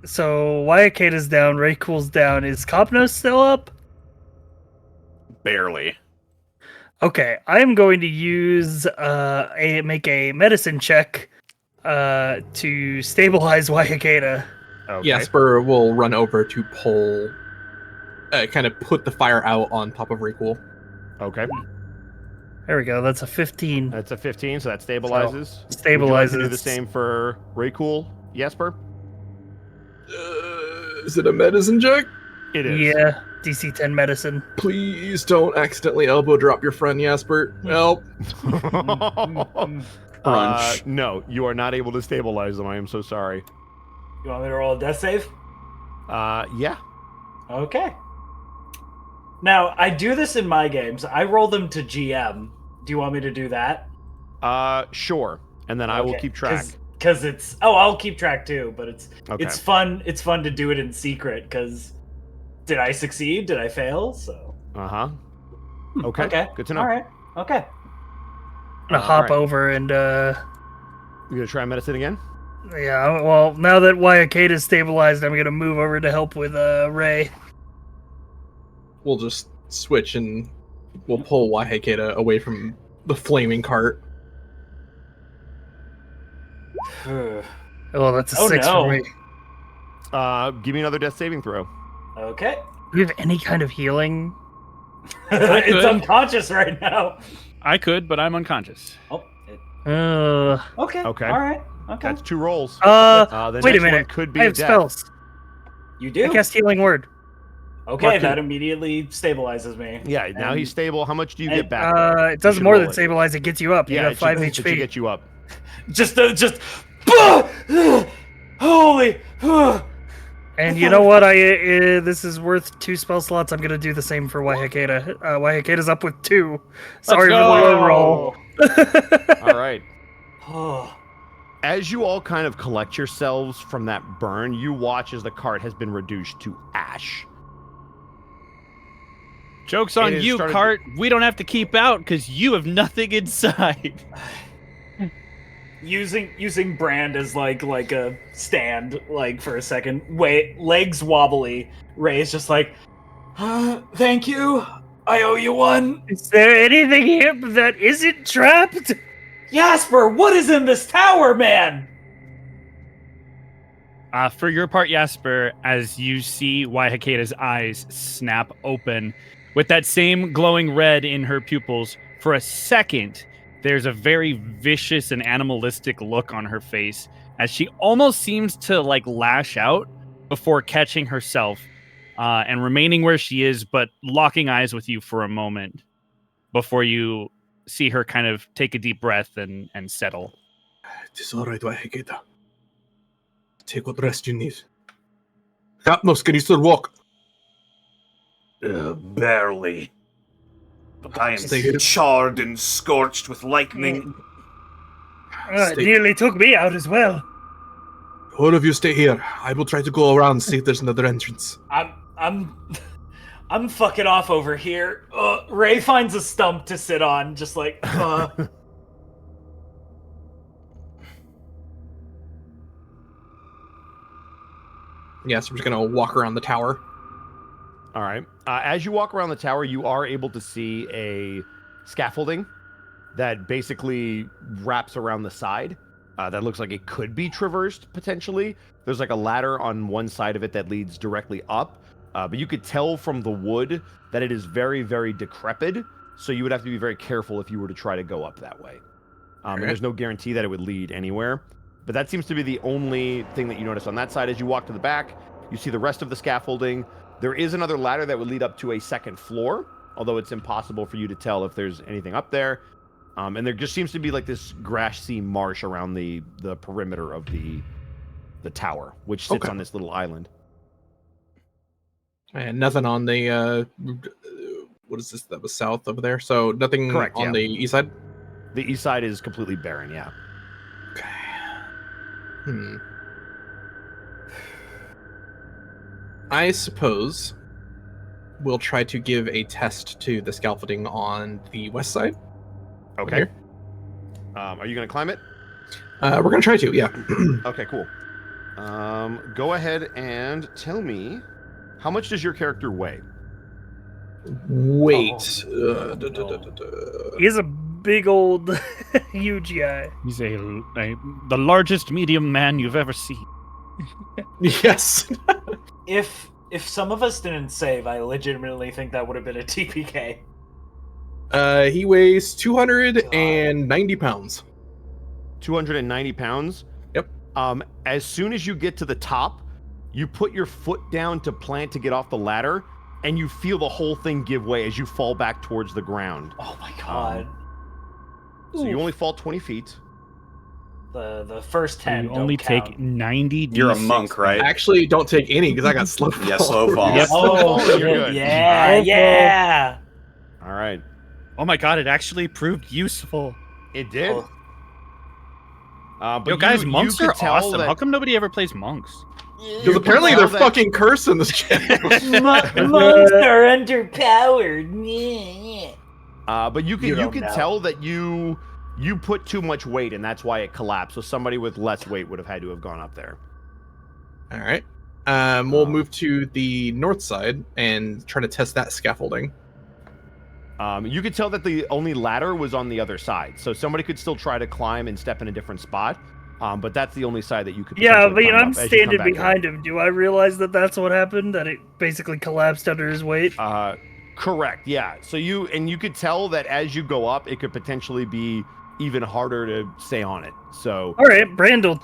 So Wihakayda's down, Raycool's down. Is Kapnos still up? Barely. Okay, I am going to use make a medicine check to stabilize Wihakayda. Okay. Jasper will run over to pull, kind of put the fire out on top of Raycool. Okay. There we go. That's a 15. That's a 15, so that stabilizes. So, Would you like to do stabilizes. the same for Raycool, Jasper? Is it a medicine check? It is. Yeah, DC 10 medicine. Please don't accidentally elbow drop your friend Jasper. Help. No, you are not able to stabilize them. I am so sorry. You want me to roll a death save? Yeah. Okay. Now, I do this in my games. I roll them to GM. Do you want me to do that? Sure. And then I will keep track. Because it's I'll keep track too, but it's Okay. fun to do it in secret because did I succeed? Did I fail? So Uh-huh. Okay. Okay. Good to know. All right. Okay. I'm gonna hop over and You gonna try medicine again? yeah, well, now that Wihakayda's stabilized, I'm gonna move over to help with Ray. We'll just switch and we'll pull Wihakayda away from the flaming cart. Oh, that's a Oh, 6 no. for me. Give me another death saving throw. Okay. Do you have any kind of healing? It's could. unconscious right now. I could, but I'm unconscious. Oh. Okay. Okay. All right. Okay. That's 2 rolls. wait a The next one minute. could be I a have death. spells. You do? I cast Healing Word. Okay, Mark, that immediately stabilizes me. Yeah, now And- he's stable. How much do you get back? It does should more roll than it. stabilize. It gets you up. You Yeah, got it 5 should- it should HP. get you up. Just holy. And you know what? This is worth 2 spell slots. I'm gonna do the same for Wihakayda. Wihakayda's up with 2. Sorry for the low roll. All right. Oh. As you all kind of collect yourselves from that burn, you watch as the cart has been reduced to ash. Joke's on It has you, started- Cart. We don't have to keep out because you have nothing inside. Using Brand as like a stand, like for a second. Wait, legs wobbly. Ray's just like, thank you. I owe you one. Is there anything here that isn't trapped? Jasper, what is in this tower, man? For your part, Jasper, as you see Wihakayda's eyes snap open with that same glowing red in her pupils, for a second, there's a very vicious and animalistic look on her face as she almost seems to lash out before catching herself and remaining where she is, but locking eyes with you for a moment before you see her kind of take a deep breath and settle. It is all right, Wihakayda. Take what rest you need. Kapnos, can you still walk? Barely. But I am charred and scorched with lightning. It nearly took me out as well. All of you stay here. I will try to go around and see if there's another entrance. I'm fucking off over here. Ray finds a stump to sit on, just like. Yes, we're just gonna walk around the tower. All right. As you walk around the tower, you are able to see a scaffolding that basically wraps around the side. That looks like it could be traversed potentially. There's like a ladder on one side of it that leads directly up, but you could tell from the wood that it is very, very decrepit. So you would have to be very careful if you were to try to go up that way. And there's no guarantee that it would lead anywhere. But that seems to be the only thing that you notice on that side. As you walk to the back, you see the rest of the scaffolding. There is another ladder that would lead up to a second floor, although it's impossible for you to tell if there's anything up there. And there just seems to be like this grassy marsh around the perimeter of the tower, which sits on this little island. And nothing on the what is this? That was south over there. So nothing on the east side. The east side is completely barren. Yeah. I suppose we'll try to give a test to the scaffolding on the west side. Okay. Are you going to climb it? We're going to try to, yeah. Okay, cool. Go ahead and tell me, how much does your character weigh? Wait. He's a big old, huge guy. He's the largest medium man you've ever seen. Yes. If some of us didn't save, I legitimately think that would have been a TPK. He weighs 290 pounds. 290 pounds? Yep. As soon as you get to the top, you put your foot down to plant to get off the ladder, and you feel the whole thing give way as you fall back towards the ground. Oh my god. So you only fall 20 feet. The first 10 you only take 90 You're a monk, right? Actually, don't take any because I got slow fall. Yeah, slow fall. Yep. Oh, you're good. Yeah. All right. Oh my god, it actually proved useful. It did. But yo, guys, monks are awesome. How come nobody ever plays monks? Because apparently they're fucking cursed in this channel. Monks are underpowered. But you can tell that you put too much weight, and that's why it collapsed. So somebody with less weight would have had to have gone up there. All right. We'll move to the north side and try to test that scaffolding. You could tell that the only ladder was on the other side, so somebody could still try to climb and step in a different spot. But that's the only side that you could. Yeah, but I'm standing behind him. Do I realize that that's what happened? That it basically collapsed under his weight? Correct. Yeah. So you could tell that as you go up, it could potentially be even harder to stay on it. So. All right, Brand'll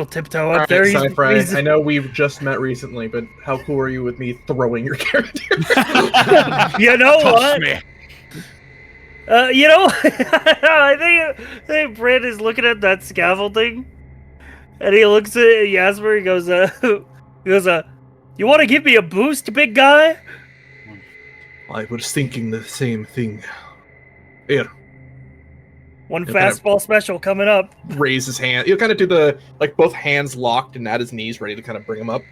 tiptoe up there. He's... I know we've just met recently, but how cool are you with me throwing your character? You know what? Me. I think Brand is looking at that scaffolding, and he looks at Jasper. He goes, you want to give me a boost, big guy? I was thinking the same thing. Here. One fastball special coming up. Raise his hand. He'll kind of do the, both hands locked and at his knees, ready to kind of bring him up.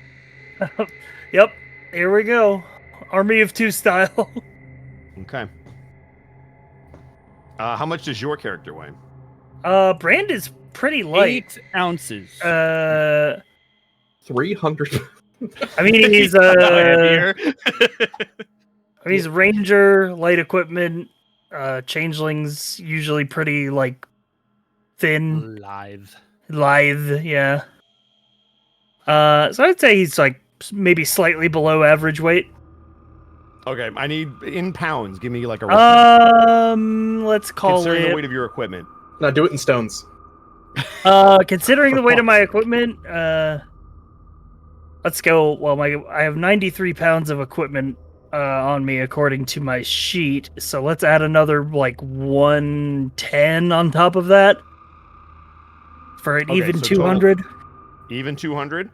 Yep. Here we go. Army of Two style. Okay. How much does your character weigh? Brand is pretty light. 8 ounces. 300. I mean, he's he's ranger, light equipment. Changelings usually pretty thin. Lithe, yeah. So I'd say he's like maybe slightly below average weight. Okay, I need in pounds. Give me like a. Let's call considering it. the weight of your equipment. Now do it in stones. Considering the weight of my equipment, let's go. Well, I have 93 pounds of equipment on me according to my sheet. So let's add another like 110 on top of that for an even 200. Even 200.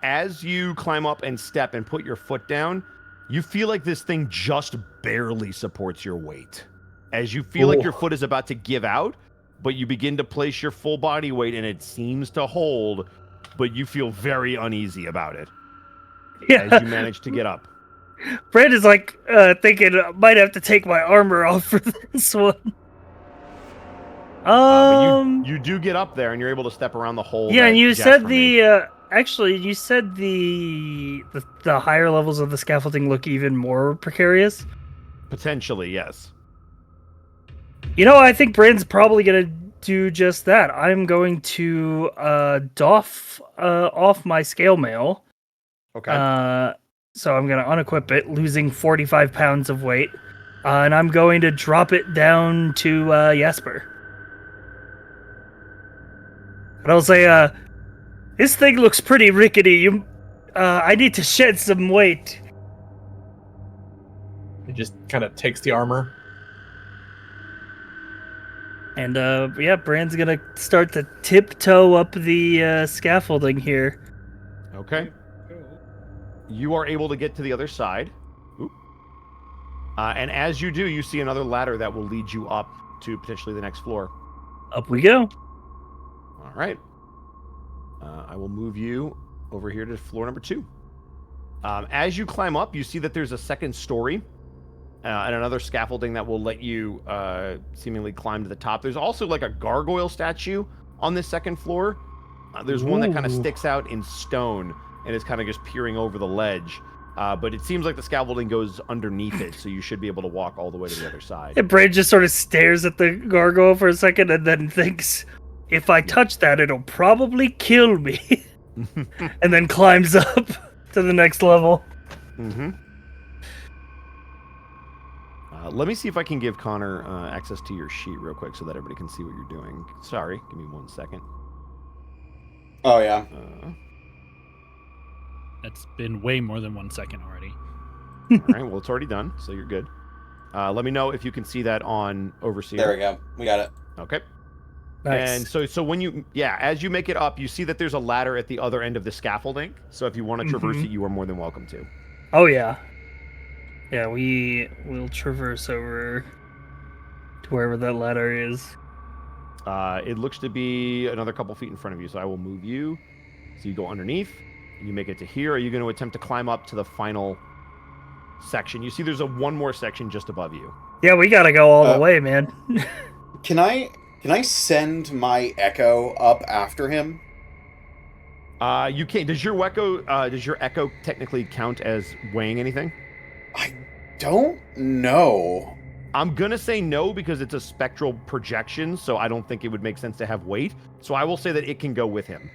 As you climb up and step and put your foot down, you feel like this thing just barely supports your weight. As you feel like your foot is about to give out, but you begin to place your full body weight and it seems to hold, but you feel very uneasy about it. Yeah. As you manage to get up. Brand is like thinking I might have to take my armor off for this one. But you do get up there and you're able to step around the hole. Yeah, and you Jasper said made. actually you said the higher levels of the scaffolding look even more precarious. Potentially, yes. You know, I think Brand's probably gonna do just that. I'm going to doff off my scale mail. Okay. So I'm gonna unequip it, losing 45 pounds of weight, and I'm going to drop it down to Jasper. And I'll say, this thing looks pretty rickety. I need to shed some weight. He just kind of takes the armor. And yeah, Brand's gonna start to tiptoe up the scaffolding here. Okay. You are able to get to the other side. And as you do, you see another ladder that will lead you up to potentially the next floor. Up we go. All right. I will move you over here to floor number 2. As you climb up, you see that there's a second story and another scaffolding that will let you seemingly climb to the top. There's also like a gargoyle statue on this second floor. There's one that kind of sticks out in stone and is kind of just peering over the ledge. But it seems like the scaffolding goes underneath it, so you should be able to walk all the way to the other side. And Brand just sort of stares at the gargoyle for a second and then thinks, if I touch that, it'll probably kill me. And then climbs up to the next level. Mm-hmm. Let me see if I can give Connor access to your sheet real quick so that everybody can see what you're doing. Sorry, give me 1 second. Oh, yeah. That's been way more than 1 second already. All right, well, it's already done, so you're good. Let me know if you can see that on Overseer. There we go. We got it. Okay. Nice. And so when you, as you make it up, you see that there's a ladder at the other end of the scaffolding. So if you want to traverse it, you are more than welcome to. Oh, yeah. Yeah, we'll traverse over to wherever that ladder is. It looks to be another couple feet in front of you, so I will move you. So you go underneath, and you make it to here. Are you going to attempt to climb up to the final section? You see there's one more section just above you. Yeah, we got to go all the way, man. Can I send my echo up after him? You can't. Does your echo technically count as weighing anything? I don't know. I'm gonna say no because it's a spectral projection, so I don't think it would make sense to have weight. So I will say that it can go with him.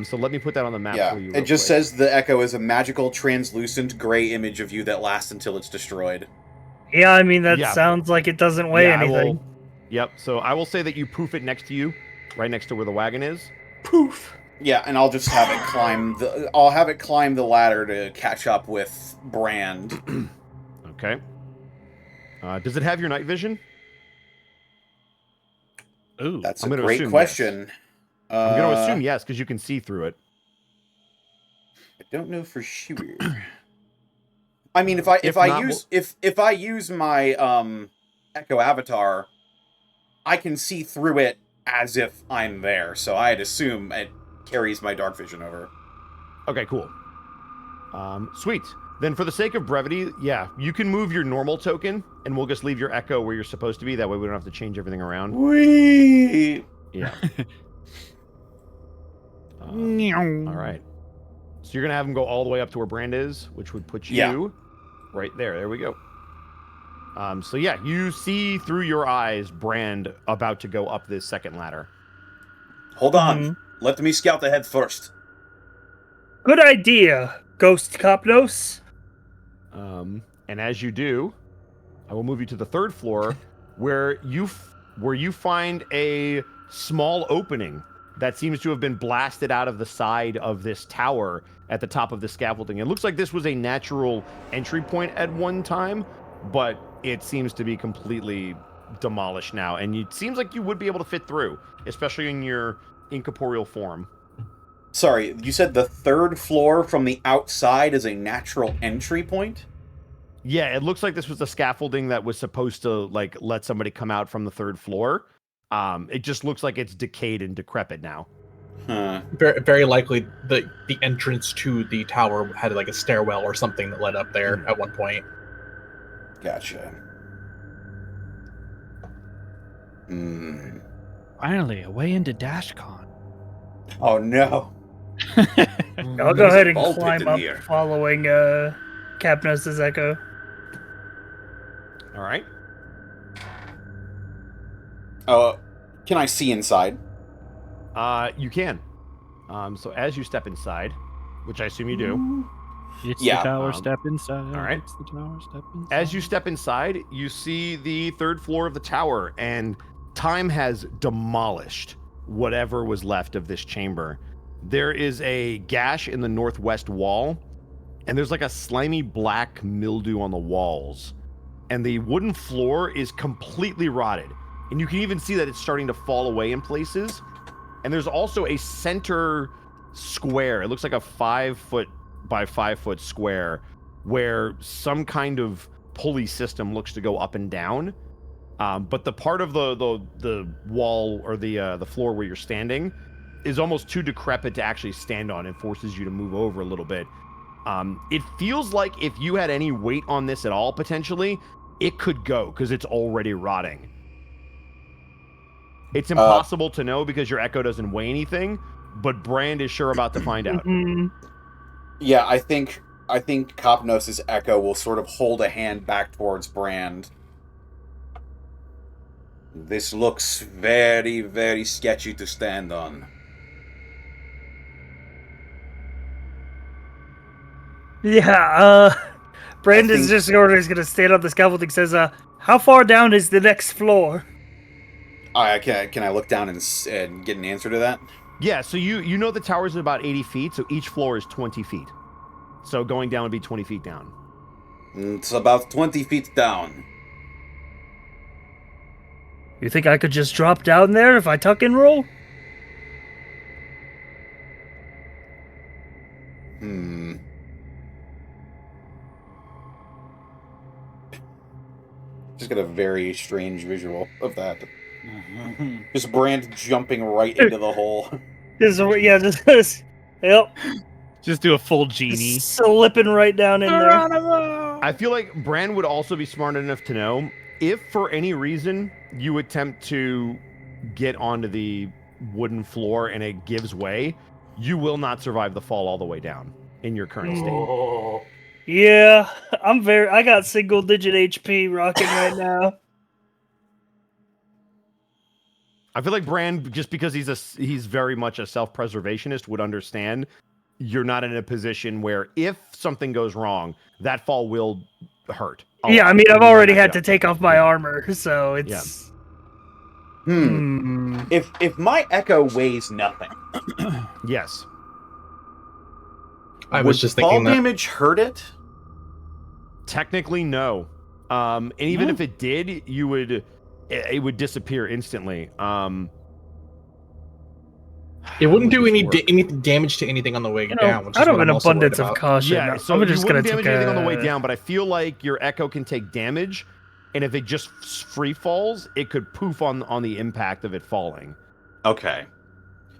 So let me put that on the map for you. It just says the echo is a magical, translucent, gray image of you that lasts until it's destroyed. Yeah, I mean, that sounds like it doesn't weigh anything. Yep, so I will say that you poof it next to you, right next to where the wagon is. Poof. Yeah, and I'll just have it climb the ladder to catch up with Brand. Okay. Does it have your night vision? Ooh, that's a great question. Yes. I'm going to assume yes, because you can see through it. I don't know for sure. I mean, if I use my Echo Avatar, I can see through it as if I'm there. So I'd assume it carries my dark vision over. Okay, cool. Sweet. Then for the sake of brevity, you can move your normal token, and we'll just leave your echo where you're supposed to be. That way we don't have to change everything around. Whee! Yeah. All right. So you're going to have him go all the way up to where Brand is, which would put you right there. There we go. So you see through your eyes Brand about to go up this second ladder. Hold on. Let me scout ahead first. Good idea, Ghost Kapnos. And as you do, I will move you to the third floor, where you find a small opening that seems to have been blasted out of the side of this tower at the top of the scaffolding. It looks like this was a natural entry point at one time, but it seems to be completely demolished now, and it seems like you would be able to fit through, especially in your incorporeal form. Sorry, you said the third floor from the outside is a natural entry point? Yeah, it looks like this was the scaffolding that was supposed to like let somebody come out from the third floor. It just looks like it's decayed and decrepit now. Huh. Very, very likely the entrance to the tower had like a stairwell or something that led up there at one point. Gotcha. Finally, a way into DashCon. Oh no. I'll go ahead and ball pit climb in up here. following Kapnos' echo. All right. Can I see inside? You can. So as you step inside, which I assume you do. It's Yeah, the tower, step inside. all right. It's the tower, step inside. As you step inside, you see the third floor of the tower, and time has demolished whatever was left of this chamber. There is a gash in the northwest wall, and there's like a slimy black mildew on the walls. And the wooden floor is completely rotted. And you can even see that it's starting to fall away in places. And there's also a center square. It looks like a 5-foot by 5-foot square where some kind of pulley system looks to go up and down. But the part of the wall or the floor where you're standing is almost too decrepit to actually stand on and forces you to move over a little bit. It feels like if you had any weight on this at all, potentially, it could go because it's already rotting. It's impossible to know because your echo doesn't weigh anything, but Brand is sure about to find out. Yeah, I think Kapnos' echo will sort of hold a hand back towards Brand. This looks very, very sketchy to stand on. Yeah, Brandon's just sort of gonna stand on the scaffolding. Says, "How far down is the next floor?" Can I look down and get an answer to that? Yeah, so you know the tower's about 80 feet, so each floor is 20 feet. So going down would be 20 feet down. It's about 20 feet down. You think I could just drop down there if I tuck and roll? Just got a very strange visual of that. Just Brand jumping right into the hole. Yep. Just do a full genie. Slipping right down in there. I feel like Bran would also be smart enough to know if for any reason you attempt to get onto the wooden floor and it gives way, you will not survive the fall all the way down in your current state. Yeah, I got single digit HP rocking right now. I feel like Bran, just because he's very much a self-preservationist, would understand you're not in a position where if something goes wrong, that fall will hurt. Yeah, I mean, I've already had to take off my armor, so it's... If my echo weighs nothing... Yes. I was just thinking fall damage hurt it? Technically, no. And even if it did, it would disappear instantly. It wouldn't do any damage to anything on the way down. Which out is of what an I'm also abundance worried of about. caution, Yeah, so I'm you just wouldn't gonna damage take anything on the way down, but I feel like your echo can take damage, and if it just free falls, it could poof on the impact of it falling. Okay.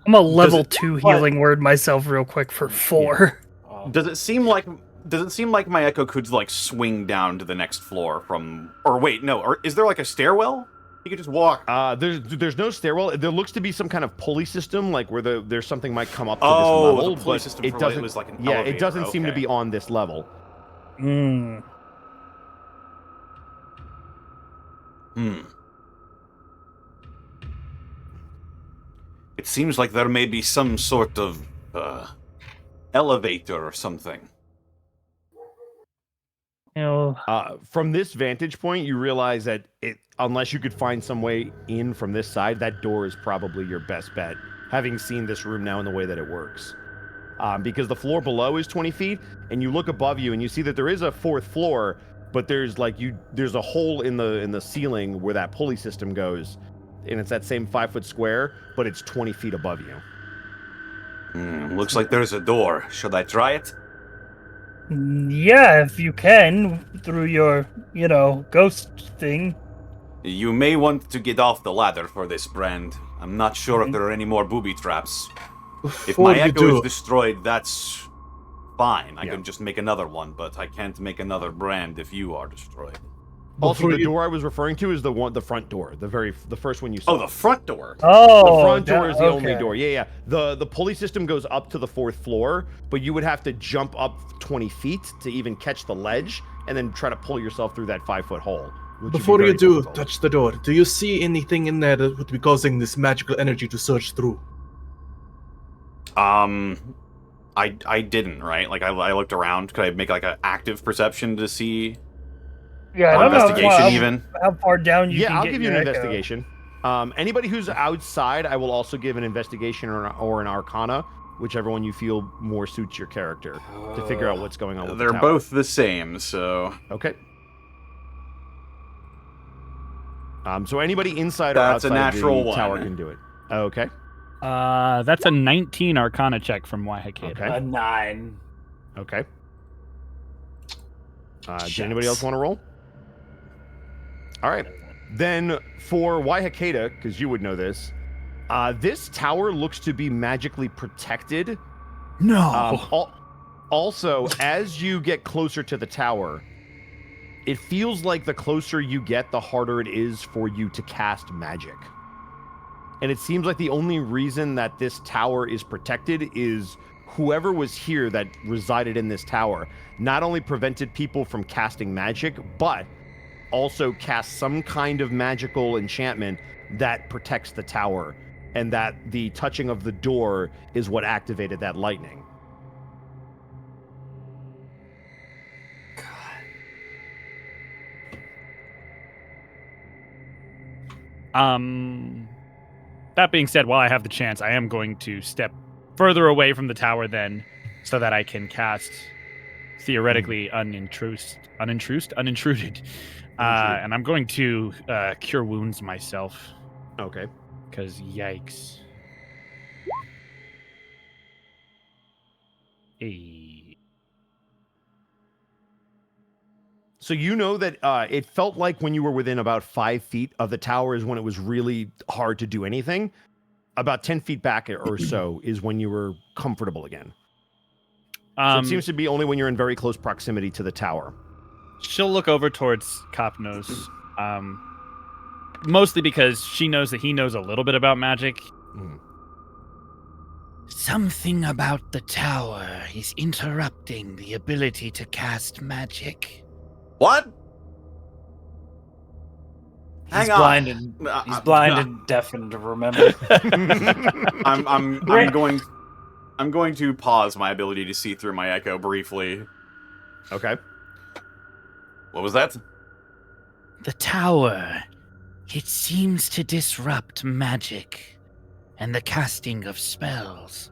I'm a level 2 healing word myself real quick for 4. Does it seem like my echo could like swing down to the next floor from? Or wait, no. Or is there like a stairwell? You could just walk. There's no stairwell. There looks to be some kind of pulley system, like where there's something might come up to Oh, this level, the pulley but system it for doesn't. it was like an yeah, elevator. it doesn't seem to Okay. be on this level. It seems like there may be some sort of elevator or something. From this vantage point, you realize that unless you could find some way in from this side, that door is probably your best bet, having seen this room now in the way that it works. Because the floor below is 20 feet, and you look above you and you see that there is a fourth floor, but there's a hole in the ceiling where that pulley system goes, and it's that same 5-foot square, but it's 20 feet above you. Looks like there's a door. Should I try it? Yeah, if you can, through your, ghost thing. You may want to get off the ladder for this, Brand. I'm not sure if there are any more booby traps. If my echo is destroyed, that's fine. I can just make another one, but I can't make another Brand if you are destroyed. Also, the door I was referring to is the front door, the first one you saw. Oh, the front door. Oh, the front door is the only door. Yeah. The pulley system goes up to the 4th floor, but you would have to jump up 20 feet to even catch the ledge, and then try to pull yourself through that 5-foot hole. Before you do touch the door, do you see anything in there that would be causing this magical energy to surge through? I didn't, right? Like I looked around. Could I make like an active perception to see? Yeah, I don't investigation know how far down you can I'll get give you an your echo. investigation. Anybody who's outside, I will also give an investigation or an arcana, whichever one you feel more suits your character, to figure out what's going on with They're the tower. both the same, so... Okay. So anybody inside That's or a outside natural the tower one. can do it. Okay. That's a 19 Arcana check from Wihakayda. Okay. A 9. Okay. Does anybody else want to roll? All right. Then for Wihakayda, because you would know this, this tower looks to be magically protected. No. Also, as you get closer to the tower, it feels like the closer you get, the harder it is for you to cast magic. And it seems like the only reason that this tower is protected is whoever was here that resided in this tower not only prevented people from casting magic, but also cast some kind of magical enchantment that protects the tower, and that the touching of the door is what activated that lightning. That being said, while I have the chance, I am going to step further away from the tower then, so that I can cast theoretically unintruded. And I'm going to cure wounds myself. Okay. Because yikes. Hey. So you know that it felt like when you were within about 5 feet of the tower is when it was really hard to do anything. About 10 feet back or so is when you were comfortable again. So it seems to be only when you're in very close proximity to the tower. She'll look over towards Kapnos, mostly because she knows that he knows a little bit about magic. Something about the tower is interrupting the ability to cast magic. What? He's blind and deaf and remember. I'm going to pause my ability to see through my echo briefly. Okay. What was that? The tower. It seems to disrupt magic and the casting of spells.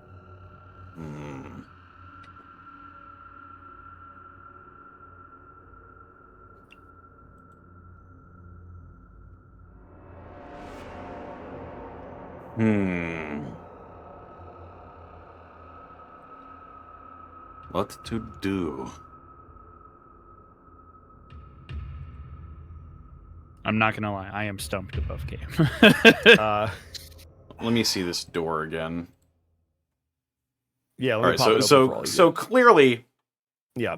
What to do? I'm not gonna lie, I am stumped above game. Let me see this door again. Yeah, all right. So clearly, yeah,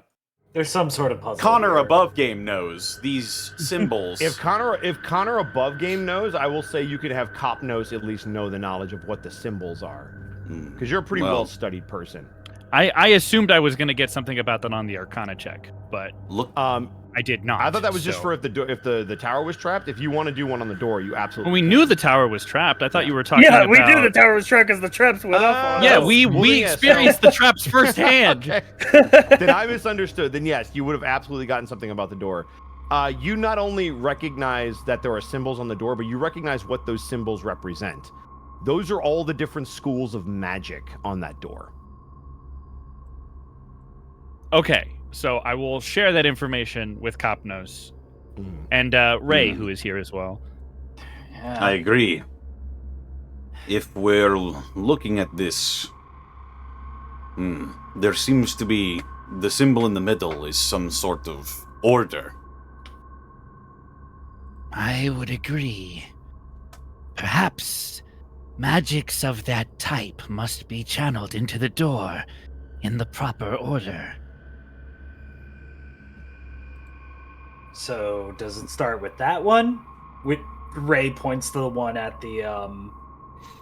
there's some sort of puzzle. Connor here. above game knows these symbols. If Connor above game knows, I will say you could have Kapnos at least know the knowledge of what the symbols are, because you're a pretty well-studied person. I assumed I was going to get something about that on the Arcana check, but look. I I did not. I thought that was just so- for if the tower was trapped. If you want to do one on the door, you absolutely. Well, we can. knew the tower was trapped. I thought you were talking Yeah, about... we knew the tower was trapped because the traps went up. Yeah, Oh, we well, then yes. experienced the traps firsthand. Okay. Then I misunderstood. Then yes, you would have absolutely gotten something about the door. You not only recognize that there are symbols on the door, but you recognize what those symbols represent. Those are all the different schools of magic on that door. Okay, so I will share that information with Kapnos and Ray, who is here as well. Yeah. I agree. If we're looking at this, there seems to be the symbol in the middle is some sort of order. I would agree. Perhaps magics of that type must be channeled into the door in the proper order. So does it start with that one? Ray points to the one at the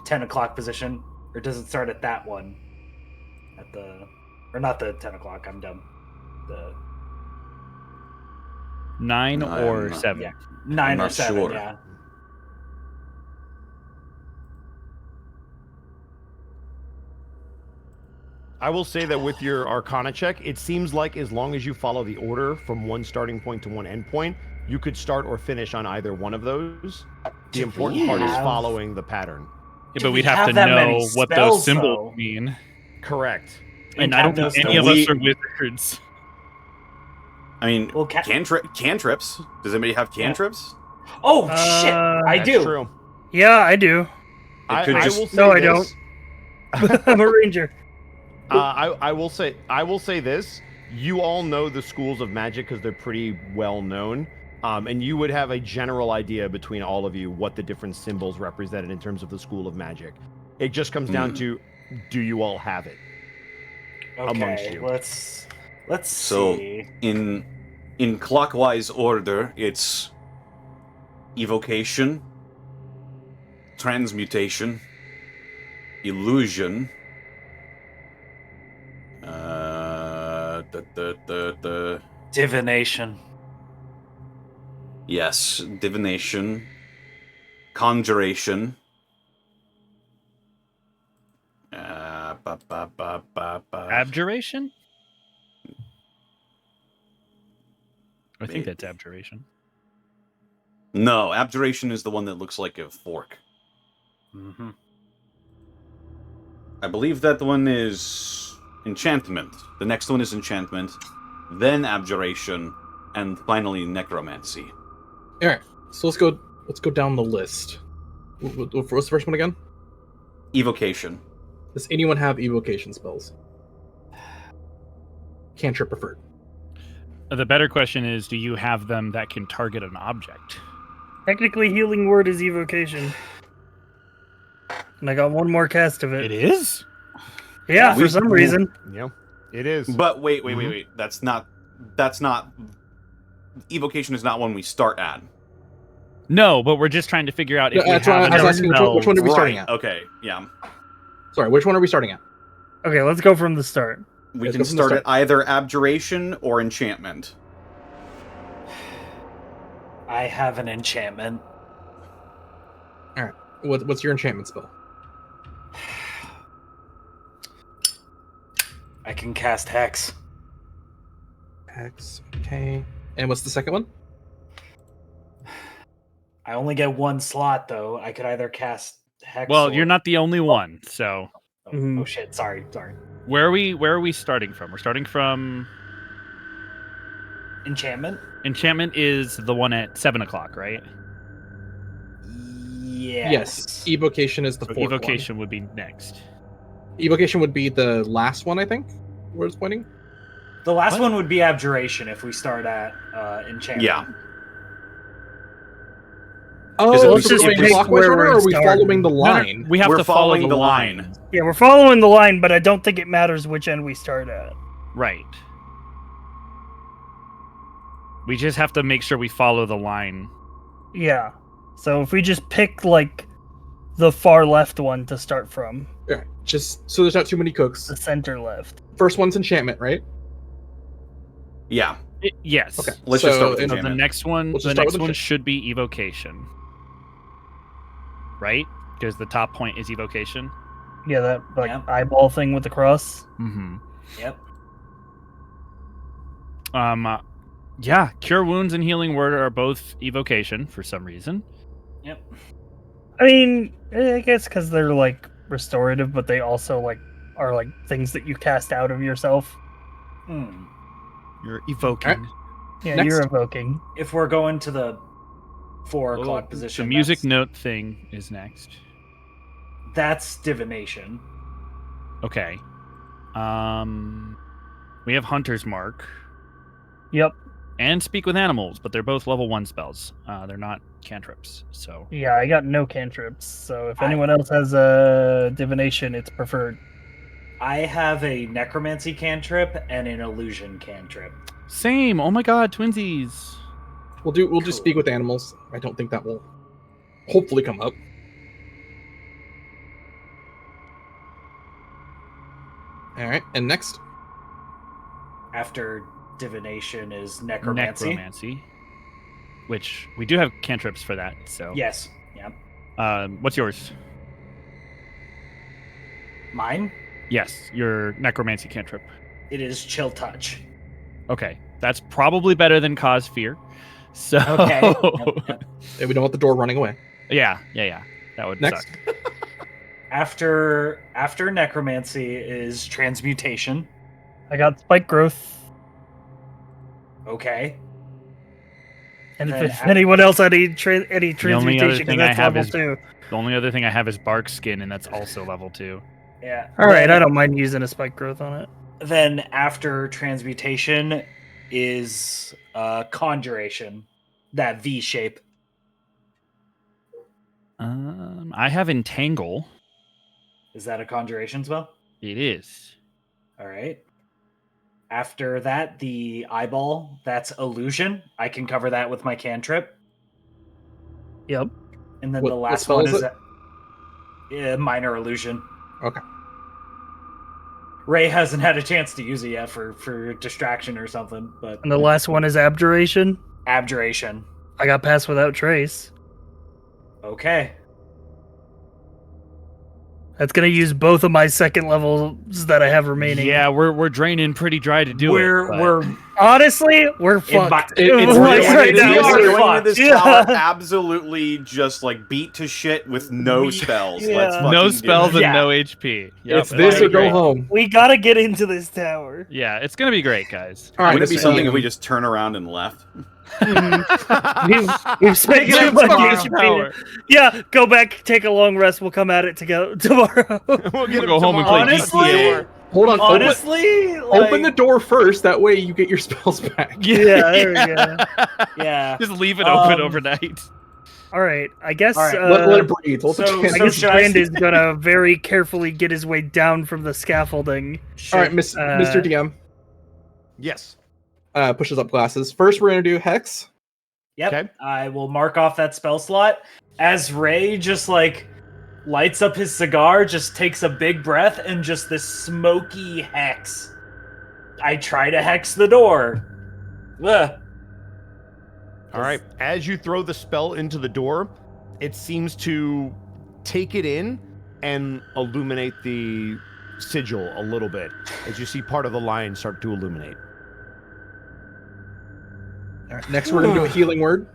10 o'clock position, or does it start at that one? At the, or not the 10 o'clock? I'm dumb. The 9 or 7? Yeah, 9 or 7. Sure. Yeah. I will say that with your Arcana check, it seems like as long as you follow the order from one starting point to one end point, you could start or finish on either one of those. The important part is following the pattern. Yeah, but we'd have to know what those symbols mean. Correct. And I don't think any of us are wizards. I mean, cantrips. Does anybody have cantrips? Oh, shit! I do. True. Yeah, I do. I will say no, I this. don't. I'm a ranger. I will say this. You all know the schools of magic because they're pretty well known. And you would have a general idea between all of you what the different symbols represented in terms of the school of magic. It just comes down to, do you all have it amongst Okay, you? let's So see. in clockwise order, it's evocation, transmutation, illusion, Divination. Yes, divination, conjuration. Abjuration? I think that's abjuration. No, abjuration is the one that looks like a fork. Mm-hmm. I believe that the one is enchantment. The next one is enchantment, then abjuration, and finally necromancy. All right, so let's go down the list. What's the first one again? Evocation. Does anyone have evocation spells? Cantrip preferred. The better question is, do you have them that can target an object? Technically, healing word is evocation. And I got one more cast of it. It is? Yeah, for some reason. Yeah, it is. But wait. That's not. Evocation is not one we start at. No, but we're just trying to figure out if we have I was asking which one are we starting Right, at? okay, yeah. Sorry, which one are we starting at? Okay, let's go from the start. We can start at either abjuration or enchantment. I have an enchantment. All right. What's your enchantment spell? I can cast Hex. Hex. Okay. And what's the second one? I only get one slot, though. I could either cast Hex. Well, or... you're not the only one, so. Oh shit! Sorry. Where are we starting from? We're starting from enchantment. Enchantment is the one at 7 o'clock, right? Yes. Evocation is the So fourth evocation one. would be next. Evocation would be the last one, I think. Where it's pointing. The last one would be abjuration if we start at enchantment. Yeah. Oh, Is it- so let's just we're going pick clockwise where order, we're or are we starting. following the No, no, line? We have We're to follow following the the line. line. Yeah, we're following the line, but I don't think it matters which end we start at. Right. We just have to make sure we follow the line. Yeah. So if we just pick, like, the far left one to start from. Yeah, just so there's not too many cooks. The center left. First one's enchantment, right? Yeah. Yes. Okay. Let's just start with So the enchantment. next one, Let's the just start next with one enchant- should be evocation, right? Because the top point is evocation. Yeah, that like Yep. eyeball thing with the cross. Mm-hmm. Yep. Yeah, cure wounds and healing word are both evocation for some reason. Yep. I mean, I guess because they're like restorative, but they also like are like things that you cast out of yourself. Hmm. You're evoking. Yeah, Next. you're evoking. If we're going to the 4 Oh, o'clock position, the music that's, note thing is next. that's divination. Okay. We have Hunter's Mark. Yep. And Speak with Animals, but they're both level 1 spells. They're not cantrips, so... Yeah, I got no cantrips, so if anyone else has a divination, it's preferred. I have a necromancy cantrip and an illusion cantrip. Same! Oh my god, twinsies! We'll do speak with animals. I don't think that will hopefully come up. All right, and next. After divination is necromancy. Necromancy. Which, we do have cantrips for that, so... Yes. Yep. What's yours? Mine? Yes, your necromancy cantrip. It is chill touch. Okay, that's probably better than cause fear. So... Okay. Yep. And we don't want the door running away. Yeah. That would Next. suck. After necromancy is transmutation. I got spike growth. Okay. And Then if anyone else had any transmutation, thing that's I have level is- 2. The only other thing I have is bark skin, and that's also level 2. Yeah. All right, Then- I don't mind using a spike growth on it. Then after transmutation is conjuration. That V shape. I have entangle. Is that a conjuration spell? It is. All right. After that, the eyeball, that's illusion. I can cover that with my cantrip. Yep. And then What the last spell one is is it? minor illusion. Okay. Ray hasn't had a chance to use it yet for distraction or something, but And the last one is abjuration. abjuration. I got pass without trace. Okay. That's gonna use both of my second levels that I have remaining. Yeah, we're draining pretty dry to do it. but- We're Honestly, we're fucked. it's Like, really- right it's now, really- we're going into this fucked. tower Yeah. absolutely just like beat to shit with no spells. Yeah. Let's fucking no do spells it. and Yeah. no HP. Yep, It's this that'll or be go great. home. We gotta get into this tower. Yeah, it's gonna be great, guys. All right, Would it be Mr. something Ian. if we just turn around and left? We've spent too much Tomorrow. HP. Yeah, go back, take a long rest. We'll come at it together tomorrow. We'll get go home and play honestly, GTA. Hold on. honestly, Open the door first. That way you get your spells back. Yeah, there we go. Yeah. Just leave it open Um, overnight. All right, I guess. All right, Let it breathe. Let the so- chance- I so guess should I Brand s- is gonna very carefully get his way down from the scaffolding. All right, Mr. DM Yes. pushes up glasses. First, we're gonna do hex. Yep. Okay. I will mark off that spell slot as Ray just like lights up his cigar, just takes a big breath, and just this smoky hex. I try to hex the door. Ugh. All right. As you throw the spell into the door, it seems to take it in and illuminate the sigil a little bit as you see part of the line start to illuminate. All right, next, we're gonna do a healing word.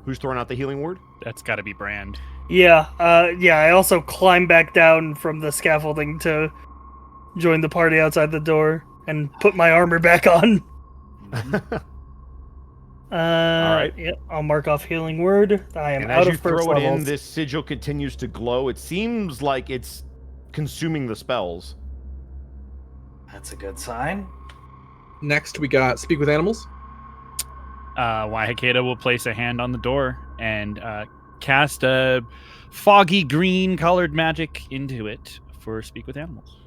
Who's throwing out the healing word? That's got to be Brand. Yeah, I also climb back down from the scaffolding to join the party outside the door and put my armor back on. All right. Yep, I'll mark off healing word. I am And out as you of first throw it levels. in, this sigil continues to glow. It seems like it's consuming the spells. That's a good sign. Next, we got speak with animals. Wihakayda will place a hand on the door and cast a foggy green colored magic into it for Speak with Animals.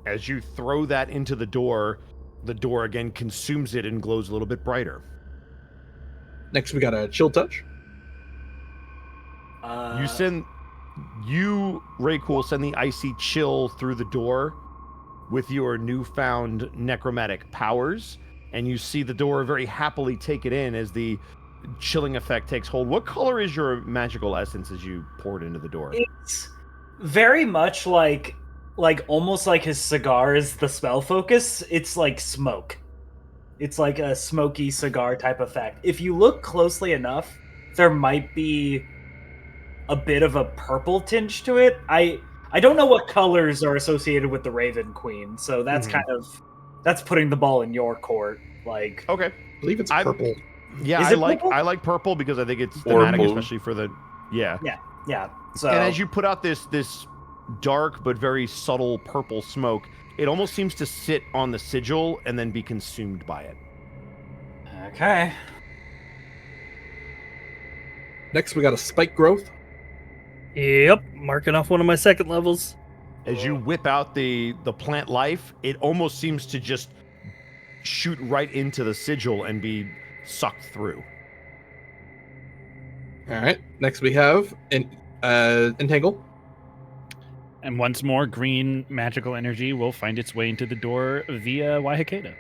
As you throw that into the door again consumes it and glows a little bit brighter. Next, we got a chill touch. You, Raycool, send the icy chill through the door, with your newfound necromantic powers, and you see the door very happily take it in as the chilling effect takes hold. What color is your magical essence as you pour it into the door? It's very much like almost like his cigar is the spell focus. It's like smoke. It's like a smoky cigar type effect. If you look closely enough, there might be a bit of a purple tinge to it. I don't know what colors are associated with the Raven Queen, so that's that's putting the ball in your court. Like, okay, I believe it's purple. Yeah, Is I it like purple? I like purple because I think it's thematic, especially for the yeah. So And as you put out this dark but very subtle purple smoke, it almost seems to sit on the sigil and then be consumed by it. Okay. Next, we got a spike growth. Yep, marking off one of my second levels. As you whip out the plant life, it almost seems to just shoot right into the sigil and be sucked through. All right. Next, we have an entangle. And once more, green magical energy will find its way into the door via Wihakayda.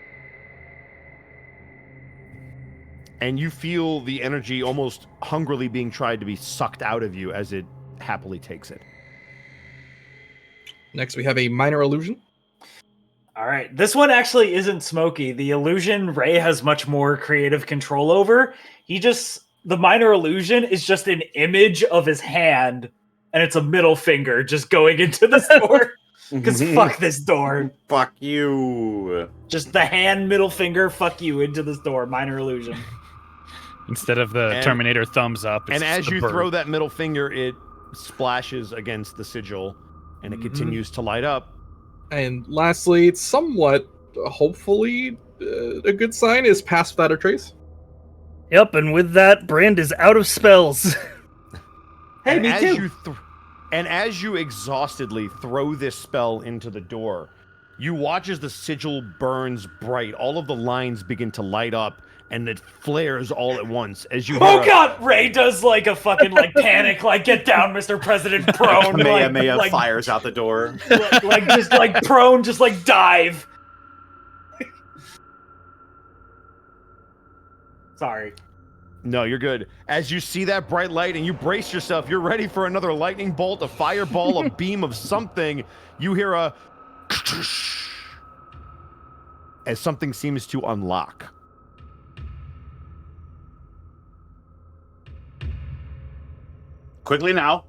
And you feel the energy almost hungrily being tried to be sucked out of you as it happily takes it. Next, we have a minor illusion. All right. This one actually isn't smoky. The illusion Ray has much more creative control over. The minor illusion is just an image of his hand, and it's a middle finger just going into this door. Because fuck this door. Fuck you. Just the hand, middle finger, fuck you, into this door. Minor illusion. Instead of the Terminator thumbs up. And as you throw that middle finger, it splashes against the sigil, and it continues to light up. And lastly, it's somewhat, hopefully, a good sign is pass without a trace. Yep, and with that, Brand is out of spells. Hey, me too. And as you exhaustedly throw this spell into the door, you watch as the sigil burns bright. All of the lines begin to light up, and it flares all at once as you. Oh god! Ray does like a fucking panic, get down, Mr. President, prone. Maya fires out the door. Prone, just dive. Sorry. No, you're good. As you see that bright light and you brace yourself, you're ready for another lightning bolt, a fireball, a beam of something. You hear a as something seems to unlock. Quickly now.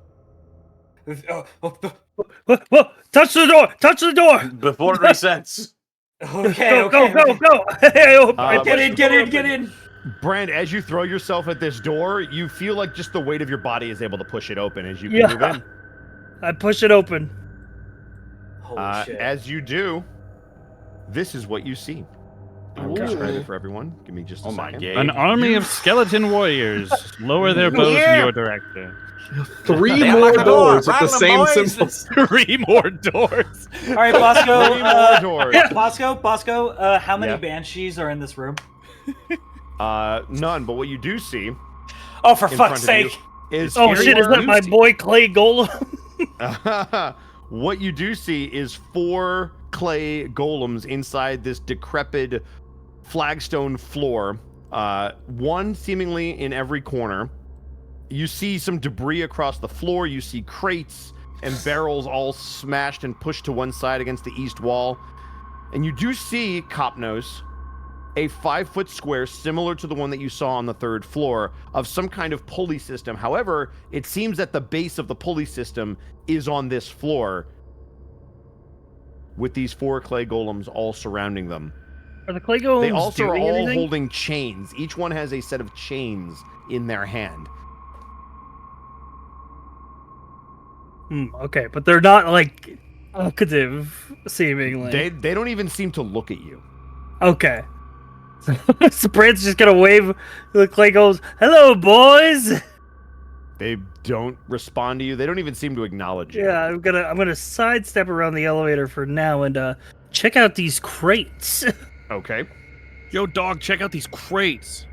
Whoa, touch the door! Touch the door! Before it resets. Okay, Go! Get in! Brand, as you throw yourself at this door, you feel like just the weight of your body is able to push it open as you can move in. I push it open. Holy shit. As you do, this is what you see. I'll describe it for everyone. Give me just a second. An army of skeleton warriors lower their bows in your direction. 3 more doors with the same symbols. 3 more doors. All right, Bosco. 3 more doors. Bosco. How many banshees are in this room? None. But what you do see. Oh, for fuck's sake! Is that my boy Clay Golem? What you do see is 4 clay golems inside this decrepit flagstone floor. One seemingly in every corner. You see some debris across the floor. You see crates and barrels all smashed and pushed to one side against the east wall. And you do see, Kapnos, a 5-foot square similar to the one that you saw on the 3rd floor of some kind of pulley system. However, it seems that the base of the pulley system is on this floor with these 4 clay golems all surrounding them. Are the clay golems They also are all anything? holding chains. Each one has a set of chains in their hand. Okay, but they're not active, seemingly. They don't even seem to look at you. Okay. So Brand's just gonna wave. The clay goes, "Hello, boys." They don't respond to you. They don't even seem to acknowledge you. Yeah, I'm gonna sidestep around the elevator for now and check out these crates. Okay. Yo, dog, check out these crates.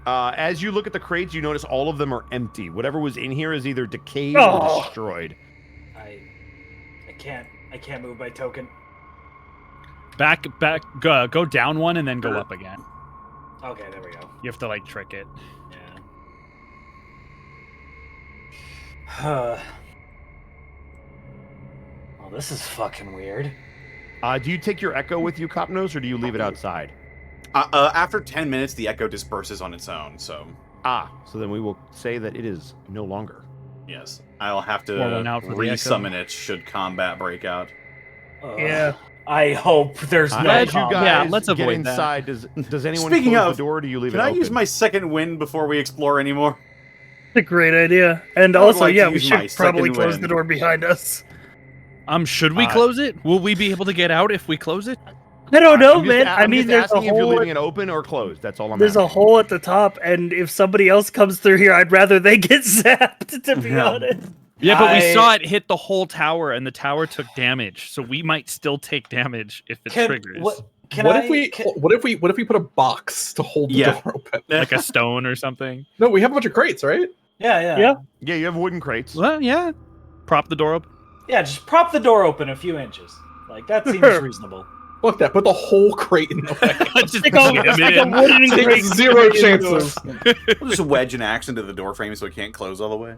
As you look at the crates, you notice all of them are empty. Whatever was in here is either decayed or destroyed. I can't move my token. Back, go down one and then go up again. Okay, there we go. You have to like trick it. Yeah. Well, this is fucking weird. Do you take your echo with you, Kapnos, or do you leave it outside? After 10 minutes, the echo disperses on its own, so... So then we will say that it is no longer. Yes. I'll have to resummon it should combat break out. Yeah. I hope there's no As you combat. guys let's get avoid inside, does anyone Speaking close of, the door, or do you leave can it I open? use my second wind before we explore anymore? It's a great idea. And I would also, like to yeah, we use my should probably second close wind. the door behind us. Should we close it? Will we be able to get out if we close it? I don't know, I'm just man. a- I I'm mean, just there's a asking if you're hole. leaving it open or closed. That's all I'm There's a asking. hole at the top, and if somebody else comes through here, I'd rather they get zapped. To be honest. Yeah, but we saw it hit the whole tower, and the tower took damage, so we might still take damage if it triggers. What if we put a box to hold the door open? Like a stone or something. No, we have a bunch of crates, right? Yeah. Yeah, you have wooden crates. Well, yeah. Prop the door open. Yeah, just prop the door open a few inches. Like, that seems reasonable. Fuck that, put the whole crate in the way. Just Take a wooden Take crate. 0 chances. We'll just wedge an axe into the door frame so it can't close all the way.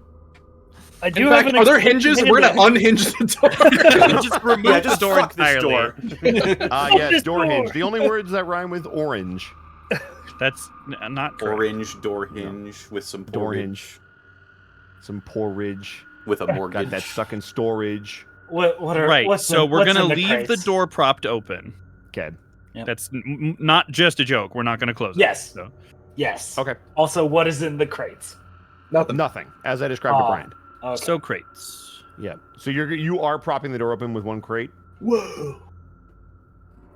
I In do fact, have an are there extended hinges? hand We're gonna there. unhinge the door. Just remove the door fuck this entirely. door. Yes, this door door. hinge. The only words that rhyme with orange. That's not correct. Orange door hinge with some Door porridge. hinge. Some porridge. With a mortgage. Got that stuck in storage. What are Right, What's so in, we're what's gonna in the leave the crates? door propped open. Okay. Yep. That's not just a joke. We're not gonna close it. Yes. So. Yes. Okay. Also, what is in the crates? Nothing. As I described to Brian. Okay. So crates. Yeah. So you are propping the door open with one crate. Whoa.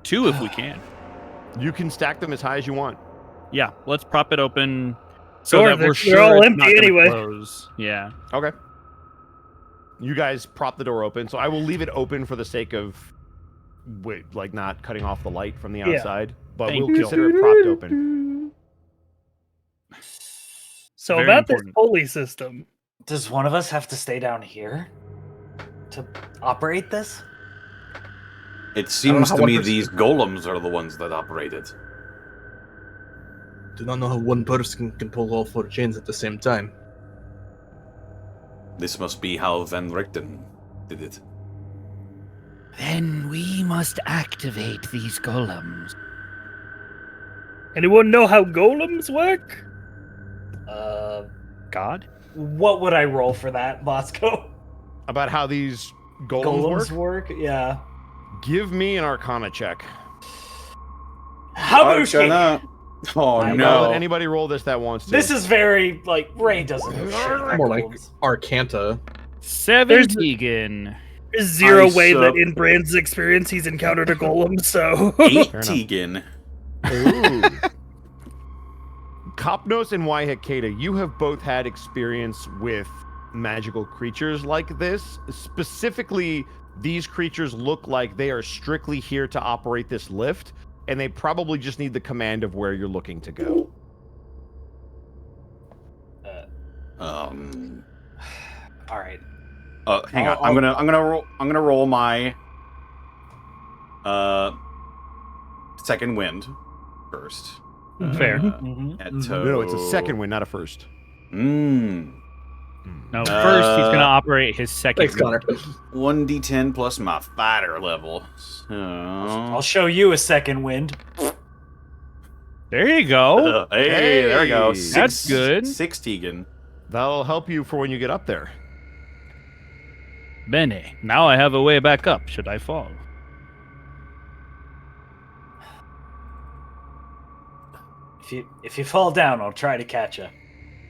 2 if we can. You can stack them as high as you want. Yeah, let's prop it open so Sure, that we're they're sure all it's empty not gonna anyway. close. Yeah. Okay. You guys prop the door open, so I will leave it open for the sake of, like, not cutting off the light from the Yeah. outside. But Thank we'll you. consider it propped open. So Very about important. this pulley system. Does one of us have to stay down here to operate this? It seems how to one me person- these golems are the ones that operate it. Do not know how one person can pull all 4 chains at the same time. This must be how Van Richten did it. Then we must activate these golems. Anyone know how golems work? God? What would I roll for that, Bosco? About how these golems work? Yeah. Give me an Arcana check. Habushki! Oh I'll no. let anybody roll this that wants to. This is very, like, Ray doesn't know shit about More like golems. Arcanta. 7 Tegan. There's zero I way that sup- in Brand's experience he's encountered a golem, so 8 Fair enough. Tegan. Ooh. Kapnos and Wihakayda, you have both had experience with magical creatures like this. Specifically, these creatures look like they are strictly here to operate this lift, and they probably just need the command of where you're looking to go. All right. Hang on. I'm gonna roll my second wind first. Fair. At No, it's a second win, not a first. Mm. No, first he's gonna operate his second. Thanks, Connor. 1d10 plus my fighter level. So... I'll show you a second wind. There you go. Hey, there we go. Hey, that's good. 6 Tegan. That'll help you for when you get up there. Bene. Now I have a way back up. Should I fall? If you fall down, I'll try to catch you.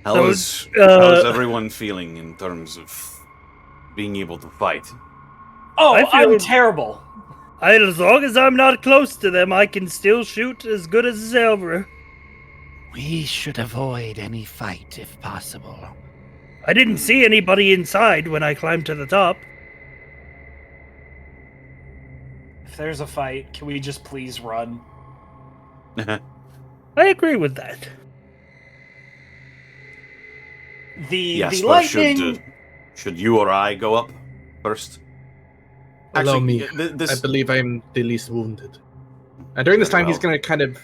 How's everyone feeling in terms of being able to fight? Oh, I'm feel- terrible. as long as I'm not close to them, I can still shoot as good as ever. We should avoid any fight if possible. I didn't see anybody inside when I climbed to the top. If there's a fight, can we just please run? I agree with that. The Yes, but lightning. should you or I go up first? Allow Actually, me. this I believe I'm the least wounded. And during this time, he's going to kind of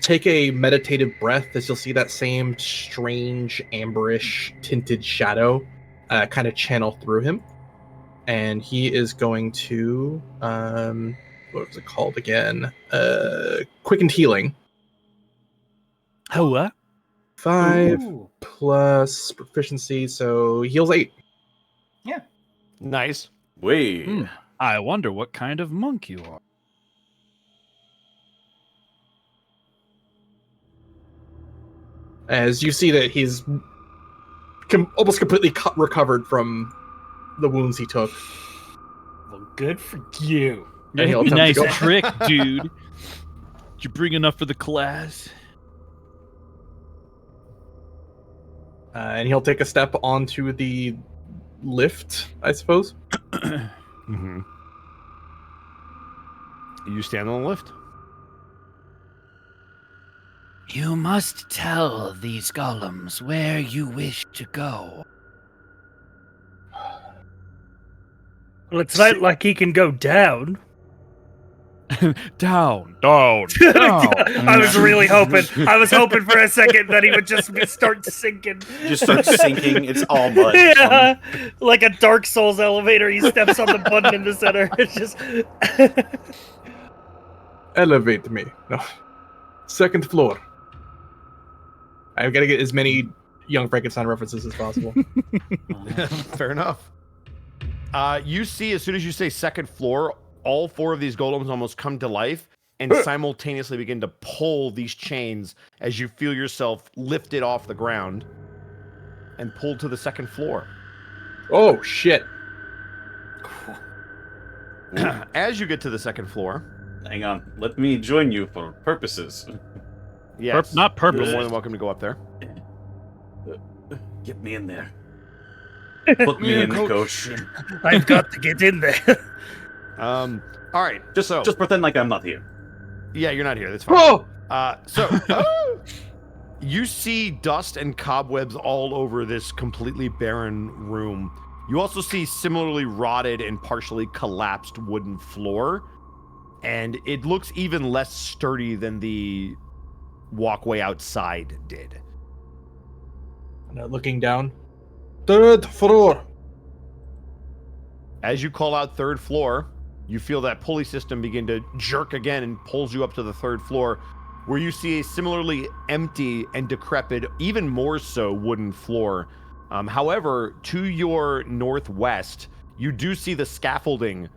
take a meditative breath as you'll see that same strange amberish tinted shadow kind of channel through him. And he is going to, what was it called again? Quickened Healing. Oh, what? 5 plus proficiency, so heals 8. Yeah. Nice. Wait. I wonder what kind of monk you are. As you see that he's almost completely recovered from the wounds he took. Well, good for you. And he'll attempt Nice to go. trick, dude. Did you bring enough for the class? And he'll take a step onto the lift, I suppose. Mm-hmm. You stand on the lift. You must tell these golems where you wish to go. Well, it's not like he can go down. Down. I was really hoping. I was hoping for a second that he would just start sinking. Just start sinking. It's all mud. Yeah, like a Dark Souls elevator. He steps on the button in the center. It's just Elevate me. No. 2nd floor. I've got to get as many Young Frankenstein references as possible. Fair enough. You see, as soon as you say 2nd floor, all 4 of these golems almost come to life and simultaneously begin to pull these chains as you feel yourself lifted off the ground and pulled to the 2nd floor. Oh, shit. As you get to the 2nd floor... Hang on. Let me join you for purposes. Yes. Not purpose. You're more than welcome to go up there. Get me in there. Put me in, coach. I've got to get in there. All right. Just pretend like I'm not here. Yeah, you're not here. That's fine. Oh! You see dust and cobwebs all over this completely barren room. You also see similarly rotted and partially collapsed wooden floor. And it looks even less sturdy than the walkway outside did. Looking down. 3rd floor. As you call out 3rd floor, you feel that pulley system begin to jerk again and pulls you up to the 3rd floor, where you see a similarly empty and decrepit, even more so, wooden floor. However, to your northwest, you do see the scaffolding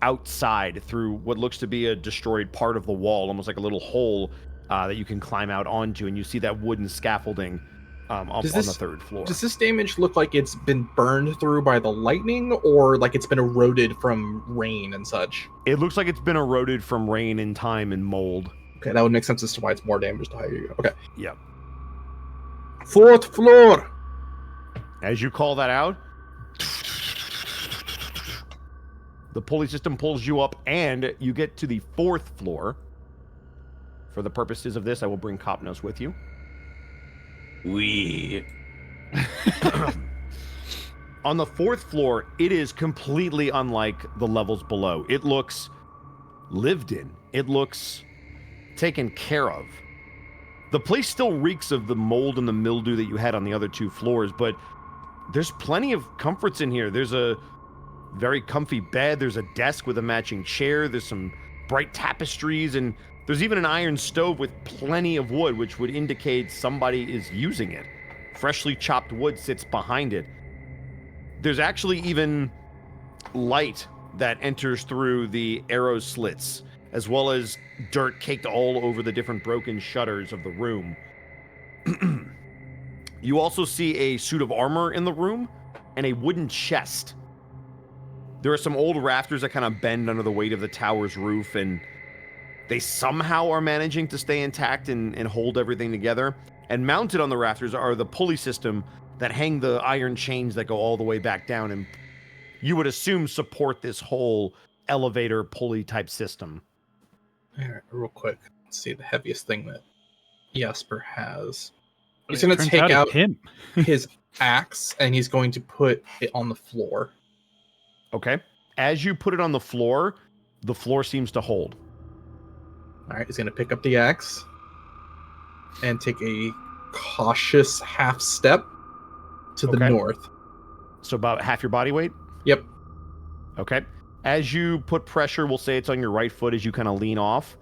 outside through what looks to be a destroyed part of the wall, almost like a little hole that you can climb out onto, and you see that wooden scaffolding up on the 3rd floor. Does this damage look like it's been burned through by the lightning, or like it's been eroded from rain and such? It looks like it's been eroded from rain and time and mold. Okay, that would make sense as to why it's more damaged the higher you go. Okay. Yep. 4th floor. As you call that out, the pulley system pulls you up, and you get to the 4th floor. For the purposes of this, I will bring Kapnos with you. On the 4th floor, it is completely unlike the levels below. It looks lived in. It looks taken care of. The place still reeks of the mold and the mildew that you had on the other 2 floors, but there's plenty of comforts in here. There's a very comfy bed. There's a desk with a matching chair. There's some bright tapestries, and there's even an iron stove with plenty of wood, which would indicate somebody is using it. Freshly chopped wood sits behind it. There's actually even light that enters through the arrow slits, as well as dirt caked all over the different broken shutters of the room. You also see a suit of armor in the room and a wooden chest. There are some old rafters that kind of bend under the weight of the tower's roof, and they somehow are managing to stay intact and hold everything together. And mounted on the rafters are the pulley system that hang the iron chains that go all the way back down and you would assume support this whole elevator pulley type system. All right, real quick. Let's see the heaviest thing that Jasper has. He's It going to turns take out it's out him. his axe and he's going to put it on the floor. Okay. As you put it on the floor seems to hold. All right, he's going to pick up the axe and take a cautious half step to the north. So about half your body weight? Yep. Okay. As you put pressure, we'll say it's on your right foot as you kind of lean off.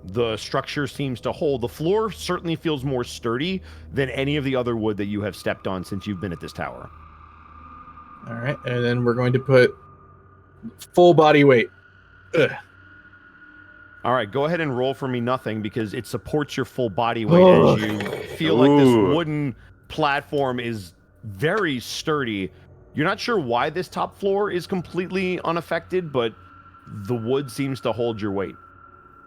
The structure seems to hold. The floor certainly feels more sturdy than any of the other wood that you have stepped on since you've been at this tower. All right, and then we're going to put full body weight. Ugh. All right, go ahead and roll for me nothing because it supports your full body weight as you feel like this wooden platform is very sturdy. You're not sure why this top floor is completely unaffected, but the wood seems to hold your weight.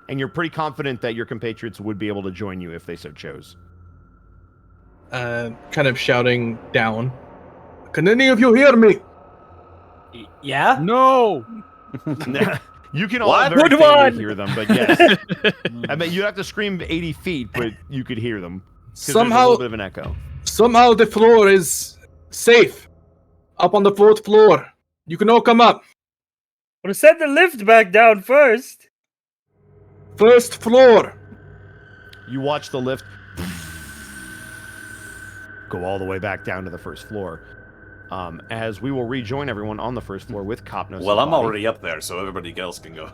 And you're pretty confident that your compatriots would be able to join you if they so chose. Kind of shouting down. Can any of you hear me? Yeah? No! You can all very faintly hear them, but yes. I mean, you'd have to scream 80 feet, but you could hear them. Somehow, there's a little bit of an echo. Somehow the floor is safe. Up on the 4th floor. You can all come up. Well, send the lift back down first. 1st floor. You watch the lift go all the way back down to the 1st floor. As we will rejoin everyone on the 1st floor with Kapnos. Well, I'm already up there, so everybody else can go.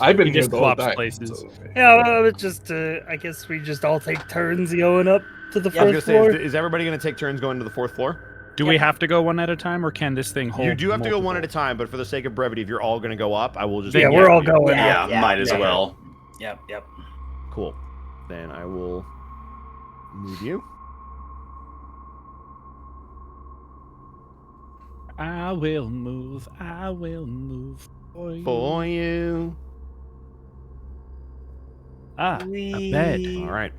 I've been here just the whole time. places. So. Yeah, well, it's just, I guess we just all take turns going up to the 1st Say, floor. is everybody going to take turns going to the 4th floor? Do we have to go one at a time, or can this thing hold? You do have to go one at multiple? a time, but for the sake of brevity, if you're all going to go up, I will just... Yeah, we're all going up. Yeah, might as well. Yep. Cool. Then I will move you. I will move for you. Ah, a bed. All right.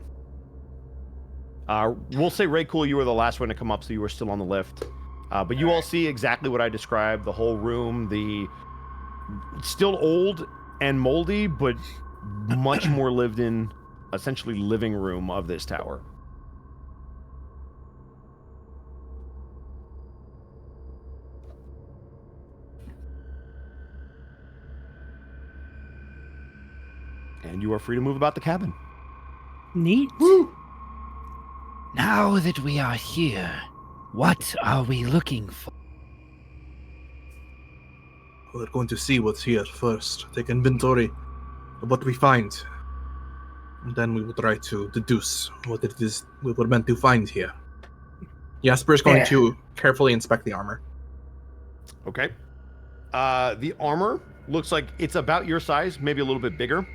We'll say, Ray Cool, you were the last one to come up, so you were still on the lift. But you all see exactly what I described, the whole room, still old and moldy, but much more lived in, essentially living room of this tower. And you are free to move about the cabin. Neat. Woo. Now that we are here, what are we looking for? We're going to see what's here first. Take inventory of what we find. And then we will try to deduce what it is we were meant to find here. Jasper is going to carefully inspect the armor. Okay. The armor looks like it's about your size, maybe a little bit bigger.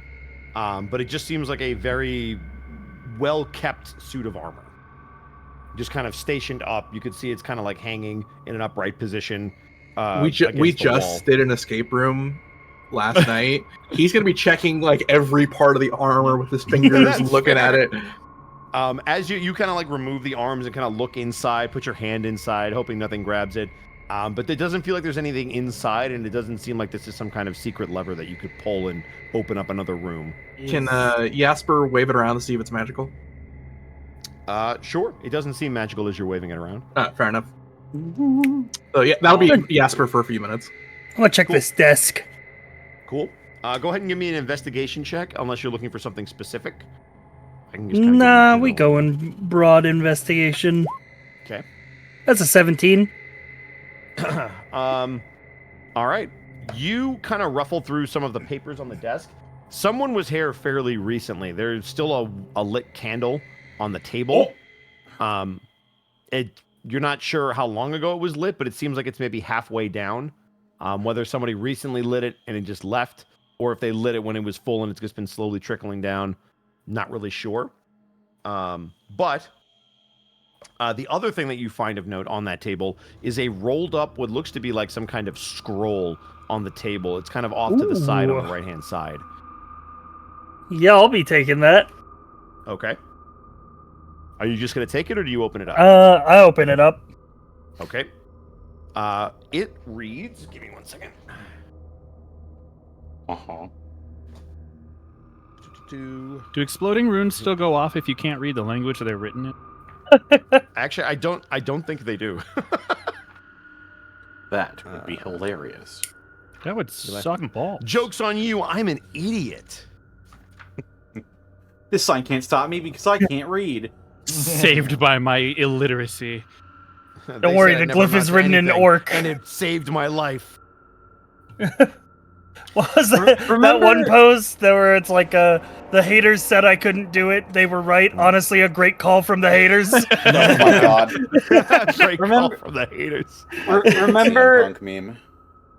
But it just seems like a very well-kept suit of armor. Just kind of stationed up. You could see it's kind of like hanging in an upright position. We just did an escape room last night. He's going to be checking like every part of the armor with his fingers, looking at it. As you kind of like remove the arms and kind of look inside, put your hand inside, hoping nothing grabs it. But it doesn't feel like there's anything inside, and it doesn't seem like this is some kind of secret lever that you could pull and open up another room. Can Jasper wave it around to see if it's magical? Sure. It doesn't seem magical as you're waving it around. Fair enough. So yeah, that'll be Jasper for a few minutes. I'm gonna check this desk. Cool. Go ahead and give me an investigation check, unless you're looking for something specific. I can just kind of Nah, we go in broad investigation. Okay. That's a 17. All right. You kind of ruffled through some of the papers on the desk. Someone was here fairly recently. There's still a lit candle on the table. You're not sure how long ago it was lit, but it seems like it's maybe halfway down. Whether somebody recently lit it and it just left, or if they lit it when it was full and it's just been slowly trickling down, not really sure. But the other thing that you find of note on that table is a rolled up what looks to be like some kind of scroll on the table. It's kind of off to the side on the right-hand side. Yeah, I'll be taking that. Okay. Are you just going to take it, or do you open it up? I open it up. Okay. It reads... Give me 1 second. Do exploding runes still go off if you can't read the language they're written in? Actually, I don't think they do. That would be hilarious. That would suck balls. Joke's on you. I'm an idiot. This sign can't stop me because I can't read. Saved by my illiteracy. Don't worry, the glyph is written in orc. And it saved my life. What was that one post where it's like the haters said I couldn't do it. They were right. Honestly, a great call from the haters. Oh my god. Great call from the haters. Remember, Punk meme.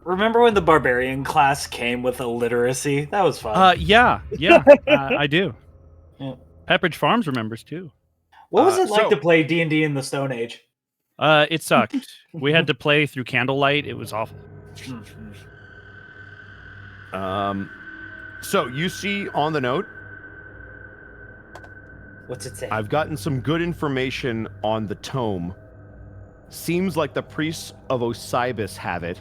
remember when the barbarian class came with illiteracy? That was fun. Yeah, I do. Yeah. Pepperidge Farms remembers too. What was it like to play D&D in the Stone Age? It sucked. We had to play through candlelight. It was awful. So you see on the note, What's it say? I've gotten some good information on the tome. Seems like the priests of Osibis have it.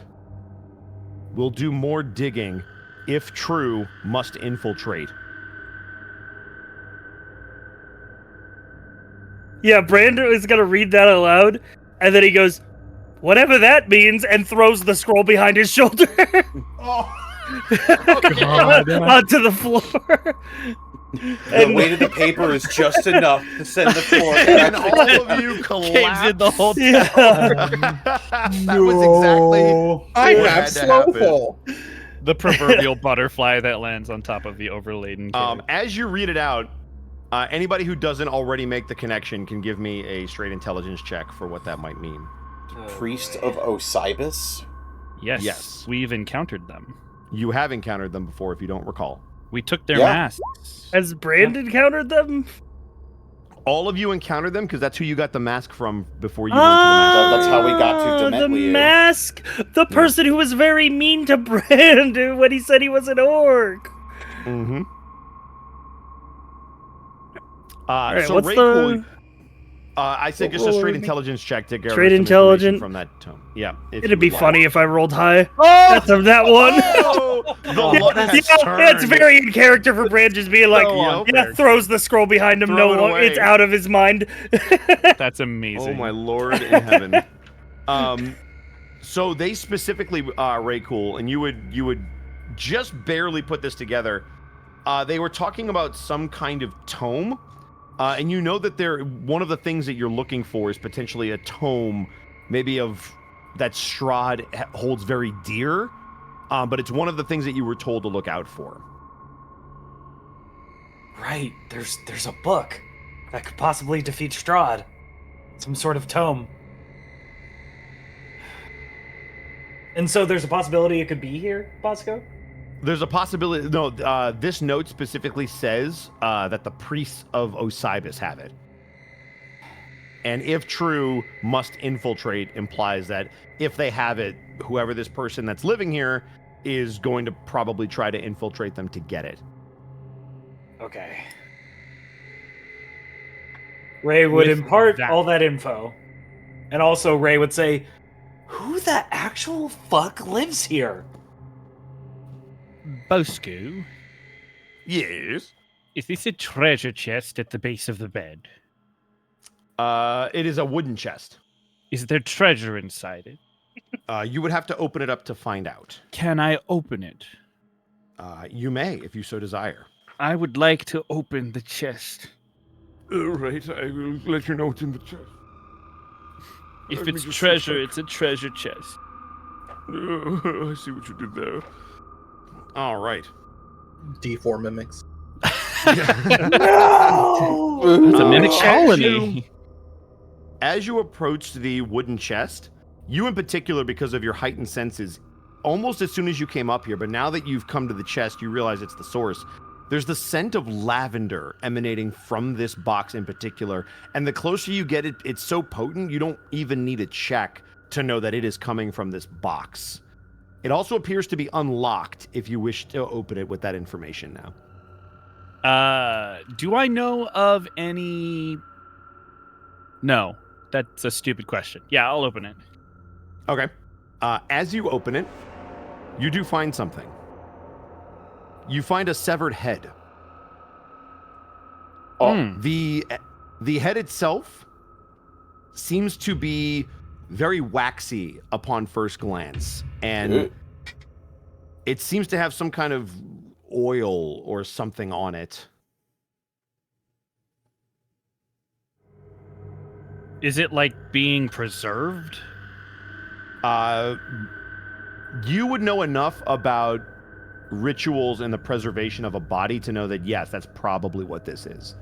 We'll do more digging. If true, must infiltrate. Yeah, Brandon is gonna read that aloud, and then he goes, "Whatever that means," and throws the scroll behind his shoulder onto the floor. The weight of the paper is just enough to send the floor. And all of you collapse. In the whole time. That was exactly I what have had to slow happen. fall. The proverbial butterfly that lands on top of the overladen cave. As you read it out, anybody who doesn't already make the connection can give me a straight intelligence check for what that might mean. Priest of Osibis? Yes. We've encountered them. You have encountered them before, if you don't recall. We took their masks. Has Brandon encountered them? All of you encountered them because that's who you got the mask from before you went to the mask. That's how we got to The Demetliu. mask! The person who was very mean to Brandon when he said he was an orc. Mm-hmm. Right, so what's Ray the- Cool, I said just a straight intelligence check to get Straight some information intelligent? from that tome. Yeah. It'd be funny if I rolled high. That's that one. The luck has turned. That's very in character for Brand, just being like, So throws the scroll behind him. Throw it No, away. it's out of his mind. That's amazing. Oh my lord in heaven. So they specifically, Ray Cool, and you would just barely put this together. They were talking about some kind of tome, and you know that one of the things that you're looking for is potentially a tome, maybe of that Strahd holds very dear, but it's one of the things that you were told to look out for. Right, there's a book that could possibly defeat Strahd. Some sort of tome. And so there's a possibility it could be here, Bosco? There's a possibility. No, this note specifically says that the priests of Osibis have it. And if true, must infiltrate implies that if they have it, whoever this person that's living here is going to probably try to infiltrate them to get it. Okay. Ray would impart all that info. And also Ray would say, who the actual fuck lives here? Bosco, Yes. is this a treasure chest at the base of the bed? It is a wooden chest. Is there treasure inside it? You would have to open it up to find out. Can I open it? You may, if you so desire. I would like to open the chest. Right, I will let you know what's in the chest. If Let me it's just treasure, check. it's a treasure chest. I see what you did there. All right. D4 mimics. No! It's a mimic colony. As you approach the wooden chest, you in particular, because of your heightened senses, almost as soon as you came up here, but now that you've come to the chest, you realize it's the source. There's the scent of lavender emanating from this box in particular, and the closer you get it, it's so potent you don't even need a check to know that it is coming from this box. It also appears to be unlocked if you wish to open it with that information now. Do I know of any... No, that's a stupid question. Yeah, I'll open it. Okay. As you open it, you do find something. You find a severed head. Oh. The head itself seems to be very waxy upon first glance, and it seems to have some kind of oil or something on it. Is it like being preserved? You would know enough about rituals and the preservation of a body to know that, yes, that's probably what this is.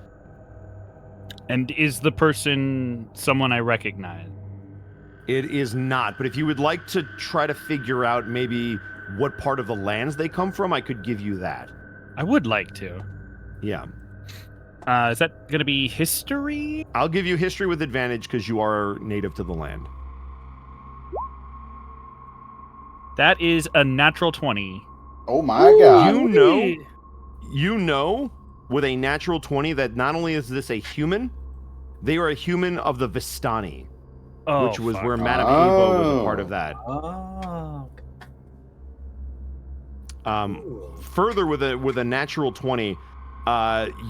And is the person someone I recognize? It is not, but if you would like to try to figure out maybe what part of the lands they come from, I could give you that. I would like to. Yeah. Is that going to be history? I'll give you history with advantage because you are native to the land. That is a natural 20. Oh my god. You know with a natural 20 that not only is this a human, they are a human of the Vistani, which was where Madame Evo was a part of that. Further, with a natural 20,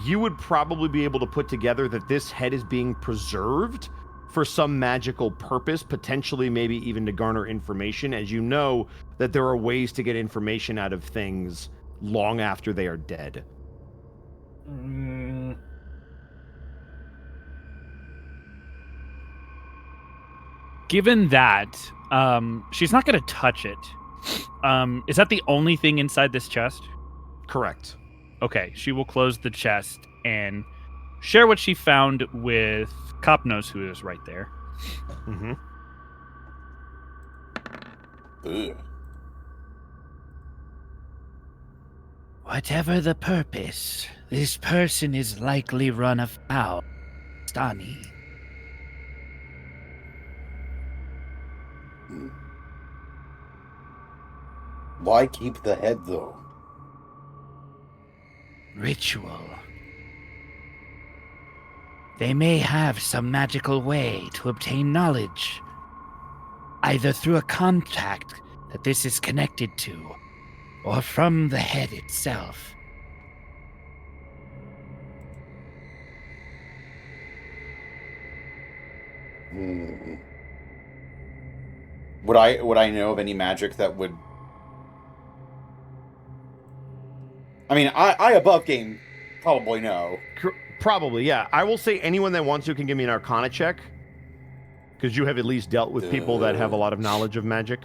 you would probably be able to put together that this head is being preserved for some magical purpose, potentially maybe even to garner information, as you know that there are ways to get information out of things long after they are dead. Given that, she's not going to touch it. Is that the only thing inside this chest? Correct. Okay, she will close the chest and share what she found with Kapnos, who is right there. Mm-hmm. Whatever the purpose, this person is likely run afoul. Stani. Why keep the head, though? Ritual. They may have some magical way to obtain knowledge, either through a contact that this is connected to, or from the head itself. Would I know of any magic that would... I mean, I above game probably know. Probably, yeah. I will say anyone that wants to can give me an Arcana check, because you have at least dealt with people that have a lot of knowledge of magic.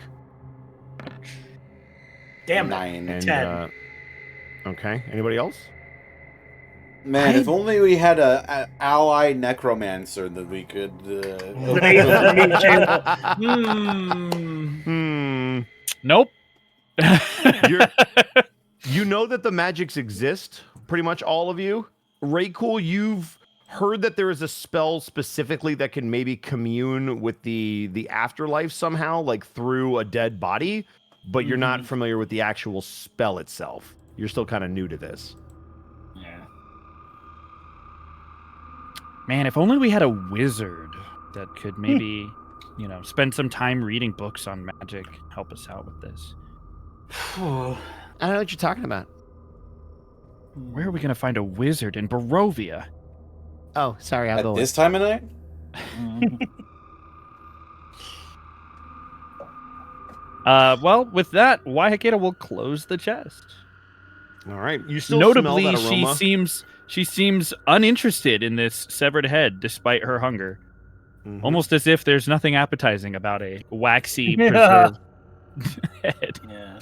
Damn, 9 and 10. Okay. Anybody else? Man, if only we had an ally necromancer that we could... Nope. You know that the magics exist, pretty much all of you. Raycool, you've heard that there is a spell specifically that can maybe commune with the afterlife somehow, like through a dead body, but you're not familiar with the actual spell itself. You're still kind of new to this. Yeah. Man, if only we had a wizard that could maybe, spend some time reading books on magic, help us out with this. I don't know what you're talking about. Where are we going to find a wizard in Barovia? Oh, sorry, I'll go this time of night? Well, with that, Wihakayda will close the chest. All right. You still Notably, smell that aroma? she seems uninterested in this severed head despite her hunger. Almost as if there's nothing appetizing about a waxy preserved head. Yeah.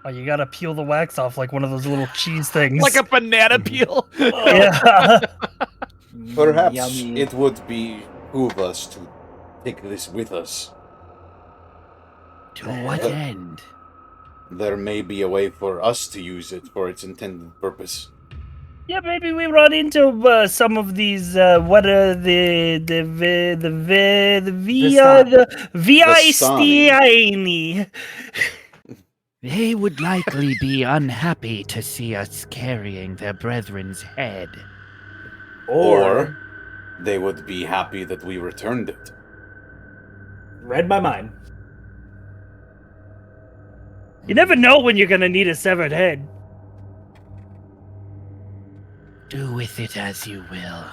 Oh, you gotta peel the wax off like one of those little cheese things. Like a banana peel. Yeah. Perhaps Yummy. it would behoove us to take this with us. To what end? There may be a way for us to use it for its intended purpose. Yeah, maybe we run into some of these. What are the Vistiani? They would likely be unhappy to see us carrying their brethren's head. Or they would be happy that we returned it. Read my mind. You never know when you're gonna need a severed head. Do with it as you will.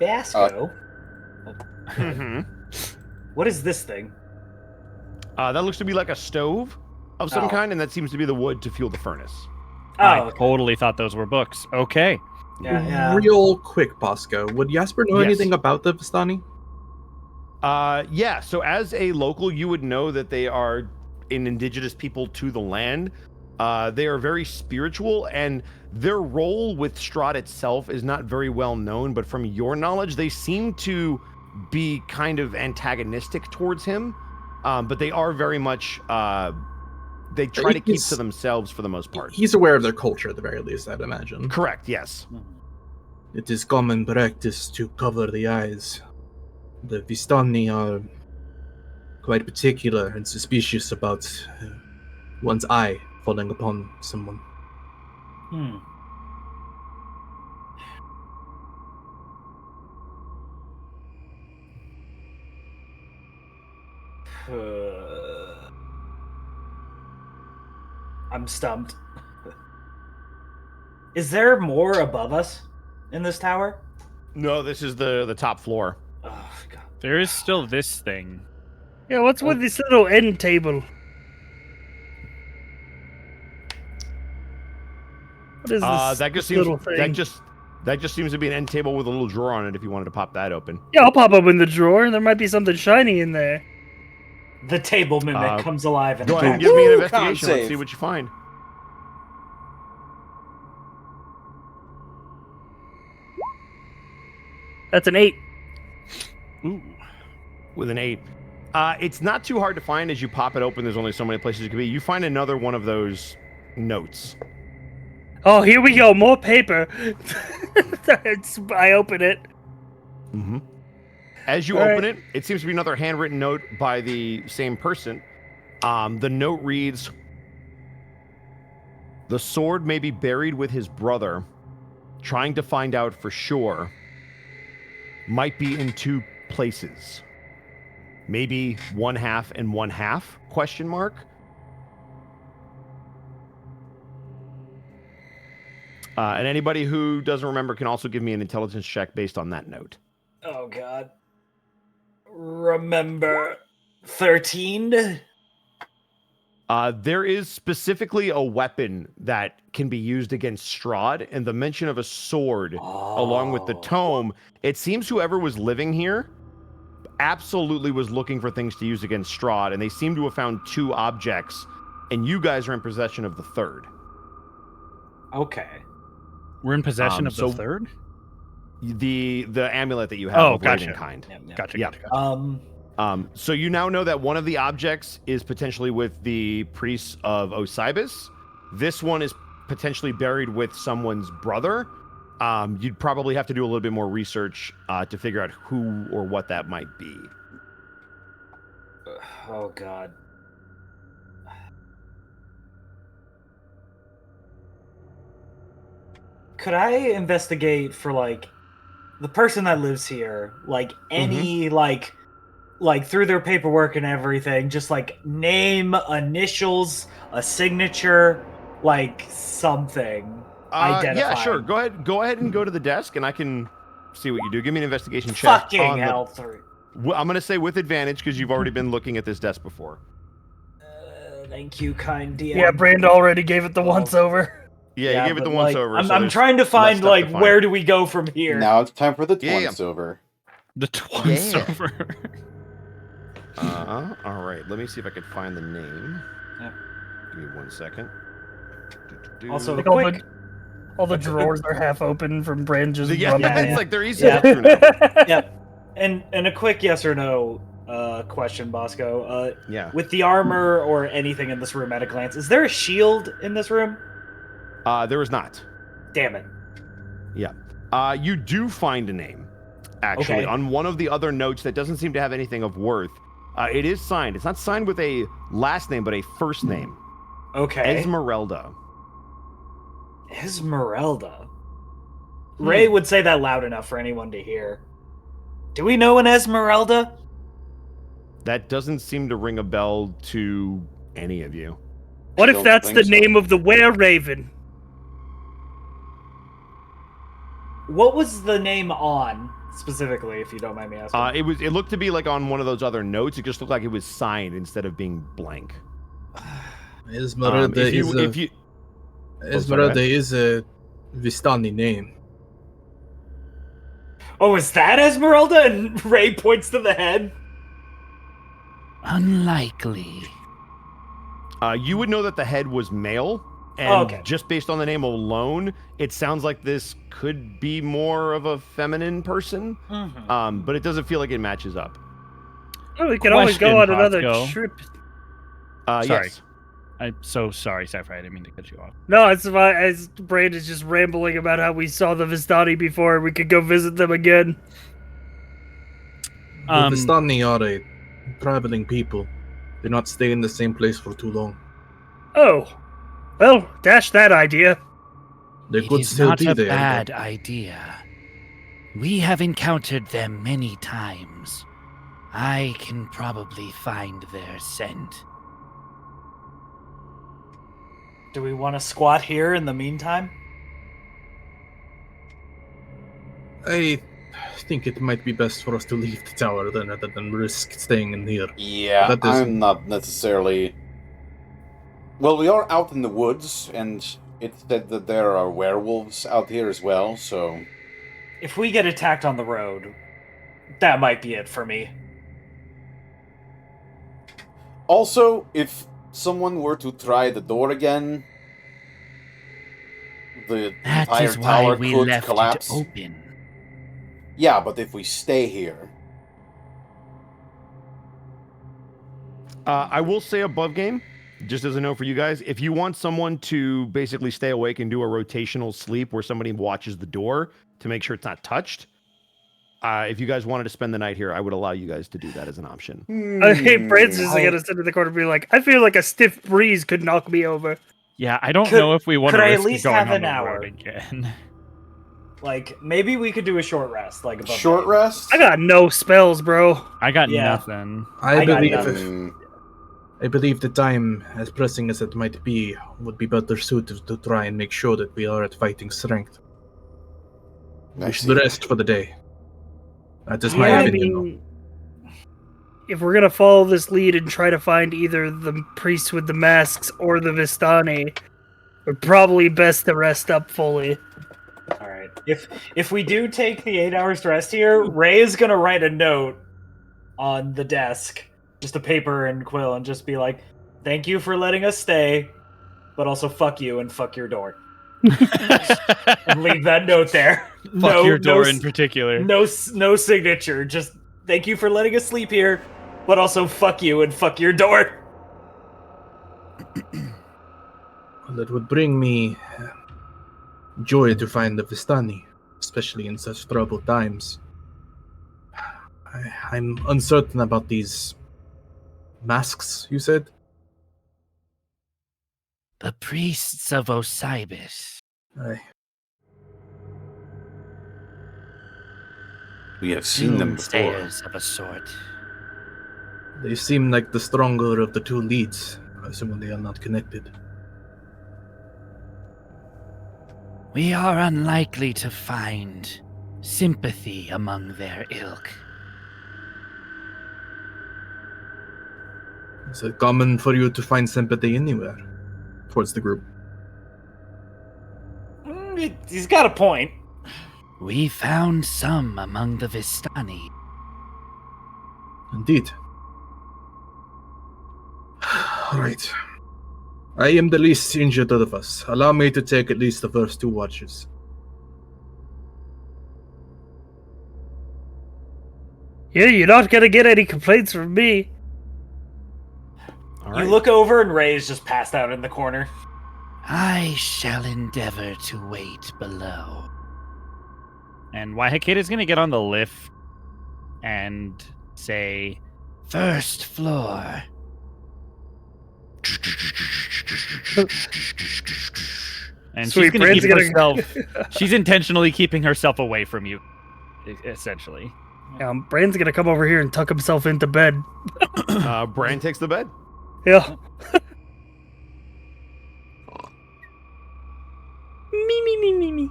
Basco. Mm-hmm. What is this thing? That looks to be like a stove of some Oh. kind, and that seems to be the wood to fuel the furnace. I okay. totally thought those were books. Okay. Yeah. Real quick, Bosco. Would Jasper know Yes. anything about the Vistani? Yeah. So as a local, you would know that they are an indigenous people to the land. They are very spiritual, and their role with Strahd itself is not very well known. But from your knowledge, they seem to be kind of antagonistic towards him. But they are very much. They try to keep to themselves for the most part. He's aware of their culture at the very least, I'd imagine. Correct. Yes. It is common practice to cover the eyes. The Vistani are quite particular and suspicious about one's eye falling upon someone. I'm stumped. Is there more above us in this tower? No, this is the top floor. Oh, God. There is still this thing. Yeah, what's with this little end table? What is this, That just this little seems thing? that just seems to be an end table with a little drawer on it. If you wanted to pop that open. Yeah, I'll pop open the drawer. There might be something shiny in there. The table mimic comes alive. And Go ahead and give me an investigation. Let's see what you find. That's an 8. Ooh. With an 8. It's not too hard to find as you pop it open. There's only so many places it could be. You find another one of those notes. Oh, here we go. More paper. I open it. Mm-hmm. As you All open right. it, it seems to be another handwritten note by the same person. The note reads, "The sword may be buried with his brother. Trying to find out for sure. Might be in 2 places. Maybe 1/2 and 1/2? Question mark. And anybody who doesn't remember can also give me an intelligence check based on that note. Oh, God. Remember 13? There is specifically a weapon that can be used against Strahd, and the mention of a sword along with the tome. It seems whoever was living here absolutely was looking for things to use against Strahd, and they seem to have found 2 objects, and you guys are in possession of the 3rd. Okay. We're in possession of the so 3rd? The amulet that you have Oh, of gotcha. Ravenkind. Gotcha. So you now know that one of the objects is potentially with the priests of Osibis. This one is potentially buried with someone's brother. You'd probably have to do a little bit more research to figure out who or what that might be. Oh, God. Could I investigate for, like, the person that lives here, like, any, like through their paperwork and everything, just, like, name, initials, a signature, like, something identifying. Yeah, sure. Go ahead and go to the desk, and I can see what you do. Give me an investigation check. Fucking hell, 3. I'm going to say with advantage, because you've already been looking at this desk before. Thank you, kind DM. Yeah, Brand already gave it the once over. Yeah, you gave it the but, once like, over. I'm trying to find, like, find. where do we go from here? Now it's time for the twice over. The twice over. All right. Let me see if I can find the name. Yeah. Give me 1 second. Also, Like quick. all the drawers are half open from Brand just Yeah, rubbing it's it. like they're easy to look through now. Yeah, and a quick yes or no question, Bosco. Yeah. With the armor or anything in this room at a glance, is there a shield in this room? There is not. Damn it. Yeah. You do find a name, actually, Okay. on one of the other notes that doesn't seem to have anything of worth. It is signed. It's not signed with a last name, but a first name. Okay. Esmeralda. Esmeralda. Ray would say that loud enough for anyone to hear. Do we know an Esmeralda? That doesn't seem to ring a bell to any of you. What if Don't that's think the so. name of the were-raven? What was the name on specifically, if you don't mind me asking? It looked to be like on one of those other notes. It just looked like it was signed instead of being blank. Esmeralda is a Vistani name. Oh, is that Esmeralda? And Ray points to the head. Unlikely. You would know that the head was male, and okay. just based on the name alone, it sounds like this could be more of a feminine person. Mm-hmm. But it doesn't feel like it matches up. Oh, we can always go on another Bosco. trip. Sorry. Yes. I'm so sorry, Sapphire. I didn't mean to cut you off. No, it's fine. As Brandon's just rambling about how we saw the Vistani before, we could go visit them again. The Vistani are a traveling people. Do not stay in the same place for too long. Oh, well, dash that idea. They could It is still not be a there. bad idea. We have encountered them many times. I can probably find their scent. Do we want to squat here in the meantime? I think it might be best for us to leave the tower rather than risk staying in here. Yeah, I'm not necessarily... Well, we are out in the woods, and it said that there are werewolves out here as well, so... If we get attacked on the road, that might be it for me. Also, if someone were to try the door again, the That entire is why tower we could left collapse. it open. Yeah, but if we stay here... I will say above game, just as a note for you guys, if you want someone to basically stay awake and do a rotational sleep where somebody watches the door to make sure it's not touched, if you guys wanted to spend the night here, I would allow you guys to do that as an option. Hey, Branson's just gonna sit in the corner and be like, I feel like a stiff breeze could knock me over. Yeah, I don't know if we want to could I at risk least going have on an the hour? road again. Like, maybe we could do a short rest. Like above Short rest? I got no spells, bro. I got Yeah. nothing. I got believe nothing. I believe the time, as pressing as it might be, would be better suited to try and make sure that we are at fighting strength. We should rest for the day. That is my opinion. If we're gonna follow this lead and try to find either the priests with the masks or the Vistani, we're probably best to rest up fully. All right. If we do take the 8 hours to rest here, Ray is gonna write a note on the desk, just a paper and quill, and just be like, "Thank you for letting us stay, but also fuck you and fuck your door." And leave that note there. Fuck your door in particular. No signature. Just thank you for letting us sleep here, but also fuck you and fuck your door. Well, it would bring me joy to find the Vistani, especially in such troubled times. I'm uncertain about these masks, you said? The priests of Osiris. Aye. We have seen them before. Doomsayers of a sort. They seem like the stronger of the two leads, assuming they are not connected. We are unlikely to find sympathy among their ilk. Is it common for you to find sympathy anywhere towards the group? He's got a point. We found some among the Vistani. Indeed. Alright. I am the least injured of us. Allow me to take at least the first 2 watches. Yeah, you're not gonna get any complaints from me. You look over and Ray's just passed out in the corner. I shall endeavor to wait below. And Wihakayda's gonna get on the lift and say, First floor. and Sweet, she's gonna Brand's keep gonna- herself. She's intentionally keeping herself away from you, essentially. Brand's gonna come over here and tuck himself into bed. Brand takes the bed. Yeah. Me.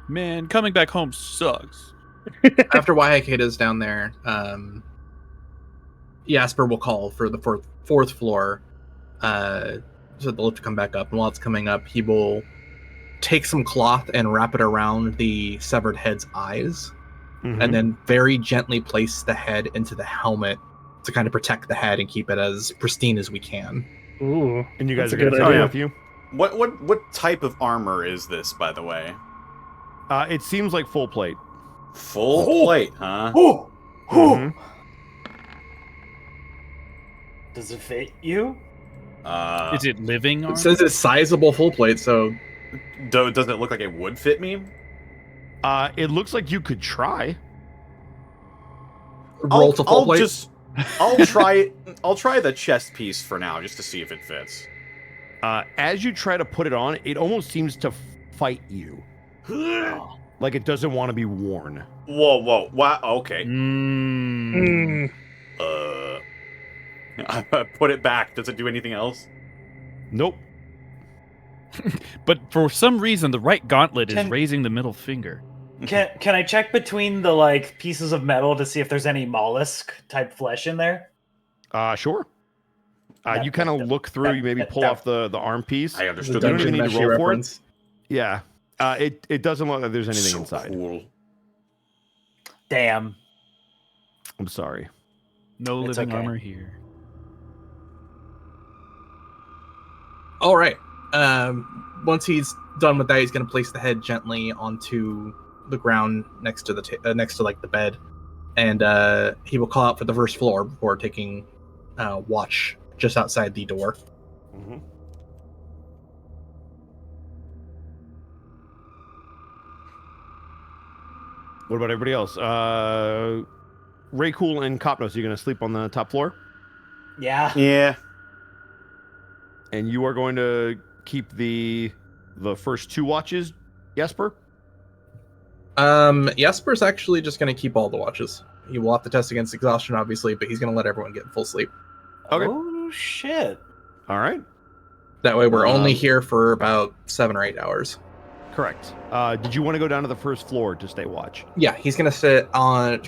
Man, coming back home sucks. After Wihakayda's down there, Jasper will call for the fourth floor, so the lift to come back up. And while it's coming up, he will take some cloth and wrap it around the severed head's eyes, and then very gently place the head into the helmet to kind of protect the head and keep it as pristine as we can. Ooh, and you guys are going to take with you? What type of armor is this, by the way? It seems like full plate. Full plate, huh? Does it fit you? Is it living armor? It says it's sizable full plate, so... Does it look like it would fit me? It looks like you could try. Roll to full plate? I'll try the chest piece for now, just to see if it fits. As you try to put it on, it almost seems to fight you. Like it doesn't want to be worn. Whoa. Wow, okay. I put it back. Does it do anything else? Nope. But for some reason, the right gauntlet is raising the middle finger. Can I check between the like pieces of metal to see if there's any mollusk type flesh in there? Sure. You kind of look through. You maybe pull off the arm piece. I understood. You don't even need to roll for reference. it. Yeah. It doesn't look like there's anything inside. Cool. Damn. I'm sorry. No It's living okay. armor here. All right. Once he's done with that, he's going to place the head gently onto the ground next to the bed, and he will call out for the first floor before taking watch just outside the door. What about everybody else? Raycool and Kapnos, you going to sleep on the top floor? Yeah. Yeah. And you are going to keep the first two watches, Jasper? Jasper's actually just going to keep all the watches. He will have to test against exhaustion, obviously, but he's going to let everyone get full sleep. Okay. Oh, shit. All right. That way we're only here for about 7 or 8 hours. Correct. Did you want to go down to the first floor to stay watch? Yeah, he's going to sit on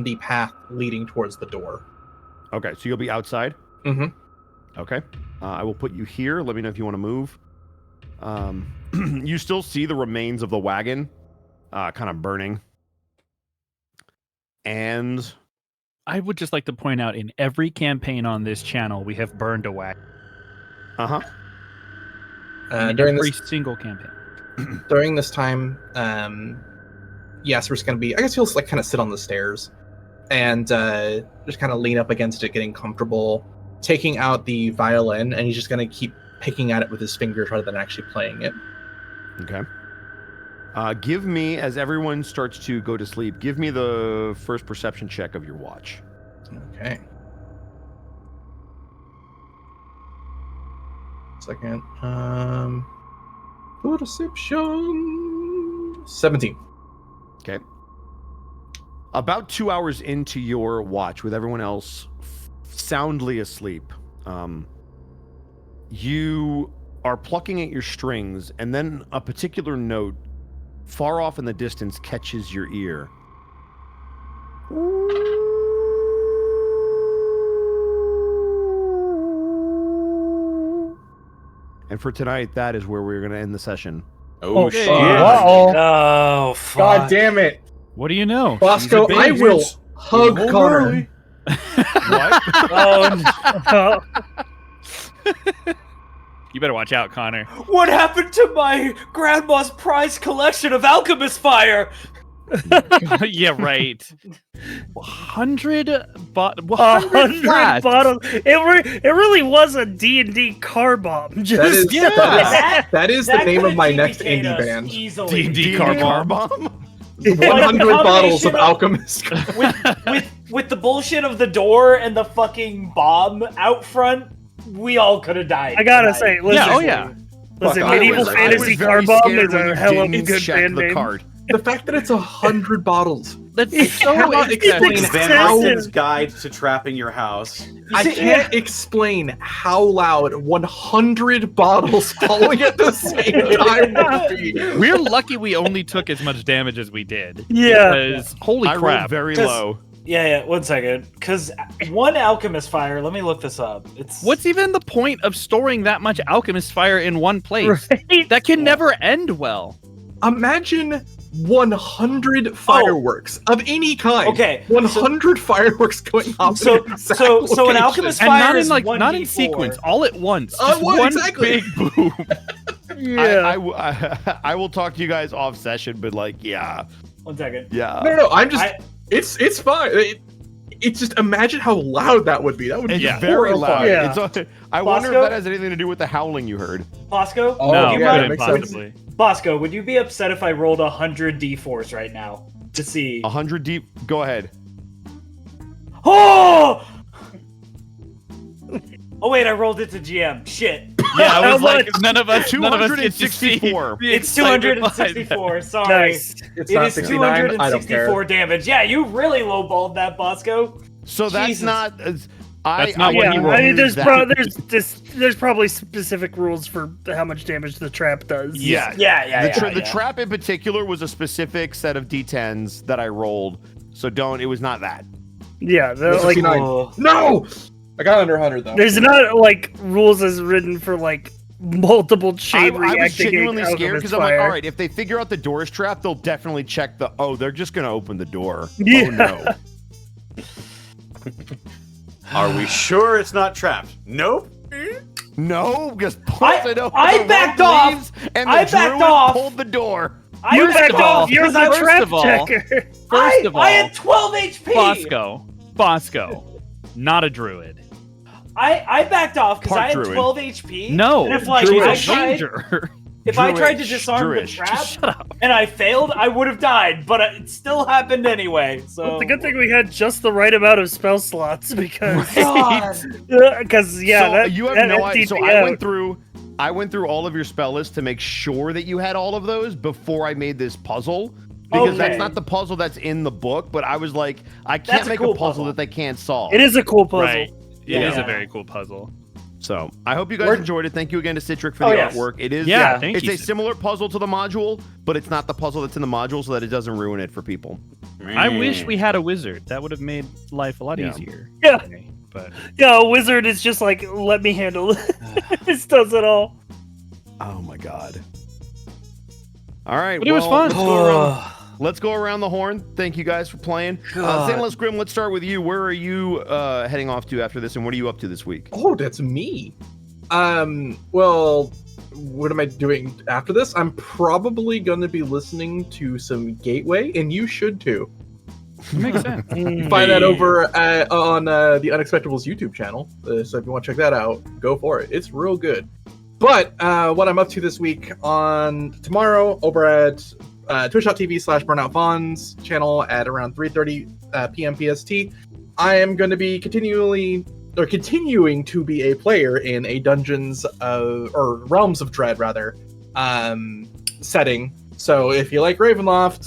the path leading towards the door. Okay, so you'll be outside? Mm-hmm. Okay. I will put you here. Let me know if you want to move. You still see the remains of the wagon kind of burning. And I would just like to point out, in every campaign on this channel, we have burned a wagon. During every this single campaign. during this time, Jasper's going to be, I guess he'll like kind of sit on the stairs and just kind of lean up against it, getting comfortable, taking out the violin, and he's just going to keep picking at it with his fingers rather than actually playing it. Okay. Give me, as everyone starts to go to sleep, give me the first perception check of your watch. Okay. Second. Perception. 17. Okay. About 2 hours into your watch, with everyone else soundly asleep, you are plucking at your strings, and then a particular note far off in the distance catches your ear. And for tonight, that is where we're going to end the session. Oh, shit. Oh, fuck. God damn it. What do you know? Bosco, I will hug Connor. What? Oh, no. You better watch out, Connor. What happened to my grandma's prized collection of alchemist fire? Yeah, right. 100 100 flasks. bottles. It really was a D&D car bomb. Just That is the name of my next indie band. Easily. D&D car bomb? 100 bottles of alchemist. with the bullshit of the door and the fucking bomb out front, we all could have died. I gotta say, listen, Yeah, oh yeah. listen, Fuck, I medieval was fantasy car very bomb scared is when a you hell of a didn't good check band the name. card. the fact that it's 100 bottles. That's I so cannot explain Van how. Helsing's Guide to Trapping Your House. I can't explain how loud 100 bottles falling at the same time would be. We're lucky we only took as much damage as we did. Yeah. Because, holy I rolled crap. very 'Cause- low. Yeah, 1 second. Because one alchemist fire, let me look this up. It's What's even the point of storing that much alchemist fire in one place? Right? That can never end well. Imagine 100 fireworks of any kind. Okay, 100 fireworks going off. so- in exact so an location. alchemist And fire not in is like not in 1d4. sequence, all at once. Oh, Just what? one Exactly. big boom. Yeah. I will talk to you guys off session, but like, yeah. 1 second. No, I'm just. I- It's fine. It's just imagine how loud that would be. That would be It's very loud. Yeah. I wonder if Bosco? that has anything to do with the howling you heard. Bosco? Oh, No, you yeah, mind- that couldn't makes sense. possibly. Bosco, would you be upset if I rolled 100 d4s right now to see? 100 deep. Go ahead. Oh! Oh wait, I rolled it to GM. Shit. Yeah, I was How like, much? none of us get to see 264. the It's excitement behind 264. Sorry. Nice. It's It not is 69. I don't 264 care. damage. Yeah, you really lowballed that, Bosco. So that's Jesus. not. That's not what Yeah, he I rolled. mean, use there's probably specific rules for how much damage the trap does. Yeah. Yeah. The trap in particular was a specific set of d10s that I rolled. So it was not that. Yeah, Well, like 69. No! I got under 100 though. there's not like rules as written for like multiple chain I reacting. was genuinely scared because I'm like, fire. all right, if they figure out the door is trapped, they'll definitely check they're just going to open the door. Yeah. Oh no. Are we sure it's not trapped? Nope. No, because I backed off. And I the backed druid off. pulled the door. You I backed off. You're because the I- trap of all- checker. First of all, I had 12 HP. Bosco, not a druid. I backed off because Part I had druid. 12 HP. No, And if like druid I is tried, ranger. if I tried to Druish, disarm the druish. trap Shut up. and I failed, I would have died. But it still happened anyway. So It's a good thing we had just the right amount of spell slots because God. yeah, So that, you have that no emptied idea. So me I out. went through all of your spell lists to make sure that you had all of those before I made this puzzle. Because that's Okay. not the puzzle that's in the book, but I was like, I can't That's a make cool a puzzle puzzle. that they can't solve. It is a cool puzzle. Right. It is Yeah. a very cool puzzle. So I hope you guys enjoyed it. Thank you again to Citric for Oh, the yes. artwork. It is Yeah, thank it's you, a similar puzzle to the module, but it's not the puzzle that's in the module so that it doesn't ruin it for people. I wish we had a wizard. That would have made life a lot Yeah. easier. Yeah. for me, But Yeah, a wizard is just like, let me handle it. This does it all. Oh my god. All right. But it was fun. Let's go around the horn. Thank you guys for playing. Stainless Grim, let's start with you. Where are you heading off to after this, and what are you up to this week? Oh, that's me. Well, what am I doing after this? I'm probably going to be listening to some Gateway, and you should too. makes sense. Find that over on the Unexpectables YouTube channel. So if you want to check that out, go for it. It's real good. But what I'm up to this week on tomorrow over at twitch.tv/burnoutvons channel at around 3:30 p.m. PST, I am going to be continuing to be a player in a Dungeons or Realms of Dread rather setting. So if you like Ravenloft,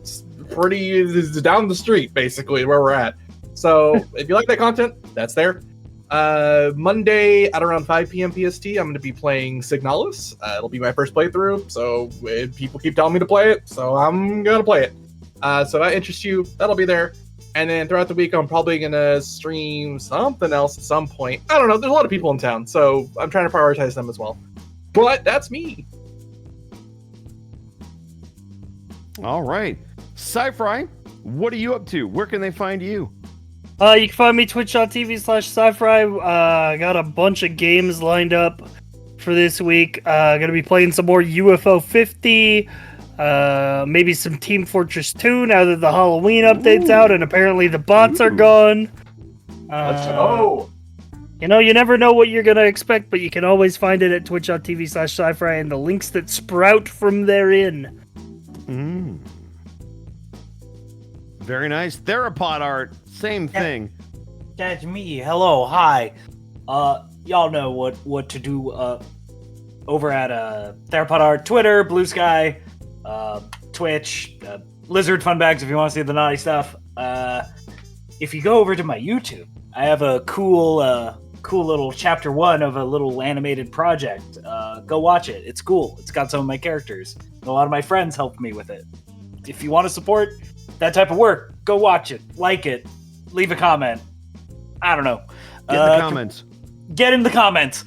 it's it's down the street basically where we're at. So if you like that content, that's there. Monday at around 5 p.m. PST, I'm going to be playing Signalis. It'll be my first playthrough, so people keep telling me to play it, so I'm going to play it. So if that interests you, that'll be there. And then throughout the week, I'm probably going to stream something else at some point. I don't know, there's a lot of people in town, so I'm trying to prioritize them as well. But that's me. All right. Sci-Fry, what are you up to? Where can they find you? You can find me twitch.tv/sci-fi. Got a bunch of games lined up for this week. Gonna be playing some more UFO 50. Maybe some Team Fortress 2 now that the Halloween update's out and apparently the bots are gone. Let's go. You know, you never know what you're gonna expect, but you can always find it at twitch.tv/sci-fi and the links that sprout from therein. Very nice. Therapod art, same thing. That's me. Hello, hi. Y'all know what to do over at Therapod Art, Twitter, Blue Sky, Twitch, Lizard Fun Bags if you want to see the naughty stuff. If you go over to my YouTube, I have a cool little chapter 1 of a little animated project. Go watch it. It's cool. It's got some of my characters. A lot of my friends helped me with it. If you want to support that type of work, go watch it, like it, leave a comment. I don't know. Get in the comments. Get in the comments.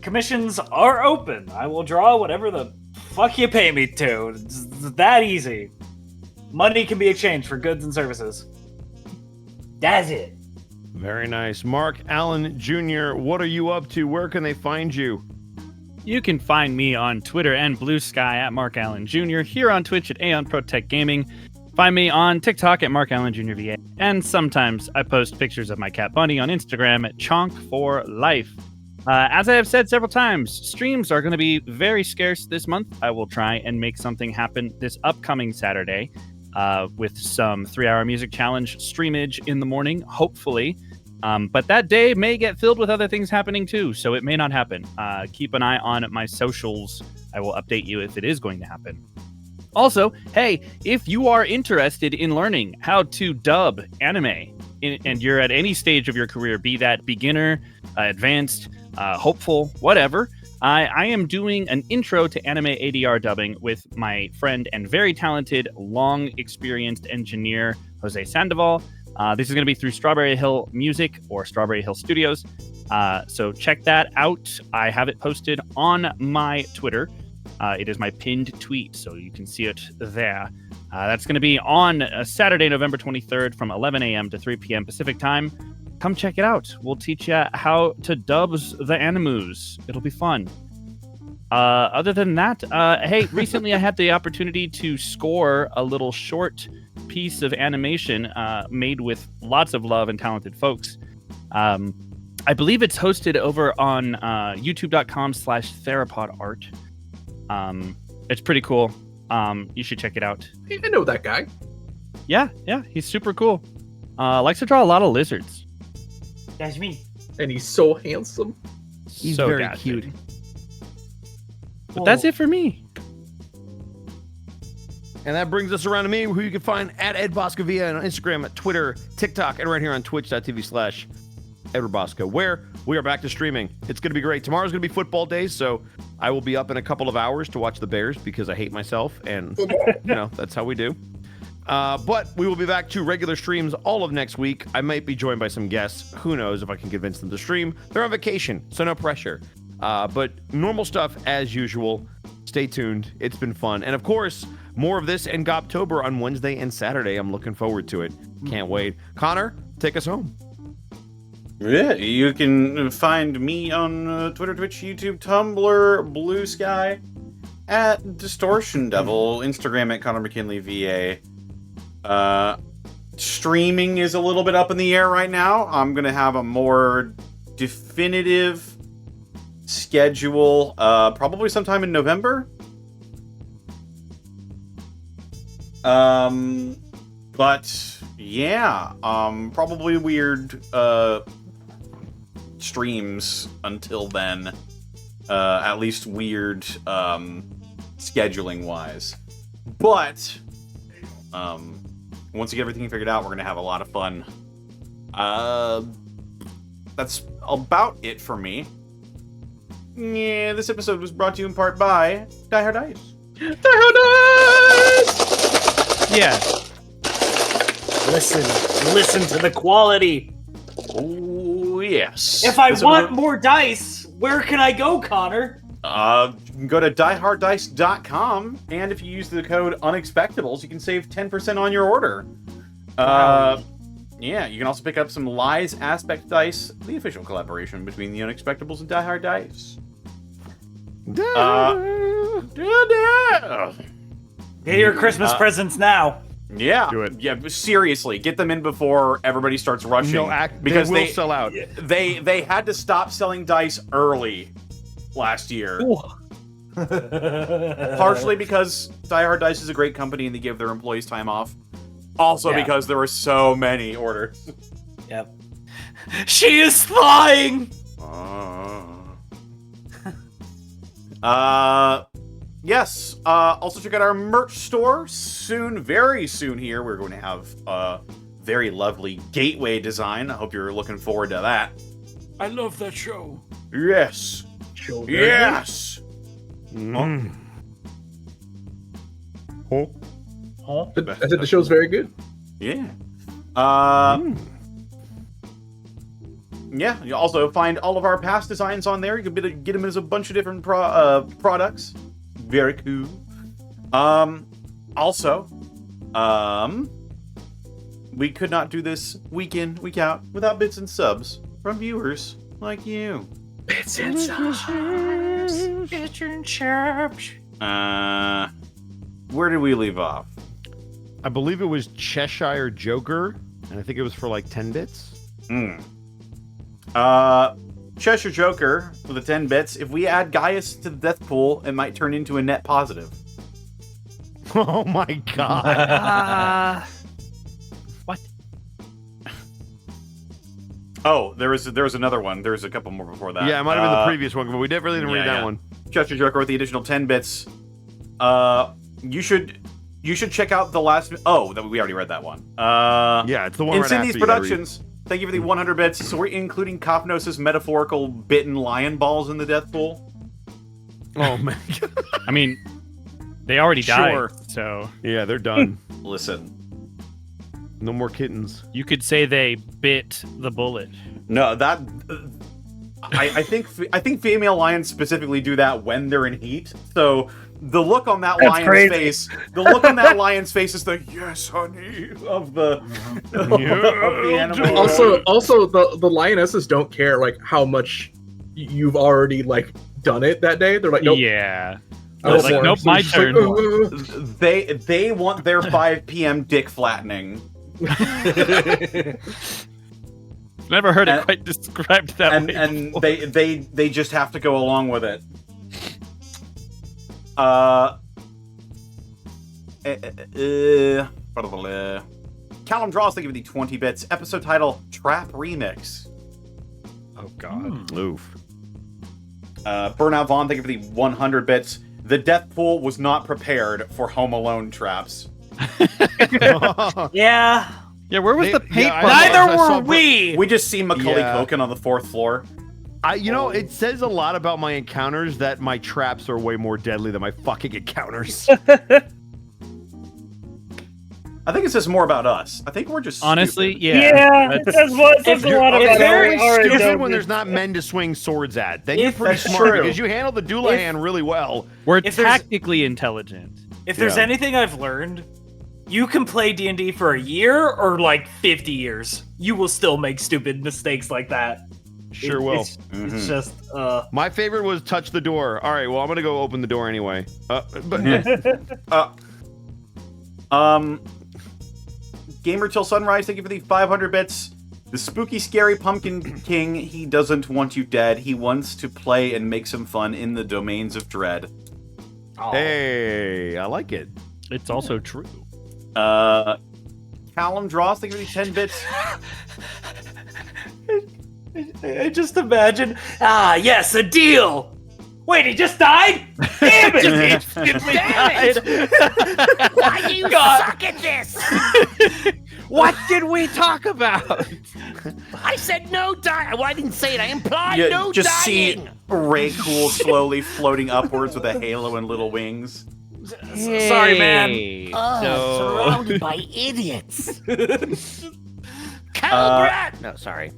Commissions are open. I will draw whatever the fuck you pay me to. It's that easy. Money can be exchanged for goods and services. That's it. Very nice. Mark Allen Jr., what are you up to? Where can they find you? You can find me on Twitter and Blue Sky at Mark Allen Jr., here on Twitch at Aeon Protect Gaming. Find me on TikTok at Mark Allen Jr. VA. And sometimes I post pictures of my cat Bunny on Instagram at Chonk4Life. As I have said several times, streams are going to be very scarce this month. I will try and make something happen this upcoming Saturday with some 3-hour music challenge streamage in the morning, hopefully. But that day may get filled with other things happening too, so it may not happen. Keep an eye on my socials. I will update you if it is going to happen. Also, hey, if you are interested in learning how to dub anime, and you're at any stage of your career, be that beginner, advanced, hopeful, whatever, I am doing an intro to anime ADR dubbing with my friend and very talented, long experienced engineer, Jose Sandoval. This is going to be through Strawberry Hill Music or Strawberry Hill Studios. So check that out. I have it posted on my Twitter. It is my pinned tweet, so you can see it there. That's going to be on Saturday, November 23rd from 11 a.m. to 3 p.m. Pacific time. Come check it out. We'll teach you how to dub the animus. It'll be fun. Other than that, hey, recently I had the opportunity to score a little short piece of animation made with lots of love and talented folks. I believe it's hosted over on youtube.com/theropodart. It's pretty cool. You should check it out. I know that guy. Yeah, he's super cool. Likes to draw a lot of lizards. That's me. And he's so handsome. He's so very gassy. cute. But that's it for me. And that brings us around to me, who you can find at Ed Bosco via on Instagram, at Twitter, TikTok, and right here on twitch.tv/Edward Bosco, where we are back to streaming. It's going to be great. Tomorrow's going to be football day, so I will be up in a couple of hours to watch the Bears because I hate myself, and, that's how we do. But we will be back to regular streams all of next week. I might be joined by some guests. Who knows if I can convince them to stream. They're on vacation, so no pressure. But normal stuff as usual. Stay tuned. It's been fun. And of course, more of this in Gobtober on Wednesday and Saturday. I'm looking forward to it. Can't wait. Connor, take us home. Yeah, you can find me on Twitter, Twitch, YouTube, Tumblr, Blue Sky, at Distortion Devil, Instagram at Connor McKinley VA. Streaming is a little bit up in the air right now. I'm gonna have a more definitive schedule probably sometime in November. But yeah, probably weird streams until then. At least weird scheduling wise. But once you get everything figured out, we're gonna have a lot of fun. That's about it for me. Yeah, this episode was brought to you in part by Die Hard Dice. Die Hard Dice! Yeah. Listen to the quality. Oh, yes. If I want more dice, where can I go, Connor? You can go to dieharddice.com, and if you use the code Unexpectables, you can save 10% on your order. Yeah, you can also pick up some Lies Aspect Dice, the official collaboration between the Unexpectables and Die Hard Dice. Get your Christmas presents now. Yeah, Do it. Yeah. Seriously, get them in before everybody starts rushing. Because they will sell out. They had to stop selling dice early last year. Partially because Die Hard Dice is a great company and they give their employees time off. Also because there were so many orders. Yep. She is flying. Yes. Also check out our merch store soon, very soon here. We're going to have a very lovely gateway design. I hope you're looking forward to that. I love that show. Yes. Yes. I said the show's very good. Yeah. Yeah, you also find all of our past designs on there. You can get them as a bunch of different products. Very cool. Also, we could not do this week in, week out without bits and subs from viewers like you. Bits and subs. Bits and subs. Where did we leave off? I believe it was Cheshire Joker, and I think it was for like 10 bits. Cheshire Joker with the 10 bits. If we add Gaius to the death pool, it might turn into a net positive. Oh my god. What? Oh, there was another one. There was a couple more before that. Yeah, it might have been the previous one, but we really didn't read that one. Cheshire Joker with the additional 10 bits. You should check out the last. Oh, we already read that one. Yeah, it's the one. Incendies Productions. Thank you for the 100 bits. So we're including Kapnos' metaphorical bitten lion balls in the death pool. Oh man. I mean, they already Sure. died, so Yeah, they're done. Listen. No more kittens. you could say they bit the bullet. No, that. I think female lions specifically do that when they're in heat. So the look on that lion's face, is the yes, honey of the of the animal. Also, the lionesses don't care like how much you've already like done it that day. They're like, nope. Yeah. Like, nope, my turn. They want their 5 p.m. dick flattening. Never heard it quite described that way. And they just have to go along with it. Callum Draws, thank you for the 20 bits. Episode title, Trap Remix. Oh god. Oof. Burnout Vaughn, thank you for the 100 bits. The death pool was not prepared for Home Alone traps. Yeah. Yeah, where was the paint? Neither were we. We just see Macaulay Culkin on the 4th floor. It says a lot about my encounters that my traps are way more deadly than my fucking encounters. I think it says more about us. I think we're just honestly, stupid. Yeah, it says a lot about very our stupid when there's not men to swing swords at. Then you're pretty smart because you handle the Doulahan really well. We're tactically intelligent. If there's anything I've learned, you can play D&D for a year or like 50 years. You will still make stupid mistakes like that. Sure will. It's just my favorite was touch the door. All right, well I'm gonna go open the door anyway. Gamer Till Sunrise, thank you for the 500 bits. The spooky, scary Pumpkin King, he doesn't want you dead. He wants to play and make some fun in the domains of dread. Hey, I like it. It's also true. Callum Draws, thank you for the 10 bits. I just imagine. Yes, a deal. Wait, he just died? Damn it! Damn it! Why do you suck at this? What did we talk about? I said no dying. Well, I didn't say it. I implied You no just dying. see Ray Cool slowly floating upwards with a halo and little wings. Sorry, man. Surrounded by idiots. Calibrat! No, sorry.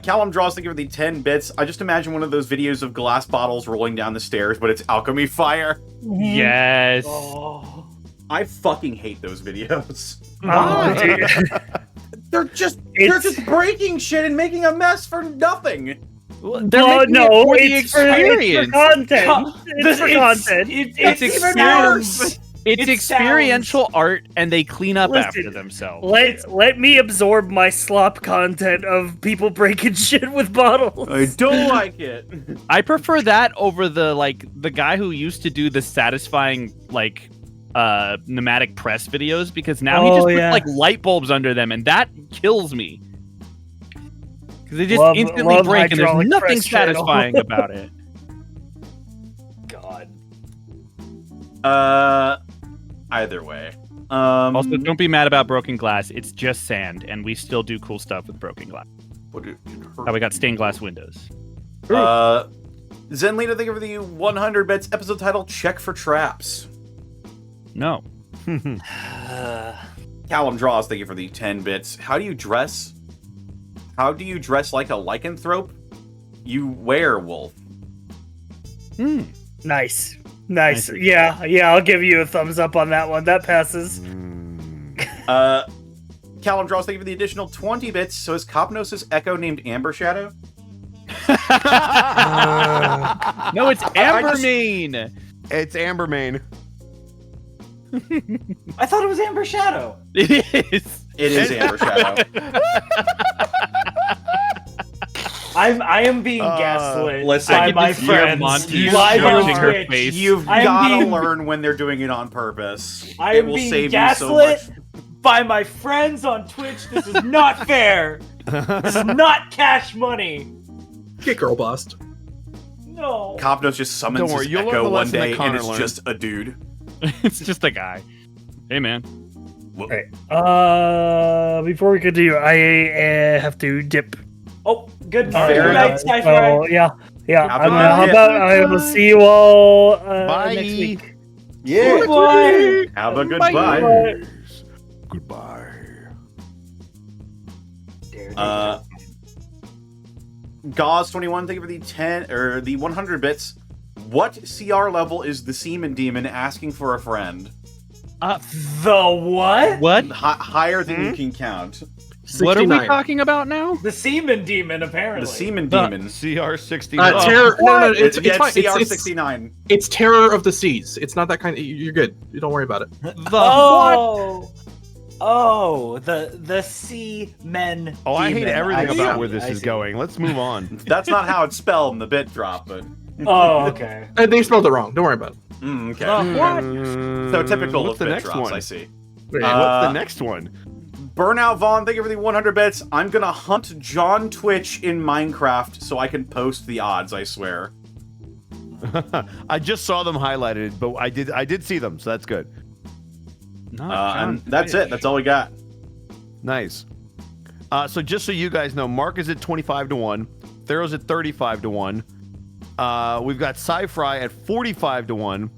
Callum Draws, thank you for the 10 bits. I just imagine one of those videos of glass bottles rolling down the stairs, but it's alchemy fire. Yes. Oh, I fucking hate those videos. dude. They're just breaking shit and making a mess for nothing. It's for content. It's for content. It's experience. It's experiential art, and they clean up after themselves. Let me absorb my slop content of people breaking shit with bottles. I don't like it. I prefer that over the guy who used to do the satisfying pneumatic press videos, because now he just puts light bulbs under them, and that kills me. Because they just instantly break, and there's nothing satisfying about it. Either way. Also, don't be mad about broken glass. It's just sand, and we still do cool stuff with broken glass. How we got stained glass windows. Zenlita, thank you for the 100 bits. Episode title, Check for Traps. No. Callum Draws, thank you for the 10 bits. How do you dress? How do you dress like a lycanthrope? You werewolf. Nice. Yeah, I'll give you a thumbs up on that one. That passes. Callum Draws, thank you for the additional 20 bits. So is Kapnos' Echo named Amber Shadow? No, it's Ambermane. It's Ambermane. I thought it was Amber Shadow. It is. It is Amber Shadow. I am being gaslit listen, by my friends. Live on Twitch. You've gotta learn when they're doing it on purpose. I It am will being save you so much. gaslit by my friends on Twitch. This is not fair. This is not cash money. Get girl bossed. No. Kapnos just summons Don't worry, his you'll learn Echo the one lesson that day, Connor and it's learned. just a dude. It's just a guy. Hey, man. Right. Before we continue, I have to dip. Oh, good Fair night, enough. Sci-Fi. Well, yeah. Have a How good about I will see you all Bye. next week. Yeah. Bye. Have a good Bye. bye. Goodbye. Gauze21, thank you for the 10 or the 100 bits. What CR level is the Seaman Demon asking for a friend? The what? What? Higher than you can count. 69. What are we talking about now? The Seaman Demon, apparently. The Seaman Demon. CR69. Terror. No, it's Yeah, fine. CR69. It's Terror of the Seas. It's not that kind. You're good. You don't worry about it. The sea men. Oh, I hate demon. everything see. about where this I is see. going. Let's move on. That's not how it's spelled in the bit drop, but. Oh, okay. They spelled it wrong. Don't worry about it. Okay. What? So typical What's of the bit next drops, one? I see. What's the next one? Burnout Vaughn, thank you for the 100 bits. I'm gonna hunt John Twitch in Minecraft so I can post the odds, I swear. I just saw them highlighted, but I did see them, so that's good. And that's it. That's all we got. Nice. So just so you guys know, Mark is at 25-1. Thero's at 35-1. We've got Sci-Fry at 45-1.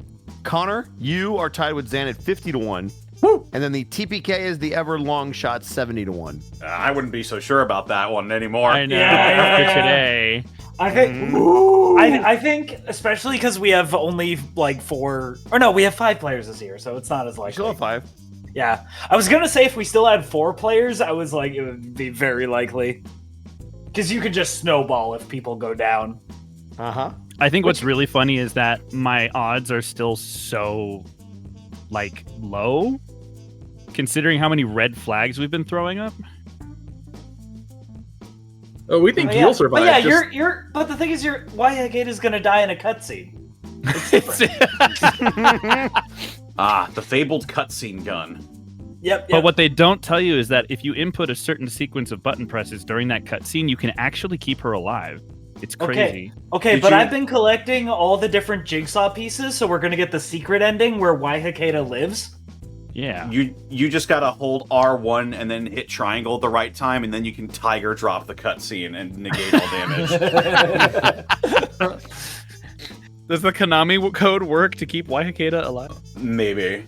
Connor, you are tied with Zan at 50-1. Woo! And then the TPK is the ever long shot 70-1. I wouldn't be so sure about that one anymore. I know. Yeah. After today. I think. I think, especially because we have only like 4, or no, we have 5 players this year, so it's not as likely. Still have 5. Yeah, I was gonna say if we still had 4 players, I was like it would be very likely, because you could just snowball if people go down. I think what's really funny is that my odds are still so, like, low, considering how many red flags we've been throwing up. Oh, we think But you'll yeah, survive. But yeah, just- you're. But the thing is, Wihakayda's gonna die in a cutscene. The fabled cutscene gun. Yep. But what they don't tell you is that if you input a certain sequence of button presses during that cutscene, you can actually keep her alive. It's crazy. Okay, Did but you- I've been collecting all the different jigsaw pieces, so we're gonna get the secret ending where Wihakayda lives. Yeah. You just gotta hold R1 and then hit triangle at the right time, and then you can tiger drop the cutscene and negate all damage. Does the Konami code work to keep Wihakayda alive? Maybe.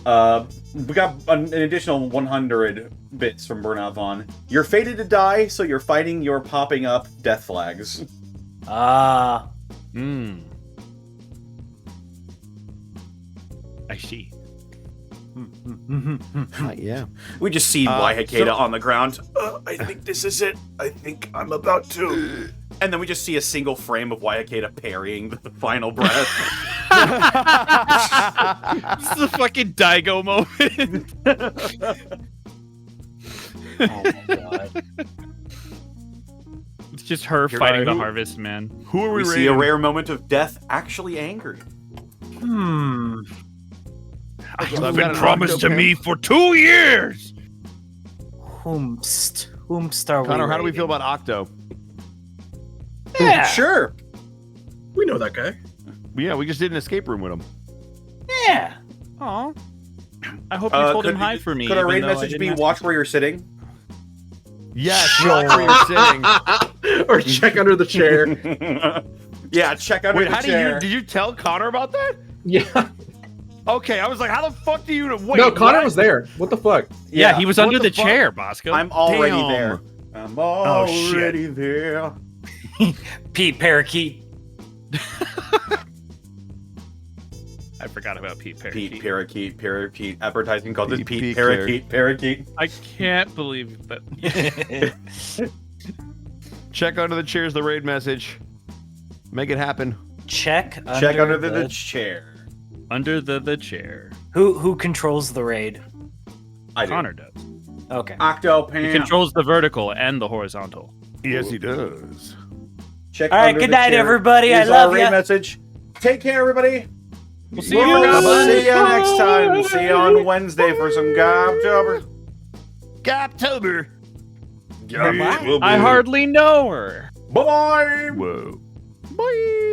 We got an additional 100 bits from Burnout Vaughn. You're fated to die, so you're fighting your popping up death flags. Ah. I see. Yeah. We just see Wihakayda on the ground. I think this is it. I think I'm about to. And then we just see a single frame of Wihakayda parrying the final breath. This is a fucking Daigo moment. Oh my god. It's just her You're fighting right. the harvest, man. Who are We see a rare moment of death actually angry. I've been promised to me for 2 years. Whomst are we? Connor, how do we feel raiding? about Octo? Yeah. Sure. We know that guy. Yeah, we just did an escape room with him. Yeah. Aw. I hope you told him hi for me. Could our even raid though I message didn't be ask watch you. where you're sitting? Yes, watch where you're sitting. Or check under the chair. Yeah, check under Wait, the how chair. did you tell Connor about that? Yeah. Okay, I was like, how the fuck do you wait? No, Connor what? was there. What the fuck? Yeah, he was What under the the fuck? chair, Bosco. I'm already Damn. there. I'm Oh, shit. already there. Pete Parakeet. I forgot about Pete Pete Parakeet. Parakeet. Advertising called this Pete Pete Parakeet. Parakeet. I can't believe that. Check under the chairs the raid message. Make it happen. Check Under the chair. Under the chair. Who controls the raid? I do. Connor does. Okay. Octo He Pam. controls the vertical and the horizontal. Yes, he does. Check All right, under good the night, chair everybody. is I our love raid ya. message. Take care, everybody. We'll see We'll you see you next time. See you on Wednesday for some gob jobber. Gaptober. I hardly know her. Bye bye. Whoa. Bye.